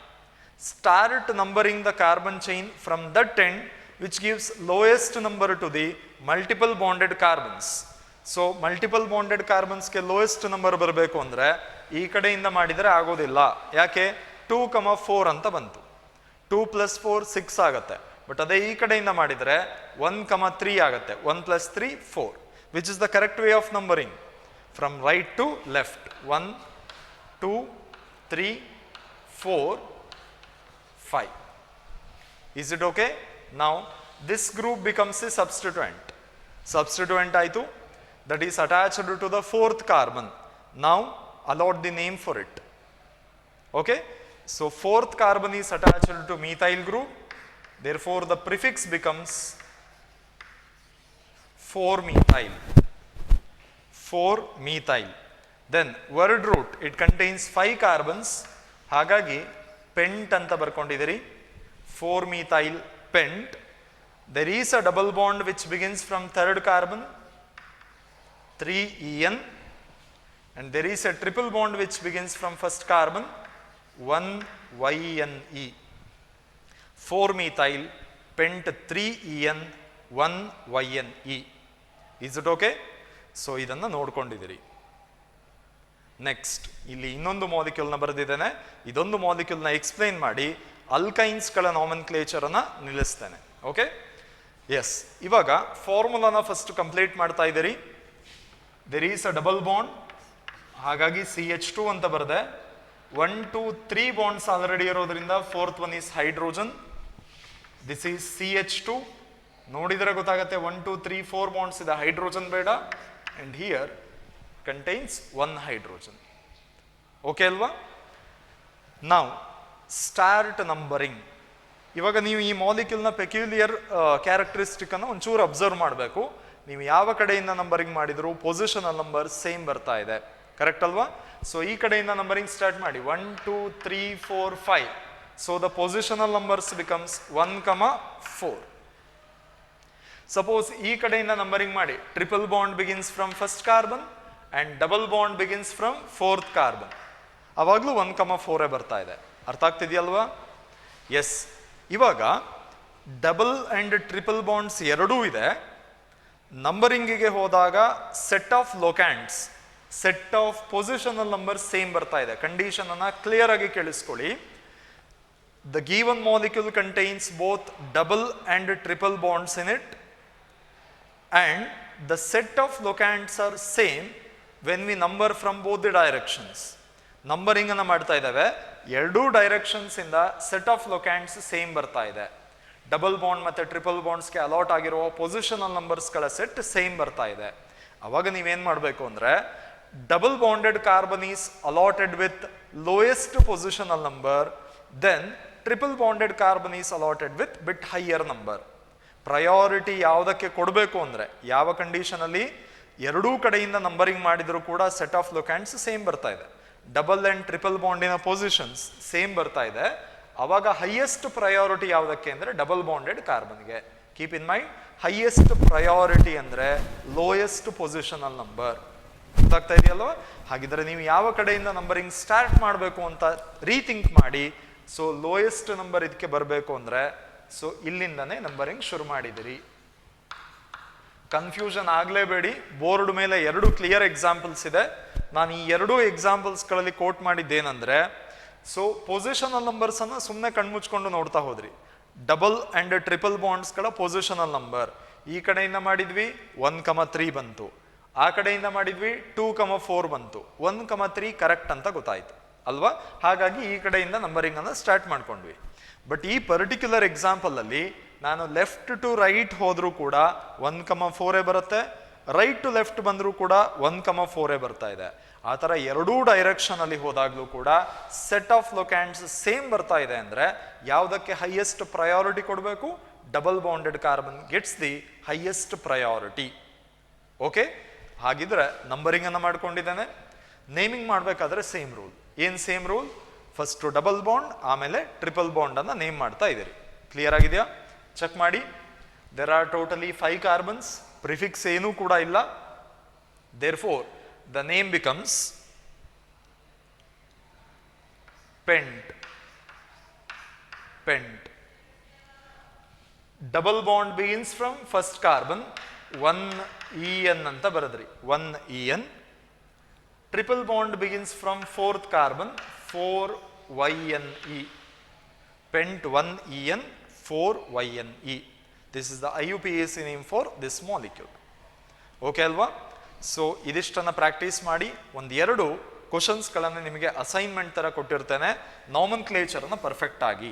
Start numbering the carbon chain from that end which gives lowest number to the multiple bonded carbons. So multiple bonded carbons ಗೆ lowest number ಬರಬೇಕು ಅಂದ್ರೆ ಈ ಕಡೆಯಿಂದ ಮಾಡಿದರೆ ಆಗೋದಿಲ್ಲ. ಯಾಕೆ? 2,4 ಅಂತ ಬಂತು. 2 + 4 6 ಆಗುತ್ತೆ. ಬಟ್ ಅದೇ ಈ ಕಡೆಯಿಂದ ಮಾಡಿದರೆ 1,3 ಆಗುತ್ತೆ. 1 + 3 4, which is the correct way of numbering from right to left. 1 2 3 4 5. Is it okay? Now this group becomes a substituent. Substituent aitu, that is attached to the 4th carbon. Now allot the name for it. Okay? So 4th carbon is attached to methyl group. Therefore the prefix becomes 4-methyl. 4-methyl. Then word root, it contains 5 carbons. ಹಾಗಾಗಿ ಪೆಂಟ್ ಅಂತ ಬರ್ಕೊಂಡಿದ್ದೀರಿ. 4-methyl pent. There is a double bond which begins from 3rd carbon, 3En, and there is a triple bond which begins from 1st carbon, 1YNE. 4-methyl pent 3En 1YNE. Is it okay? So ಇದನ್ನ ನೋಡ್ಕೊಂಡಿದ್ದೀರಿ. Next ಇಲ್ಲಿ ಇನ್ನೊಂದು ಮಾಲಿಕ್ಯೂಲ್ನ ಬರೆದಿದ್ದೇನೆ. ಇದೊಂದು ಮಾಲಿಕ್ಯೂಲ್ನ explain ಮಾಡಿ ಅಲ್ಕೈನ್ಸ್ಗಳ ನಾಮನ್ಕ್ಲೇಚರ್ ಅನ್ನ ನಿಲ್ಲಿಸ್ತೇನೆ. Okay? Yes. ಇವಾಗ ಫಾರ್ಮುಲಾನ first complete ಮಾಡ್ತಾ ಇದ್ದೀರಿ. There is a double bond, ಹಾಗಾಗಿ CH2 ಅಂತ ಬರೆದೆ. 1 2 3 ಬಾಂಡ್ಸ್ ಆಲ್ರೆಡಿ ಇರೋದ್ರಿಂದ 4th one is hydrogen. This is CH2. ನೋಡಿದರೆ ಗೊತ್ತಾಗತ್ತೆ 1 2 3 4 ಬಾಂಡ್ಸ್ ಇದೆ, ಹೈಡ್ರೋಜನ್ ಬೇಡ. And here contains 1 hydrogen. Okay ಅಲ್ವಾ? Now start numbering. ಇವಾಗ ನೀವು ಈ ಮಾಲಿಕ್ಯೂಲ್ನ ಪೆಕ್ಯುಲಿಯರ್ ಕ್ಯಾರೆಕ್ಟರಿಸ್ಟಿಕ್ ಅನ್ನು ಒಂಚೂರು ಅಬ್ಸರ್ವ್ ಮಾಡಬೇಕು. ನೀವು ಯಾವ ಕಡೆಯಿಂದ ನಂಬರಿಂಗ್ ಮಾಡಿದ್ರು ಪೊಸಿಷನಲ್ ನಂಬರ್ ಸೇಮ್ ಬರ್ತಾ ಇದೆ. ಕರೆಕ್ಟ್ ಅಲ್ವಾ? ಸೊ ಈ ಕಡೆಯಿಂದ ನಂಬರಿಂಗ್ ಸ್ಟಾರ್ಟ್ ಮಾಡಿ. 1 2 3 4 5. So the positional numbers becomes 1,4. Suppose ಈ ಕಡೆಯಿಂದ ನಂಬರಿಂಗ್ ಮಾಡಿ. Triple bond begins from 1st carbon and double bond begins from 4th carbon. ಅವಾಗಲೂ 1,4 ಬರ್ತಾ ಇದೆ. ಅರ್ಥ ಆಗ್ತಿದೆಯಲ್ವಾ? ಎಸ್. ಇವಾಗ ಡಬಲ್ ಅಂಡ್ ಟ್ರಿಪಲ್ ಬಾಂಡ್ಸ್ ಎರಡೂ ಇದೆ. ನಂಬರಿಂಗಿಗೆ ಹೋದಾಗ set of locants, set of positional number same ಬರ್ತಾ ಇದೆ. ಕಂಡೀಷನ್ ಅನ್ನ ಕ್ಲಿಯರ್ ಆಗಿ ಕೇಳಿಸ್ಕೊಳ್ಳಿ. The given molecule contains both double and triple bonds in it, and the set of locands are same when we number from both the directions. Numbering ಅನ್ನ ಮಾಡ್ತಾ ಇದ್ದಾವೆ, ಎರಡೂ directions ಇಂದ ಸೆಟ್ ಆಫ್ ಲೊಕ್ಯಾಂಡ್ಸ್ ಸೇಮ್ ಬರ್ತಾ ಇದೆ. Double bond ಮತ್ತೆ triple ಬಾಂಡ್ಸ್ಗೆ allot ಆಗಿರುವ ಪೊಸಿಷನಲ್ ನಂಬರ್ಸ್ಗಳ ಸೆಟ್ ಸೇಮ್ ಬರ್ತಾ ಇದೆ. ಅವಾಗ ನೀವೇನ್ ಮಾಡಬೇಕು ಅಂದ್ರೆ double bonded carbon is allotted with lowest positional number, then triple bonded carbon is allotted with bit higher number. Priority ಯಾವುದಕ್ಕೆ ಕೊಡಬೇಕು ಅಂದ್ರೆ, ಯಾವ ಕಂಡೀಷನ್ ಅಲ್ಲಿ ಎರಡೂ ಕಡೆಯಿಂದ ನಂಬರಿಂಗ್ ಮಾಡಿದ್ರು ಕೂಡ ಸೆಟ್ ಆಫ್ ಲೊಕ್ಯಾಂಡ್ಸ್ ಸೇಮ್ ಬರ್ತಾ ಇದೆ, ಡಬಲ್ ಅಂಡ್ ಟ್ರಿಪಲ್ ಬಾಂಡಿನ ಪೊಸಿಷನ್ಸ್ ಸೇಮ್ ಬರ್ತಾ ಇದೆ, ಅವಾಗ ಹೈಯೆಸ್ಟ್ ಪ್ರಯಾರಿಟಿ ಯಾವುದಕ್ಕೆ ಅಂದ್ರೆ ಡಬಲ್ ಬಾಂಡೆಡ್ ಕಾರ್ಬನ್ಗೆ. Keep in mind, highest priority ಅಂದ್ರೆ ಲೋಯೆಸ್ಟ್ ಪೊಸಿಷನಲ್ ನಂಬರ್. ಗೊತ್ತಾಗ್ತಾ ಇದೆಯಲ್ವಾ? ಹಾಗಿದ್ರೆ ನೀವು ಯಾವ ಕಡೆಯಿಂದ ನಂಬರಿಂಗ್ ಸ್ಟಾರ್ಟ್ ಮಾಡಬೇಕು ಅಂತ ರೀಥಿಂಕ್ ಮಾಡಿ. ಸೊ ಲೋಯೆಸ್ಟ್ ನಂಬರ್ ಇದಕ್ಕೆ ಬರಬೇಕು ಅಂದ್ರೆ ಸೊ ಇಲ್ಲಿಂದನೇ ನಂಬರಿಂಗ್ ಶುರು ಮಾಡಿದಿರಿ. ಕನ್ಫ್ಯೂಷನ್ ಆಗಲೇಬೇಡಿ. ಬೋರ್ಡ್ ಮೇಲೆ ಎರಡು ಕ್ಲಿಯರ್ ಎಕ್ಸಾಂಪಲ್ಸ್ ಇದೆ. ನಾನು ಈ ಎರಡೂ ಎಕ್ಸಾಂಪಲ್ಸ್ಗಳಲ್ಲಿ ಕೋಟ್ ಮಾಡಿದ್ದೇನೆಂದ್ರೆ, ಸೊ ಪೊಸಿಷನಲ್ ನಂಬರ್ಸ್ ಅನ್ನ ಸುಮ್ಮನೆ ಕಣ್ಮುಚ್ಕೊಂಡು ನೋಡ್ತಾ ಹೋದ್ರಿ. ಡಬಲ್ ಅಂಡ್ ಟ್ರಿಪಲ್ ಬಾಂಡ್ಸ್ಗಳ ಪೊಸಿಷನಲ್ ನಂಬರ್ ಈ ಕಡೆಯಿಂದ ಮಾಡಿದ್ವಿ 1,3 ಬಂತು, ಆ ಕಡೆಯಿಂದ ಮಾಡಿದ್ವಿ 2,4 ಬಂತು. 1,3 ಕರೆಕ್ಟ್ ಅಂತ ಗೊತ್ತಾಯ್ತು ಅಲ್ವಾ? ಹಾಗಾಗಿ ಈ ಕಡೆಯಿಂದ ನಂಬರಿಂಗ್ ಅನ್ನ ಸ್ಟಾರ್ಟ್ ಮಾಡ್ಕೊಂಡ್ವಿ. ಬಟ್ ಈ ಪರ್ಟಿಕ್ಯುಲರ್ ಎಕ್ಸಾಂಪಲ್ ಅಲ್ಲಿ ನಾನು ಲೆಫ್ಟ್ ಟು ರೈಟ್ ಹೋದ್ರೂ ಕೂಡ 1,4 ಬರುತ್ತೆ, ರೈಟ್ ಟು ಲೆಫ್ಟ್ ಬಂದರೂ ಕೂಡ 1,4 ಬರ್ತಾ ಇದೆ. ಆ ಥರ ಎರಡೂ ಡೈರೆಕ್ಷನ್ ಅಲ್ಲಿ ಹೋದಾಗ್ಲೂ ಕೂಡ ಸೆಟ್ ಆಫ್ ಲೊಕ್ಯಾಂಡ್ಸ್ ಸೇಮ್ ಬರ್ತಾ ಇದೆ ಅಂದ್ರೆ ಯಾವುದಕ್ಕೆ ಹೈಯೆಸ್ಟ್ ಪ್ರಯಾರಿಟಿ ಕೊಡಬೇಕು? Double bonded carbon gets the highest priority. Okay, ಹಾಗಿದ್ರೆ ನಂಬರಿಂಗ್ ಅನ್ನ ಮಾಡ್ಕೊಂಡಿದ್ದೇನೆ. ನೇಮಿಂಗ್ ಮಾಡಬೇಕಾದ್ರೆ ಸೇಮ್ ರೂಲ್. ಏನ್ same rule? First double bond, ಆಮೇಲೆ ಟ್ರಿಪಲ್ ಬಾಂಡ್ ಅನ್ನ ನೇಮ್ ಮಾಡ್ತಾ ಇದ್ದೀರಿ. ಕ್ಲಿಯರ್ ಆಗಿದೆಯಾ? ಚೆಕ್ ಮಾಡಿ. There are totally 5 carbons. Prefix ಏನೂ ಕೂಡ ಇಲ್ಲ. Therefore the name becomes pent. Double bond begins from first carbon, 1En ಅಂತ ಬರೆದ್ರಿ, 1En. Triple bond begins from fourth carbon, 4YNE. Pent 1En, 4YNE. This is the IUPAC name for this molecule. Okay ಅಲ್ವಾ? So ಇದಿಷ್ಟನ್ನು practice ಮಾಡಿ. ಒಂದೆರಡು ಕ್ವಶನ್ಸ್ಗಳನ್ನು ನಿಮಗೆ assignment ಥರ ಕೊಟ್ಟಿರ್ತೇನೆ, ನಾಮನ್ಕ್ಲೇಚರನ್ನು perfect ಆಗಿ.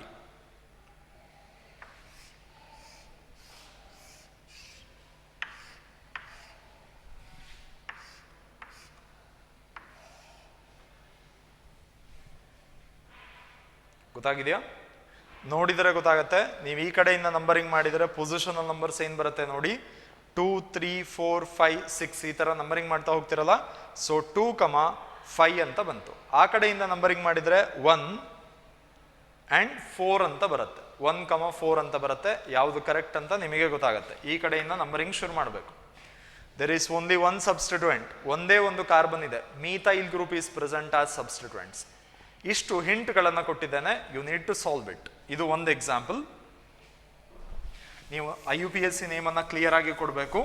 ಗೊತ್ತಾಗಿದೆಯಾ? ನೋಡಿದರೆ ಗೊತ್ತಾಗತ್ತೆ. ನೀವು ಈ ಕಡೆಯಿಂದ ನಂಬರಿಂಗ್ ಮಾಡಿದರೆ ಪೊಸಿಷನಲ್ ನಂಬರ್ಸ್ ಏನು ಬರುತ್ತೆ ನೋಡಿ, 2, 3, 4, 5, 6 ಈ ಥರ ನಂಬರಿಂಗ್ ಮಾಡ್ತಾ ಹೋಗ್ತಿರಲ್ಲ. ಸೊ 2, 5 ಅಂತ ಬಂತು. ಆ ಕಡೆಯಿಂದ ನಂಬರಿಂಗ್ ಮಾಡಿದರೆ 1 and 4 ಅಂತ ಬರುತ್ತೆ. 1, 4 ಅಂತ ಬರುತ್ತೆ. ಯಾವುದು ಕರೆಕ್ಟ್ ಅಂತ ನಿಮಗೆ ಗೊತ್ತಾಗುತ್ತೆ. ಈ ಕಡೆಯಿಂದ ನಂಬರಿಂಗ್ ಶುರು ಮಾಡಬೇಕು. There is only one substituent. ಒಂದೇ ಒಂದು ಕಾರ್ಬನ್ ಇದೆ. Methyl group is present as substituents. ಇಷ್ಟು ಹಿಂಟ್ಗಳನ್ನು ಕೊಟ್ಟಿದ್ದೇನೆ. You need to solve it. ಇದು ಒಂದು ಎಕ್ಸಾಂಪಲ್. ನೀವು IUPAC ನೇಮನ್ನು ಕ್ಲಿಯರ್ ಆಗಿ ಕೊಡಬೇಕು.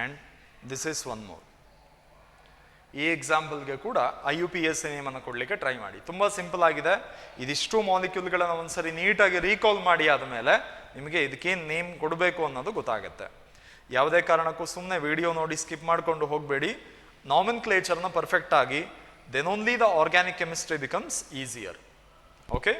And this is one more. ಈ ಎಕ್ಸಾಂಪಲ್ಗೆ ಕೂಡ IUPAC ನೇಮನ್ನು ಕೊಡಲಿಕ್ಕೆ ಟ್ರೈ ಮಾಡಿ. ತುಂಬ ಸಿಂಪಲ್ ಆಗಿದೆ. ಇದಿಷ್ಟು ಮಾಲಿಕ್ಯೂಲ್ಗಳನ್ನು ಒಂದ್ಸರಿ ನೀಟಾಗಿ ರೀಕಾಲ್ ಮಾಡಿ ಆದಮೇಲೆ ನಿಮಗೆ ಇದಕ್ಕೇನು ನೇಮ್ ಕೊಡಬೇಕು ಅನ್ನೋದು ಗೊತ್ತಾಗುತ್ತೆ. ಯಾವುದೇ ಕಾರಣಕ್ಕೂ ಸುಮ್ಮನೆ ವಿಡಿಯೋ ನೋಡಿ ಸ್ಕಿಪ್ ಮಾಡಿಕೊಂಡು ಹೋಗಬೇಡಿ. ನಾಮನ್ಕ್ಲೇಚರ್ನ ಪರ್ಫೆಕ್ಟ್ ಆಗಿ, then only the organic chemistry becomes easier. Okay.